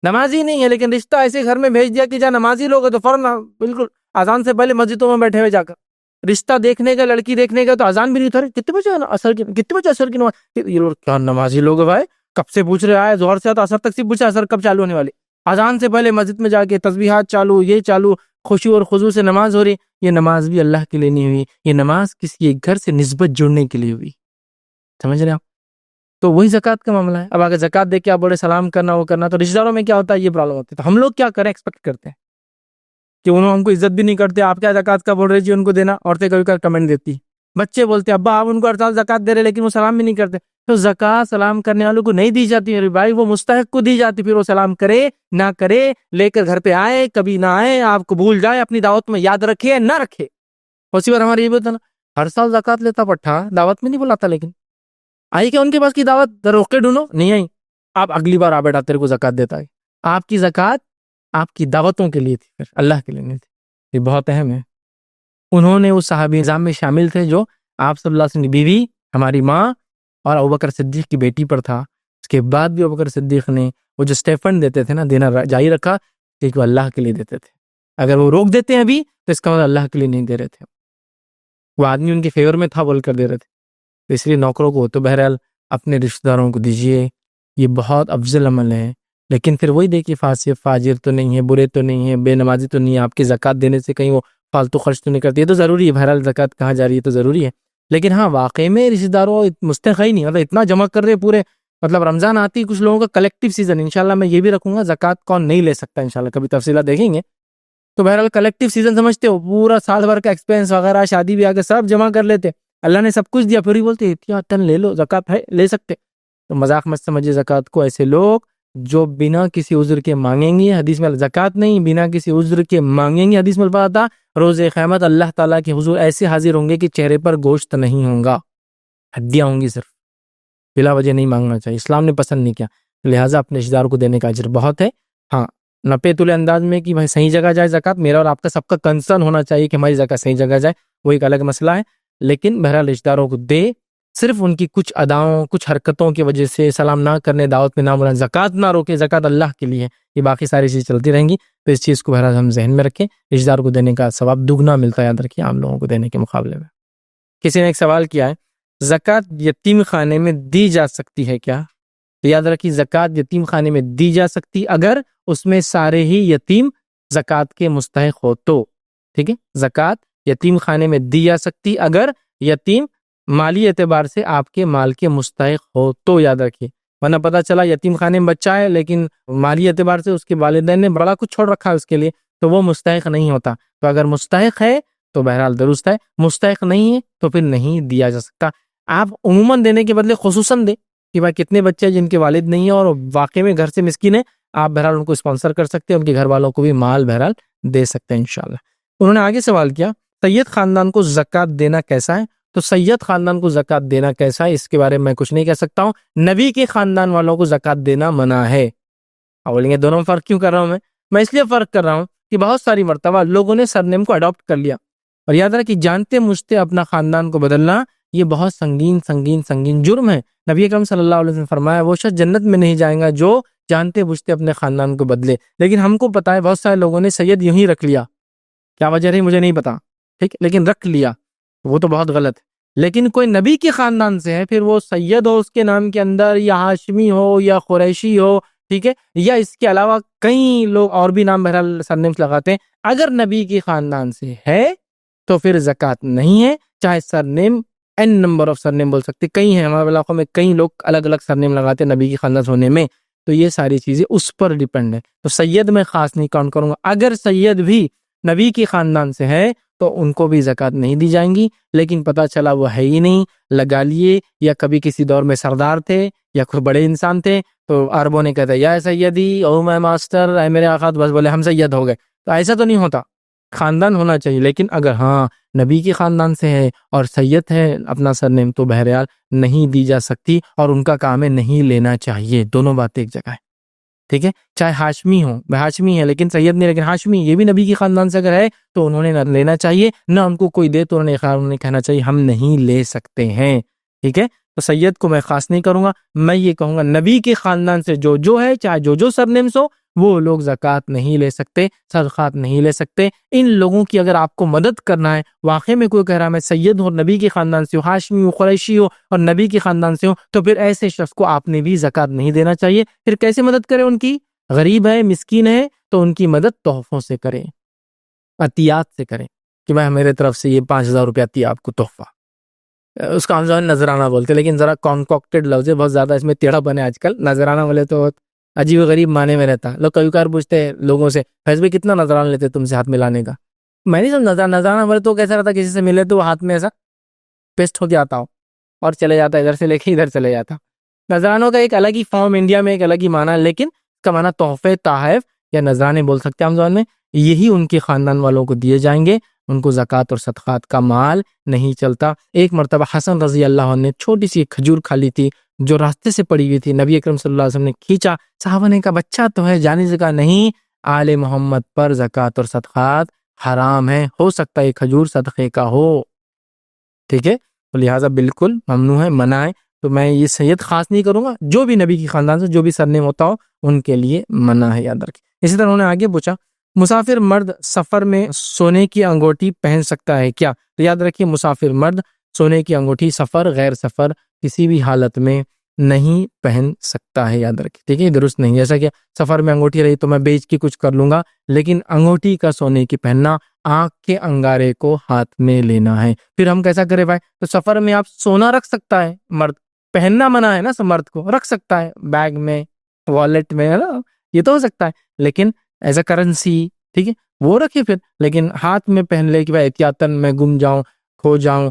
نماز ہی نہیں ہے لیکن رشتہ ایسے گھر میں بھیج دیا کہ جہاں نمازی لوگ ہیں تو فوراً بالکل اذان سے پہلے مسجدوں میں بیٹھے ہوئے جا کر رشتہ دیکھنے کا، لڑکی دیکھنے کا، تو اذان بھی نہیں تھا، کتنے بجے اثر کی، کتنے بجے اثر کی نماز، یہ لوگ کیا نمازی لوگ ہیں بھائی، کب سے پوچھ رہے آئے ظہر سے تو اثر تک سے پوچھا اثر کب چالو ہونے والی، اذان سے پہلے مسجد میں جا کے تسبیحات چالو، یہ چالو، خوشی اور خضوع سے نماز ہو رہی، یہ نماز بھی اللہ کے لیے نہیں ہوئی، یہ نماز کسی ایک گھر سے نسبت جڑنے کے لیے ہوئی۔ سمجھ رہے آپ؟ تو وہی زکوٰۃ کا معاملہ ہے۔ اب اگر زکوٰۃ دے کے آپ بڑے سلام کرنا وہ کرنا، تو رشتہ داروں میں کیا ہوتا ہے، یہ پرابلم ہوتی ہے۔ تو ہم لوگ کیا کریں، ایکسپیکٹ کرتے ہیں کہ انہوں ہم کو عزت بھی نہیں کرتے، آپ کیا زکوٰۃ کا بول رہے جی ان کو دینا، عورتیں کبھی کبھی کمنٹ دیتی، بچے بولتے ابا آپ ان کو ہر سال زکوٰۃ دے رہے لیکن وہ سلام بھی نہیں کرتے۔ تو زکوٰۃ سلام کرنے والوں کو نہیں دی جاتی ہے بھائی، وہ مستحق کو دی جاتی، پھر وہ سلام کرے نہ کرے، لے کر گھر پہ آئے کبھی نہ آئے، آپ کو بھول جائے، اپنی دعوت میں یاد رکھے نہ رکھے۔ اسی بار ہمارے یہ بھی ہوتا نا، ہر سال زکوٰۃ لیتا پٹھا، دعوت میں نہیں بلاتا، لیکن آئی کہ ان کے پاس کی دعوت روکے ڈھونڈو نہیں آئی، آپ اگلی بار آ بیٹا تیرے کو زکوٰۃ دیتا ہے۔ آپ کی زکوٰۃ آپ کی دعوتوں کے لیے تھی، پھر اللہ کے لیے نہیں تھی۔ یہ بہت اہم ہے۔ انہوں نے اس صحابی نظام میں شامل تھے جو آپ صلی اللہ علیہ وسلم کی بیوی، ہماری ماں اور ابوبکر صدیق کی بیٹی پر تھا۔ اس کے بعد بھی ابوبکر صدیق نے وہ جو اسٹیفن دیتے تھے نا، دینا جاری رکھا، کیونکہ وہ اللہ کے لیے دیتے تھے۔ اگر وہ روک دیتے ہیں ابھی تو اس کا مطلب اللہ کے لیے نہیں دے رہے تھے، وہ آدمی ان کے فیور میں تھا بول کر دے رہے تھے۔ تو اس لیے نوکروں کو تو بہرحال اپنے رشتہ داروں کو دیجیے، یہ بہت افضل عمل ہے۔ لیکن پھر وہی دیکھیے، فاسق فاجر تو نہیں ہے، برے تو نہیں ہے، بے نمازی تو نہیں ہے، آپ کی زکوٰۃ دینے سے کہیں وہ فالتو خرچ تو نہیں کرتی، یہ تو ضروری ہے، بہرحال زکوٰۃ کہاں جا رہی ہے تو ضروری ہے۔ لیکن ہاں واقعی میں رشتہ داروں مستحق ہی نہیں، مطلب اتنا جمع کر رہے پورے، مطلب رمضان آتی کچھ لوگوں کا کلیکٹیو سیزن، انشاءاللہ میں یہ بھی رکھوں گا، زکوٰۃ کون نہیں لے سکتا انشاءاللہ، کبھی تفصیلات دیکھیں گے۔ تو بہرحال کلیکٹیو سیزن سمجھتے ہو، پورا سال بھر کا ایکسپینس وغیرہ، شادی بیاہ کے سب جمع کر لیتے، اللہ نے سب کچھ دیا پھر بھی بولتے احتیاطاً لے لو، زکوٰۃ ہے لے سکتے. تو مذاق مت سمجھے زکوٰۃ کو. ایسے لوگ جو بنا کسی عذر کے مانگیں گے، حدیث میں زکوٰۃ نہیں بنا کسی عذر کے مانگیں گے، حدیث میں پڑھا تھا روز قیامت اللہ تعالیٰ کے حضور ایسے حاضر ہوں گے کہ چہرے پر گوشت نہیں ہوں گا، ہڈیاں ہوں گی صرف. بلا وجہ نہیں مانگنا چاہیے، اسلام نے پسند نہیں کیا. لہٰذا اپنے رشتہ داروں کو دینے کا اجر بہت ہے. ہاں نپے تلے انداز میں کہ بھائی صحیح جگہ جائے زکوٰۃ، میرا اور آپ کا سب کا کنسرن ہونا چاہیے کہ ہماری زکوٰۃ صحیح جگہ جائے، وہ ایک الگ مسئلہ ہے. لیکن بہرحال رشتہ داروں کو دے، صرف ان کی کچھ اداؤں کچھ حرکتوں کی وجہ سے سلام نہ کرنے، دعوت میں نہ بلانے، زکوٰۃ نہ روکے. زکوٰۃ اللہ کے لیے ہے، یہ باقی ساری چیزیں چلتی رہیں گی. تو اس چیز کو بہرحال ہم ذہن میں رکھیں. رشتہ دار کو دینے کا ثواب دگنا ملتا ہے، یاد رکھیے عام لوگوں کو دینے کے مقابلے میں. کسی نے ایک سوال کیا ہے، زکوٰۃ یتیم خانے میں دی جا سکتی ہے کیا؟ تو یاد رکھیے زکوٰۃ یتیم خانے میں دی جا سکتی اگر اس میں سارے ہی یتیم زکوٰۃ کے مستحق ہو تو. ٹھیک ہے، زکوٰۃ یتیم خانے میں دی جا سکتی اگر یتیم مالی اعتبار سے آپ کے مال کے مستحق ہو تو. یاد رکھیے، ورنہ پتہ چلا یتیم خانے میں بچہ ہے لیکن مالی اعتبار سے اس کے والدین نے بڑا کچھ چھوڑ رکھا ہے اس کے لیے، تو وہ مستحق نہیں ہوتا. تو اگر مستحق ہے تو بہرحال درست ہے، مستحق نہیں ہے تو پھر نہیں دیا جا سکتا. آپ عموماً دینے کے بدلے خصوصاً دیں کہ بھائی کتنے بچے ہیں جن کے والد نہیں ہیں اور واقعی میں گھر سے مسکین ہیں، آپ بہرحال ان کو اسپانسر کر سکتے ہیں، ان کے گھر والوں کو بھی مال بہرحال دے سکتے ہیں انشاءاللہ. انہوں نے آگے سوال کیا، سید خاندان کو زکوٰۃ دینا کیسا ہے؟ تو سید خاندان کو زکوٰۃ دینا کیسا ہے اس کے بارے میں میں کچھ نہیں کہہ سکتا ہوں. نبی کے خاندان والوں کو زکوٰۃ دینا منع ہے. اب بولیں گے دونوں میں فرق کیوں کر رہا ہوں میں اس لیے فرق کر رہا ہوں کہ بہت ساری مرتبہ لوگوں نے سرنیم کو اڈاپٹ کر لیا، اور یاد رکھیں کہ جانتے مجھتے اپنا خاندان کو بدلنا یہ بہت سنگین جرم ہے. نبی اکرم صلی اللہ علیہ وسلم نے فرمایا وہ شخص جنت میں نہیں جائے گا جو جانتے بوجھتے اپنے خاندان کو بدلے. لیکن ہم کو پتہ ہے بہت سارے لوگوں نے سید یوں ہی رکھ لیا، کیا وجہ رہی مجھے نہیں پتا، ٹھیک، لیکن رکھ لیا، وہ تو بہت غلط ہے. لیکن کوئی نبی کے خاندان سے ہے، پھر وہ سید ہو اس کے نام کے اندر، یا ہاشمی ہو یا قریشی ہو، ٹھیک ہے، یا اس کے علاوہ کئی لوگ اور بھی نام بہرحال سرنیمز لگاتے ہیں، اگر نبی کے خاندان سے ہے تو پھر زکوٰۃ نہیں ہے. چاہے surname n number of surname بول سکتے، کئی ہیں ہمارے علاقوں میں، کئی لوگ الگ الگ سرنیم لگاتے ہیں نبی کی خاندان سے ہونے میں. تو یہ ساری چیزیں اس پر ڈیپینڈ ہے. تو سید میں خاص نہیں کاؤنٹ کروں گا. اگر سید بھی نبی کی خاندان سے ہے تو ان کو بھی زکوٰۃ نہیں دی جائیں گی. لیکن پتہ چلا وہ ہے ہی نہیں، لگا لیے، یا کبھی کسی دور میں سردار تھے یا کوئی بڑے انسان تھے، تو عربوں نے کہتے یا سیدی او میں ماسٹر اے میرے آقا، بس بولے ہم سید ہو گئے. تو ایسا تو نہیں ہوتا، خاندان ہونا چاہیے. لیکن اگر ہاں نبی کے خاندان سے ہے اور سید ہے اپنا سرنیم تو بہرحال نہیں دی جا سکتی، اور ان کا کام ہے نہیں لینا چاہیے. دونوں باتیں ایک جگہ ہے، ٹھیک ہے. چاہے ہاشمی ہو، ہاشمی ہے لیکن سید نہیں، لیکن ہاشمی یہ بھی نبی کی خاندان سے اگر ہے تو انہوں نے نہ لینا چاہیے، نہ ان کو کوئی دے تو انہوں نے کہنا چاہیے ہم نہیں لے سکتے ہیں، ٹھیک ہے. تو سید کو میں خاص نہیں کروں گا. میں یہ کہوں گا نبی کے خاندان سے جو ہے، چاہے جو سرنیمز ہو، وہ لوگ زکوٰۃ نہیں لے سکتے، صدقات نہیں لے سکتے. ان لوگوں کی اگر آپ کو مدد کرنا ہے، واقعی میں کوئی کہہ رہا ہے میں سید ہوں اور نبی کے خاندان سے ہوں، ہاشمی ہوں، قریشی ہو اور نبی کے خاندان سے ہوں، تو پھر ایسے شخص کو آپ نے بھی زکوٰۃ نہیں دینا چاہیے. پھر کیسے مدد کریں ان کی؟ غریب ہے، مسکین ہے، تو ان کی مدد تحفوں سے کریں، عطیات سے کریں، کہ میں میرے طرف سے یہ 5,000 روپیہ عطیہ آپ کو تحفہ. اس کا ہم جو ہے نذرانہ بولتے، لیکن ذرا کانکوکٹڈ لفظ ہے، بہت زیادہ اس میں ٹیڑھا بنے آج کل. نذرانہ بولے تو عجیب و غریب معنی میں رہتا. لوگ کبھی کبھار پوچھتے ہیں لوگوں سے فیض بھائی کتنا نذرانہ لیتے تم سے ہاتھ ملانے کا؟ میں نہیں سمجھا. نذرانہ بولے تو کیسا رہتا، کسی سے ملے تو وہ ہاتھ میں ایسا پیسٹ ہو جاتا ہو اور چلے جاتا، ادھر سے لے کے ادھر چلے جاتا. نذرانوں کا ایک الگ ہی فارم انڈیا میں ایک الگ ہی معنی ہے، لیکن اس کا معنی تحفے، تحائف یا نذرانے بول سکتے ہیں ہم زبان میں. یہی ان کے خاندان والوں کو دیے جائیں گے. ان کو زکوٰۃ اور صدقات کا مال نہیں چلتا. ایک مرتبہ حسن رضی اللہ عنہ نے چھوٹی سی کھجور کھا لی تھی جو راستے سے پڑی ہوئی تھی. نبی اکرم صلی اللہ علیہ وسلم نے کھینچا، صحابہ نے کہا بچہ تو ہے، جانے سے کہا نہیں، آل محمد پر زکوٰۃ اور صدقات حرام ہے، ہو سکتا ہے یہ کھجور صدقے کا ہو، ٹھیک ہے. تو لہٰذا بالکل ممنوع ہے، منع ہے. تو میں یہ سید خاص نہیں کروں گا، جو بھی نبی کی خاندان سے جو بھی سرنیم ہوتا ہو ان کے لیے منع ہے، یاد رکھیں. اسی طرح انہوں نے آگے پوچھا مسافر مرد سفر میں سونے کی انگوٹھی پہن سکتا ہے کیا؟ تو یاد رکھیے مسافر مرد سونے کی انگوٹھی سفر غیر سفر کسی بھی حالت میں نہیں پہن سکتا ہے، یاد رکھیے، ٹھیک ہے. درست نہیں. جیسا کہ سفر میں انگوٹھی رہی تو میں بیچ کے کچھ کر لوں گا، لیکن انگوٹھی کا سونے کی پہننا آنکھ کے انگارے کو ہاتھ میں لینا ہے. پھر ہم کیسا کرے بھائی؟ تو سفر میں آپ سونا رکھ سکتا ہے مرد، پہننا منع ہے نا، مرد کو رکھ سکتا ہے بیگ میں، والیٹ میں، یہ تو ہو سکتا ہے، لیکن ایز اے کرنسی، ٹھیک ہے، وہ رکھے پھر. لیکن ہاتھ میں پہن لے کہ بھائی احتیاطاً میں گم جاؤں، کھو جاؤں،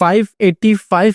585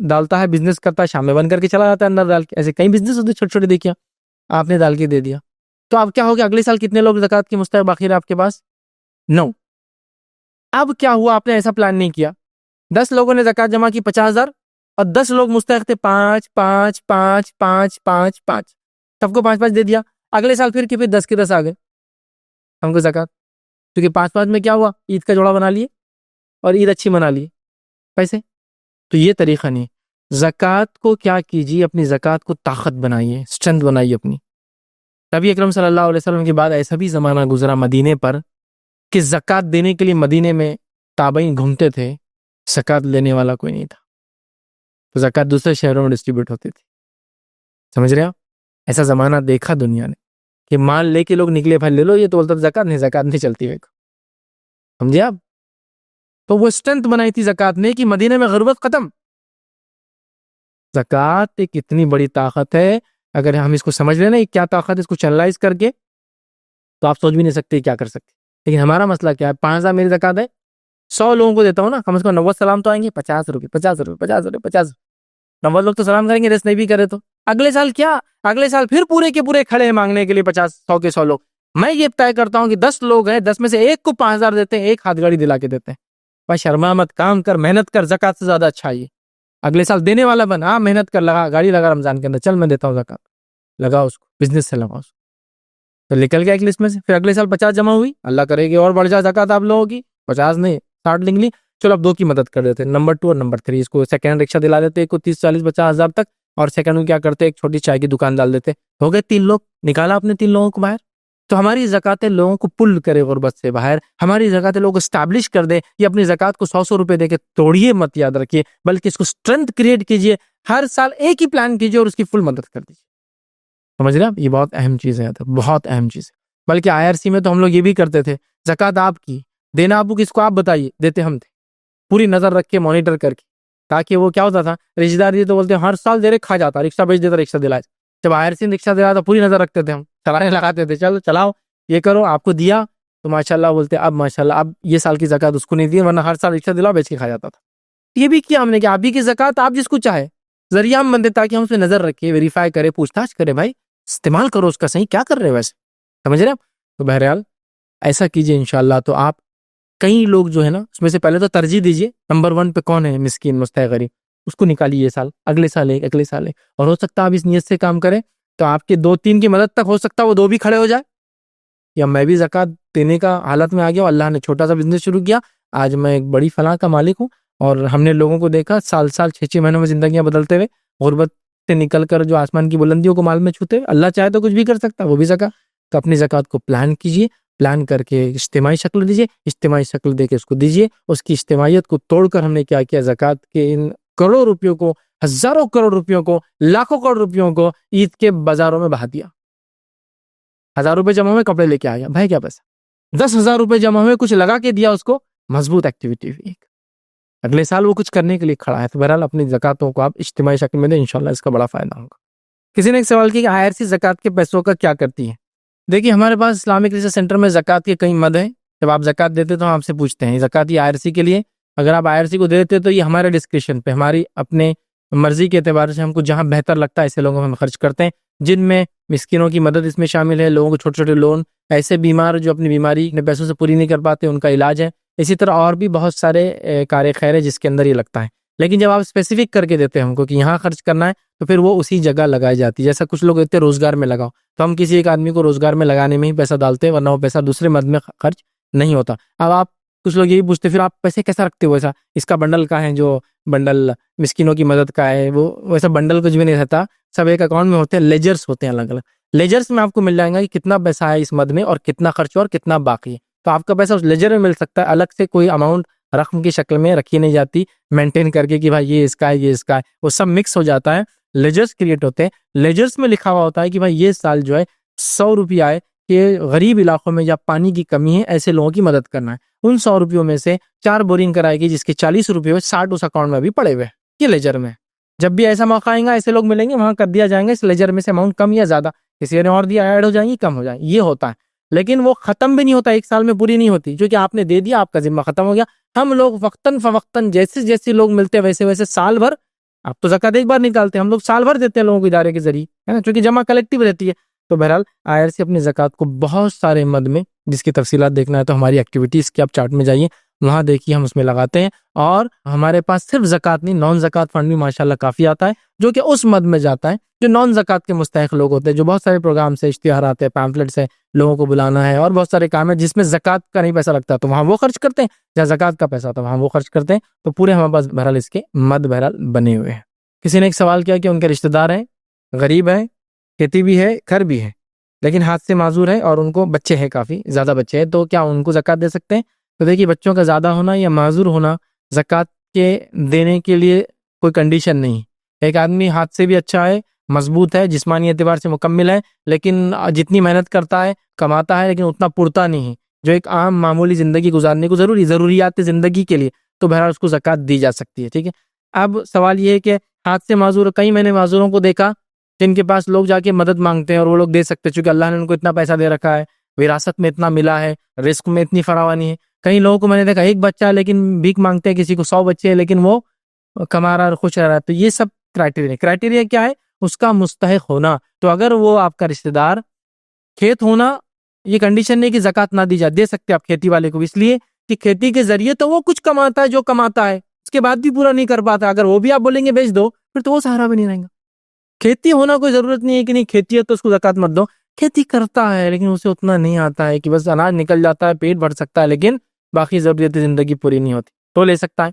ڈالتا ہے, بزنس کرتا ہے, شام میں بند کر کے چلا جاتا ہے اندر ڈال کے. ایسے کئی بزنس ہوتے چھوٹے چھوٹے, دیکھیے آپ نے ڈال کے دے دیا تو اب کیا ہو گیا, اگلے سال کتنے لوگ زکوٰۃ کے مستحق باقی رہے آپ کے پاس؟ 9. اب کیا ہوا, آپ نے ایسا پلان نہیں کیا, 10 لوگوں نے زکوٰۃ جمع کی 50,000 اور 10 لوگ مستحق تھے 5 5 5 5 5 5, سب کو 5 5 دے دیا. اگلے سال پھر 10 کے 10 آ گئے ہم کو زکوٰۃ, کیونکہ 5 5 میں کیا ہوا, عید کا جوڑا بنا لیے اور عید اچھی بنا لیے پیسے. تو یہ طریقہ نہیں. زکوٰۃ کو کیا کیجیے, اپنی زکوٰۃ کو طاقت بنائیے, اسٹرینتھ بنائیے اپنی. نبی اکرم صلی اللہ علیہ وسلم کے بعد ایسا بھی زمانہ گزرا مدینے پر کہ زکوٰۃ دینے کے لیے مدینے میں تابعین گھومتے تھے, زکوٰۃ لینے والا کوئی نہیں تھا, تو زکوٰۃ دوسرے شہروں میں ڈسٹریبیوٹ ہوتی تھی. سمجھ رہے آپ؟ ایسا زمانہ دیکھا دنیا نے کہ مال لے کے لوگ نکلے, بھائی لے لو, یہ تو بولتا زکوٰۃ نہیں چلتی میرے کو. سمجھے آپ؟ تو وہ اسٹرینتھ بنائی تھی زکوٰۃ نے کہ مدینے میں غربت ختم. زکوٰۃ ایک اتنی بڑی طاقت ہے, اگر ہم اس کو سمجھ لیں نا کیا طاقت ہے, اس کو چینلائز کر کے, تو آپ سوچ بھی نہیں سکتے کیا کر سکتے. لیکن ہمارا مسئلہ کیا ہے, 5,000 میری زکوٰۃ ہے, 100 لوگوں کو دیتا ہوں نا, کم از کم 90 سلام تو آئیں گے, 50 روپے 50 روپے 50 روپے 50. 90 لوگ تو سلام کریں گے, ریس نہیں بھی کرے تو اگلے سال کیا, اگلے سال پھر پورے کے پورے کھڑے ہیں مانگنے کے لیے 50 100 کے 100 لوگ. میں یہ طے کرتا ہوں کہ 10 لوگ ہیں, 10 میں سے ایک کو 5,000 دیتے ہیں, ایک ہاتھ گاڑی دلا کے دیتے ہیں. بھائی شرما مت, کام کر, محنت کر, زکوٰۃ سے زیادہ اچھا ہے. اگلے سال دینے والا بن, ہاں محنت کر, لگا گاڑی لگا رمضان کے اندر, چل میں دیتا ہوں زکوٰۃ, لگاؤ اس کو, بزنس سے لگاؤ اس کو. تو نکل گیا ایک لسٹ میں سے. پھر اگلے سال 50 جمع ہوئی, اللہ کرے گی اور بڑھ جائے زکوٰۃ آپ لوگوں کی, 50 نہیں 60 لکھ لی. چلو اب 2 کی مدد کر دیتے, نمبر 2 اور نمبر 3, اس کو سیکنڈ رکشہ دلا دیتے, ایک کو 30 40 50 ہزار تک, اور سیکنڈ کو کیا کرتے, ایک چھوٹی چائے کی دکان ڈال دیتے. ہو گئے 3 لوگ, نکالا اپنے 3 لوگوں کو باہر. تو ہماری زکوٰۃیں لوگوں کو پل کرے غربت سے باہر, ہماری زکوٰۃیں لوگوں کو اسٹیبلش کر دے. یہ اپنی زکوٰۃ کو 100 روپے دے کے توڑیے مت, یاد رکھیے, بلکہ اس کو اسٹرینتھ کریٹ کیجیے. ہر سال ایک ہی پلان کیجیے اور اس کی فل مدد کر دیجیے. سمجھ رہے آپ؟ یہ بہت اہم چیز ہے, بہت اہم چیز ہے. بلکہ IRC میں تو ہم لوگ یہ بھی کرتے تھے, زکوٰۃ آپ کی, دینا آپ کو کس کو, آپ بتائیے, دیتے ہم تھے, پوری نظر رکھ کے, مانیٹر کر کے, تاکہ وہ کیا ہوتا تھا, رشتہ دار یہ تو بولتے ہیں ہر سال دے رہے, کھا جاتا, رکشہ بیچ دیتا, رکشہ دلائے. جب IRC نے رکشہ دلایا تو پوری نظر رکھتے تھے ہم, چلانے لگاتے تھے, چلو چلاؤ, یہ کرو, آپ کو دیا تو ماشاءاللہ بولتے, اب ماشاءاللہ اب یہ سال کی زکوٰۃ اس کو نہیں دی, ورنہ ہر سال رکشہ دلاؤ بیچ کے کھا جاتا تھا. یہ بھی کیا ہم نے کہ آپ ہی کی زکوٰۃ آپ جس کو چاہے ذریعہ ہم بندے, تاکہ ہم اس پہ نظر رکھیں, ویریفائی کرے, پوچھ تاچھ کرے, بھائی استعمال کرو اس کا صحیح, کیا کر رہے ویسے. سمجھ رہے آپ؟ تو بہرحال ایسا کیجیے انشاءاللہ. تو آپ کئی لوگ جو ہے نا, اس میں سے پہلے تو ترجیح دیجیے, نمبر 1 پہ کون ہے مسکین مستحق غریب, اس کو نکالیے یہ سال, اگلے سال ایک, اگلے سال ایک. اور ہو سکتا ہے آپ اس نیت سے کام کریں تو آپ کے 2-3 کی مدد تک ہو سکتا ہے وہ 2 بھی کھڑے ہو جائے. یا میں بھی زکوٰۃ دینے کا حالت میں آ گیا, اللہ نے چھوٹا سا بزنس شروع کیا, آج میں ایک بڑی فلاں کا مالک ہوں, اور ہم نے لوگوں کو دیکھا سال 6 مہینوں میں زندگیاں بدلتے ہوئے, غربت سے نکل کر جو آسمان کی بلندیوں کو مال میں چھوتے ہوئے. اللہ چاہے تو کچھ بھی کر سکتا, وہ بھی زکوٰۃ. تو اپنی زکوٰۃ کو پلان کیجیے, پلان کر کے اجتماعی شکل دیجیے, اجتماعی شکل دے کے اس کو دیجیے. اس کی اجتماعیت کو توڑ کر ہم نے کیا کیا, زکوٰۃ کے ان کروڑوں روپیوں کو, ہزاروں کروڑ روپیوں کو, لاکھوں کروڑ روپیوں کو عید کے بازاروں میں بہا دیا. 1000 روپے جمع ہوئے, کپڑے لے کے آ گیا, بھائی کیا پیسہ. 10,000 روپے جمع ہوئے, کچھ لگا کے دیا اس کو, مضبوط ایکٹیویٹی ہوئی. اگلے سال وہ کچھ کرنے کے لیے کھڑا ہے. تو بہرحال اپنی زکوٰۃوں کو آپ اجتماعی شکل میں دیں, انشاءاللہ اس کا بڑا فائدہ ہوگا. کسی نے ایک سوال کیا کہ IRC زکوٰۃ کے پیسوں کا کیا کرتی ہے. دیکھیے ہمارے پاس اسلامک ریسرچ سینٹر میں زکوٰۃ کے کئی مد ہیں. جب آپ زکوٰۃ دیتے تو ہم آپ سے پوچھتے ہیں زکوٰۃ یہ IRC کے لیے, اگر آپ IRC کو دے دیتے تو یہ ہمارے ڈسکرپشن پہ, ہماری اپنے مرضی کے اعتبار سے ہم کو جہاں بہتر لگتا ہے ایسے لوگوں میں ہم خرچ کرتے ہیں, جن میں مسکینوں کی مدد اس میں شامل ہے, لوگوں کو چھوٹے چھوٹے لون, ایسے بیمار جو اپنی بیماری اپنے پیسوں سے پوری نہیں کر پاتے ان کا علاج ہے. اسی طرح اور بھی بہت سارے کار خیر ہے جس کے اندر یہ لگتا ہے. لیکن جب آپ اسپیسیفک کر کے دیتے ہیں ہم کو کہ یہاں خرچ کرنا ہے, تو پھر وہ اسی جگہ لگائی جاتی ہے. جیسا کچھ لوگ کہتے ہیں روزگار میں لگاؤ, تو ہم کسی ایک آدمی کو روزگار میں لگانے میں ہی پیسہ ڈالتے ہیں, ورنہ وہ پیسہ دوسرے مد میں خرچ نہیں ہوتا. اب آپ کچھ لوگ یہی پوچھتے پھر آپ پیسے کیسا رکھتے ہو, ایسا اس کا بنڈل کا ہے, جو بنڈل مسکینوں کی مدد کا ہے, وہ ویسا بنڈل کچھ بھی نہیں رہتا, سب ایک اکاؤنٹ میں ہوتے ہیں, لیجرز ہوتے ہیں الگ الگ. لیجرز میں آپ کو مل جائے گا کہ کتنا پیسہ ہے اس مد میں, اور کتنا خرچ اور کتنا باقی ہے. تو آپ کا پیسہ اس لیجر میں مل سکتا ہے, الگ سے کوئی اماؤنٹ رقم کی شکل میں رکھی نہیں جاتی مینٹین کر کے کہ بھائی یہ اس کا ہے, یہ اس کا ہے, وہ سب مکس ہو جاتا ہے. لیجرز کریٹ ہوتے ہیں, لیجرز میں لکھا ہوا ہوتا ہے کہ بھائی یہ سال جو ہے 100 روپیہ آئے کہ غریب علاقوں میں یا پانی کی کمی ہے ایسے لوگوں کی مدد کرنا ہے. ان 100 روپیوں میں سے 4 بورنگ کرائے گی, جس کے 40 روپئے 60 اس اکاؤنٹ میں بھی پڑے ہوئے, یہ لیجر میں. جب بھی ایسا موقع آئے گا ایسے لوگ ملیں گے, وہاں کر دیا جائیں گے اس لیجر میں سے اماؤنٹ کم یا زیادہ, کسی نے اور دیا ایڈ ہو جائیں گی, کم ہو جائیں, یہ ہوتا ہے. لیکن وہ ختم بھی نہیں ہوتا, ایک سال میں پوری نہیں ہوتی, جو کہ آپ نے دے دیا آپ کا ذمہ ختم ہو گیا. ہم لوگ وقتاً فوقتاً جیسے جیسے لوگ ملتے ویسے ویسے سال بھر آپ تو زکوٰۃ ایک بار نکالتے ہیں، ہم لوگ سال بھر دیتے ہیں لوگوں کو ادارے کے ذریعے، ہے نا، چونکہ جمع کلیکٹیو رہتی ہے. تو بہرحال IRC اپنی زکوٰۃ کو بہت سارے مد میں، جس کی تفصیلات دیکھنا ہے تو ہماری ایکٹیویٹیز کے آپ چارٹ میں جائیے، وہاں دیکھیے ہم اس میں لگاتے ہیں. اور ہمارے پاس صرف زکوٰۃ نہیں، نان زکوٰۃ فنڈ بھی ماشاءاللہ کافی آتا ہے، جو کہ اس مد میں جاتا ہے جو نان زکوٰۃ کے مستحق لوگ ہوتے ہیں، جو بہت سارے پروگرامس ہیں، اشتہارات ہیں، پیمفلٹس ہیں، لوگوں کو بلانا ہے، اور بہت سارے کام ہیں جس میں زکوٰۃ کا نہیں پیسہ لگتا تو وہاں وہ خرچ کرتے ہیں، جہاں زکوٰۃ کا پیسہ ہوتا ہے وہاں وہ خرچ کرتے ہیں. تو پورے ہمارے پاس بہرحال اس کے مد بہرحال بنے ہوئے ہیں. کسی نے ایک سوال کیا کہ ان کے رشتہ دار ہیں، غریب ہیں، کھیتی بھی ہے، گھر بھی ہے، لیکن ہاتھ سے معذور ہے اور ان کو بچے ہیں، کافی زیادہ بچے ہیں، تو کیا ان کو زکوٰۃ دے سکتے ہیں؟ تو دیکھیے، بچوں کا زیادہ ہونا یا معذور ہونا زکوٰۃ کے دینے کے لیے کوئی کنڈیشن نہیں. ایک آدمی ہاتھ سے بھی اچھا ہے، مضبوط ہے، جسمانی اعتبار سے مکمل ہے، لیکن جتنی محنت کرتا ہے، کماتا ہے، لیکن اتنا پڑتا نہیں ہے جو ایک عام معمولی زندگی گزارنے کو ضروریات زندگی کے لیے، تو بہرحال اس کو زکوٰۃ دی جا سکتی ہے. ٹھیک ہے. اب سوال یہ ہے کہ ہاتھ سے معذور، کئی میں نے معذوروں کو دیکھا جن کے پاس لوگ جا کے مدد مانگتے ہیں اور وہ لوگ دے سکتے، چونکہ اللہ نے ان کو اتنا پیسہ دے رکھا ہے، وراثت میں اتنا ملا ہے، رزق میں اتنی فراوانی ہے. کئی لوگوں کو میں نے دیکھا ایک بچہ ہے لیکن بھیک مانگتے ہیں، کسی کو 100 بچے ہیں لیکن وہ کما رہا اور خوش رہ رہا ہے. تو یہ سب کرائٹیریا کیا ہے؟ اس کا مستحق ہونا. تو اگر وہ آپ کا رشتہ دار کھیت ہونا، یہ کنڈیشن نہیں کہ زکوٰۃ نہ دی جائے، دے سکتے آپ کھیتی والے کو، اس لیے کہ کھیتی کے ذریعے تو وہ کچھ کماتا ہے جو کماتا ہے، اس کے بعد بھی پورا نہیں کر پاتا. اگر وہ بھی آپ بولیں گے بیچ دو، پھر تو وہ سہارا بھی نہیں رہے گا. کھیتی ہونا کوئی ضرورت نہیں ہے کہ نہیں کھیتی ہے تو اس کو زکوٰۃ مت دو. کھیتی کرتا ہے لیکن اسے اتنا نہیں آتا ہے کہ بس اناج نکل جاتا ہے، پیٹ بھر سکتا ہے، لیکن باقی ضروریات زندگی پوری نہیں ہوتی، تو لے سکتا ہے.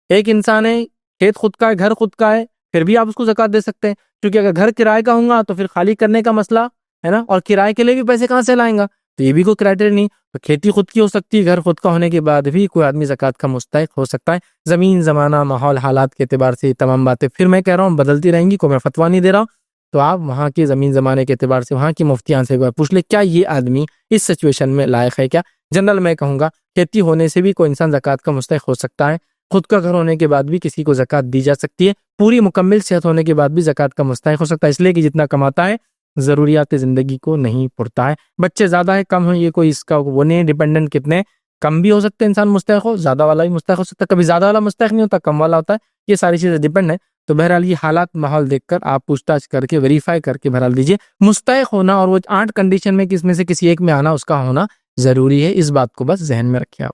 ایک انسان ہے، کھیت خود کا ہے، گھر خود کا ہے، پھر بھی آپ اس کو زکوٰۃ دے سکتے ہیں، کیونکہ اگر گھر کرائے کا ہوگا تو پھر خالی کرنے کا مسئلہ ہے نا، اور کرائے کے لیے بھی پیسے کہاں سے لائیں گا، تو یہ بھی کوئی کرائٹیریا نہیں. تو کھیتی خود کی ہو سکتی ہے، گھر خود کا ہونے کے بعد بھی کوئی آدمی زکوٰۃ کا مستحق ہو سکتا ہے. زمین، زمانہ، ماحول، حالات کے اعتبار سے یہ تمام باتیں پھر میں کہہ رہا ہوں بدلتی رہیں گی، کوئی میں فتویٰ نہیں دے رہا ہوں. تو آپ وہاں کے زمین زمانے کے اعتبار سے وہاں کی مفتیان سے پوچھ لیں کیا یہ آدمی اس سچویشن میں لائق ہے. کیا جنرل میں کہوں گا کھیتی ہونے سے بھی کوئی انسان زکوٰۃ کا مستحق ہو سکتا ہے، خود کا گھر ہونے کے بعد بھی کسی کو زکوٰۃ دی جا سکتی ہے، پوری مکمل صحت ہونے کے بعد بھی زکوٰۃ کا مستحق ہو سکتا ہے، اس لیے کہ جتنا کماتا ہے ضروریات زندگی کو نہیں پڑتا ہے. بچے زیادہ ہے کم ہے، یہ کوئی اس کا وہ نہیں، ڈیپینڈنٹ کتنے کم بھی ہو سکتے ہیں، انسان مستحق ہو، زیادہ والا بھی مستحق ہو سکتا ہے، کبھی زیادہ والا مستحق نہیں ہوتا، کم والا ہوتا ہے. یہ ساری چیزیں ڈیپینڈ ہے. تو بہرحال یہ حالات ماحول دیکھ کر آپ پوچھ تاچھ کر کے ویریفائی کر کے بہرحال دیجیے. مستحق ہونا اور وہ 8 کنڈیشن میں کس میں سے کسی ایک میں آنا، اس کا ہونا ضروری ہے، اس بات کو بس ذہن میں رکھیں آپ.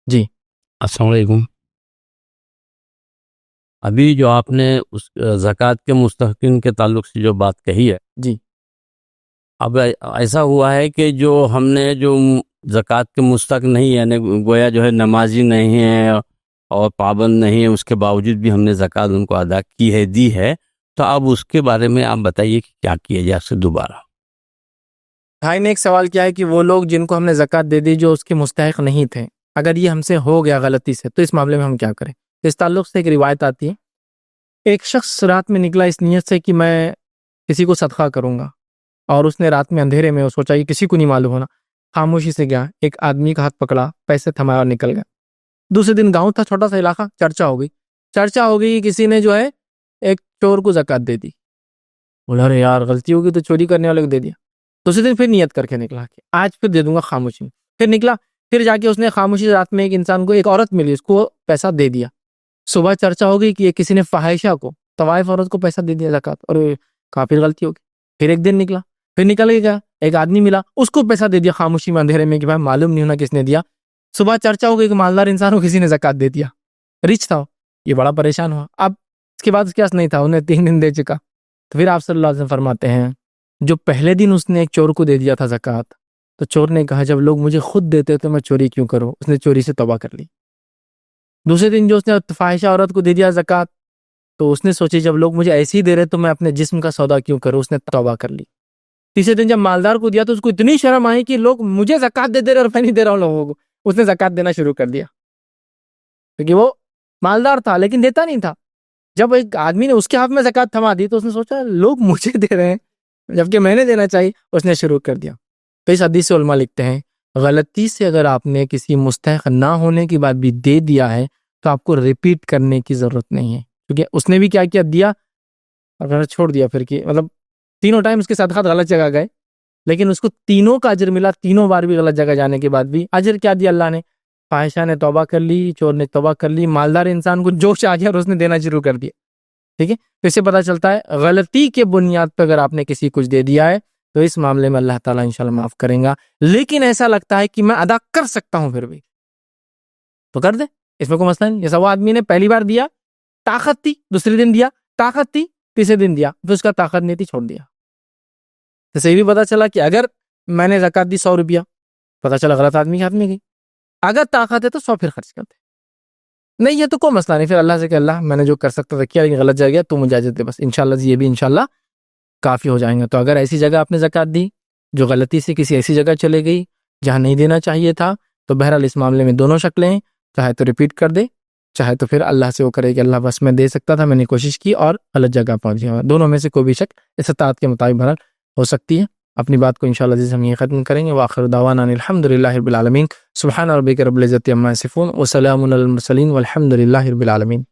جی السلام علیکم. ابھی جو آپ نے اس زکوٰۃ کے مستحقین کے تعلق سے جو بات کہی ہے، جی، اب ایسا ہوا ہے کہ جو ہم نے جو زکوٰۃ کے مستحق نہیں، یعنی گویا جو ہے نمازی نہیں ہے اور پابند نہیں ہے، اس کے باوجود بھی ہم نے زکوٰۃ ان کو ادا کی ہے، دی ہے، تو اب اس کے بارے میں آپ بتائیے کہ کیا کیا جائے اس سے دوبارہ. بھائی نے ایک سوال کیا ہے کہ وہ لوگ جن کو ہم نے زکوٰۃ دے دی جو اس کے مستحق نہیں تھے، اگر یہ ہم سے ہو گیا غلطی سے تو اس معاملے میں ہم کیا کریں. اس تعلق سے ایک روایت آتی ہے، ایک شخص رات میں نکلا اس نیت سے کہ میں کسی کو صدقہ کروں گا، اور اس نے رات میں اندھیرے میں سوچا یہ کسی کو نہیں معلوم ہونا، خاموشی سے گیا، ایک آدمی کا ہاتھ پکڑا، پیسے تھمایا اور نکل گیا. دوسرے دن گاؤں تھا، چھوٹا سا علاقہ، چرچا ہو گئی کسی نے جو ہے ایک چور کو زکوٰۃ دے دی. بولا ارے یار غلطی ہوگی تو چوری کرنے والے کو دے دیا. دوسرے دن پھر نیت کر کے نکلا کہ آج پھر دے دوں گا خاموشی میں. پھر نکلا، پھر جا کے اس نے خاموشی سے رات میں ایک انسان کو، ایک عورت ملی، اس کو پیسہ دے دیا. صبح چرچا ہو گئی کہ یہ کسی نے فاحشہ کو، طوائف عورت کو پیسہ دے دیا زکوٰۃ، اور کافی غلطی ہوگی. پھر ایک دن نکلا، پھر نکل گیا، ایک آدمی ملا، اس کو پیسہ دے دیا خاموشی میں اندھیرے میں کہ بھائی معلوم نہیں ہونا کس نے دیا. صبح چرچا ہو گئی کہ مالدار انسان کو کسی نے زکوٰۃ دے دیا، رچ تھا، یہ بڑا پریشان ہوا. اب اس کے بعد اس کے پاس نہیں تھا، انہیں 3 دن دے چکا. تو پھر آپ صلی اللہ علیہ وسلم فرماتے ہیں جو پہلے دن اس نے ایک چور کو دے دیا تھا زکوٰۃ، تو چور نے کہا جب لوگ مجھے خود دیتے تو میں چوری کیوں کروں، اس نے چوری سے توبہ کر لی. دوسرے دن جو اس نے فاحشہ عورت کو دے دیا زکوٰۃ، تو اس نے سوچی جب لوگ مجھے ایسے ہی دے رہے تو میں اپنے جسم کا سودا کیوں کروں، اس نے توبہ کر لی. تیسرے دن جب مالدار کو دیا تو اس کو اتنی شرم آئی کہ لوگ مجھے زکوٰۃ دے رہے اور میں نہیں دے رہا ہوں لوگوں کو، اس نے زکوٰۃ دینا شروع کر دیا، کیونکہ وہ مالدار تھا لیکن دیتا نہیں تھا. جب ایک آدمی نے اس کے ہاتھ میں زکوٰۃ تھما دی تو اس نے سوچا لوگ مجھے دے رہے ہیں جبکہ میں نے دینا چاہیے، اس نے شروع کر دیا. تو اس حدیث سے علماء لکھتے ہیں غلطی سے اگر آپ نے کسی مستحق نہ ہونے کی بات بھی دے دیا ہے تو آپ کو ریپیٹ کرنے کی ضرورت نہیں ہے، کیونکہ اس نے بھی کیا کیا، دیا اور پھر چھوڑ دیا. پھر کہ مطلب تینوں ٹائم اس کے صدقات غلط جگہ گئے، لیکن اس کو تینوں کا اجر ملا، تینوں بار بھی غلط جگہ جانے کے بعد بھی اجر کیا دیا اللہ نے، فاحشہ نے توبہ کر لی, چور نے توبہ کر لی, مالدار انسان کو جوش آ گیا اور اس نے دینا شروع کر دیا. ٹھیک ہے, تو اس سے پتہ چلتا ہے غلطی کے بنیاد پہ اگر آپ نے کسی کچھ دے دیا ہے تو اس معاملے میں اللہ تعالیٰ انشاءاللہ معاف کریں گا. لیکن ایسا لگتا ہے کہ میں ادا کر سکتا ہوں پھر بھی تو کر دے, اس میں کوئی مسئلہ نہیں. جیسا وہ آدمی نے پہلی بار دیا, طاقت تھی, دوسرے دن دیا, طاقت تھی, تیسرے دن دیا, پھر اس کا طاقت نہیں تھی, چھوڑ دیا. تو صحیح بھی پتہ چلا کہ اگر میں نے زکوٰۃ دی 100 روپیہ, پتہ چلا غلط آدمی کے ہاتھ میں گئی, اگر طاقت ہے تو 100 پھر خرچ کر دے, نہیں ہے تو کوئی مسئلہ نہیں, پھر اللہ سے کہ اللہ میں نے جو کر سکتا تھا کیا, لیکن غلط جا گیا, تو مجھے اجازت دے بس, انشاءاللہ یہ بھی انشاءاللہ کافی ہو جائیں گے. تو اگر ایسی جگہ آپ نے زکوٰۃ دی جو غلطی سے کسی ایسی جگہ چلے گئی جہاں نہیں دینا چاہیے تھا, تو بہرحال اس معاملے میں دونوں شکلیں, چاہے تو ریپیٹ کر دے, چاہے تو پھر اللہ سے وہ کرے کہ اللہ بس میں دے سکتا تھا, میں نے کوشش کی اور غلط جگہ پہنچ گیا. دونوں میں سے کوئی بھی شک استطاعت کے مطابق بہرحال ہو سکتی ہے. اپنی بات کو انشاءاللہ عزیز ہم یہ ختم کریں گے. وآخر دعوانا الحمدللہ رب العالمین. سبحان ربک رب العزت عما یصفون وسلام علی المرسلین والحمدللہ رب العالمین.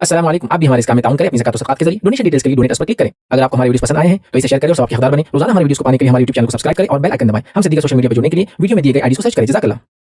السلام علیکم. آپ بھی ہمارے اس کام میں تعاون کریں اپنی زکوٰۃ و صدقات کے ذریعے. ڈونیشن ڈیٹیلز کے لیے ڈونیٹ اس پر کلک کریں. اگر آپ کو ہماری ویڈیوز پسند آئے ہیں تو اسے شیئر کریں اور ثواب کے حقدار بنیں. روزانہ ہماری ویڈیوز کو پانے کے لیے ہمارے یوٹیوب چینل کو سبسکرائب کریں اور بیل آئکن دبائیں. ہم سے دیگر سوشل میڈیا پر جڑنے کے لیے ویڈیو میں دیے گئے آئی ڈی کو سرچ کریں. جزاک اللہ.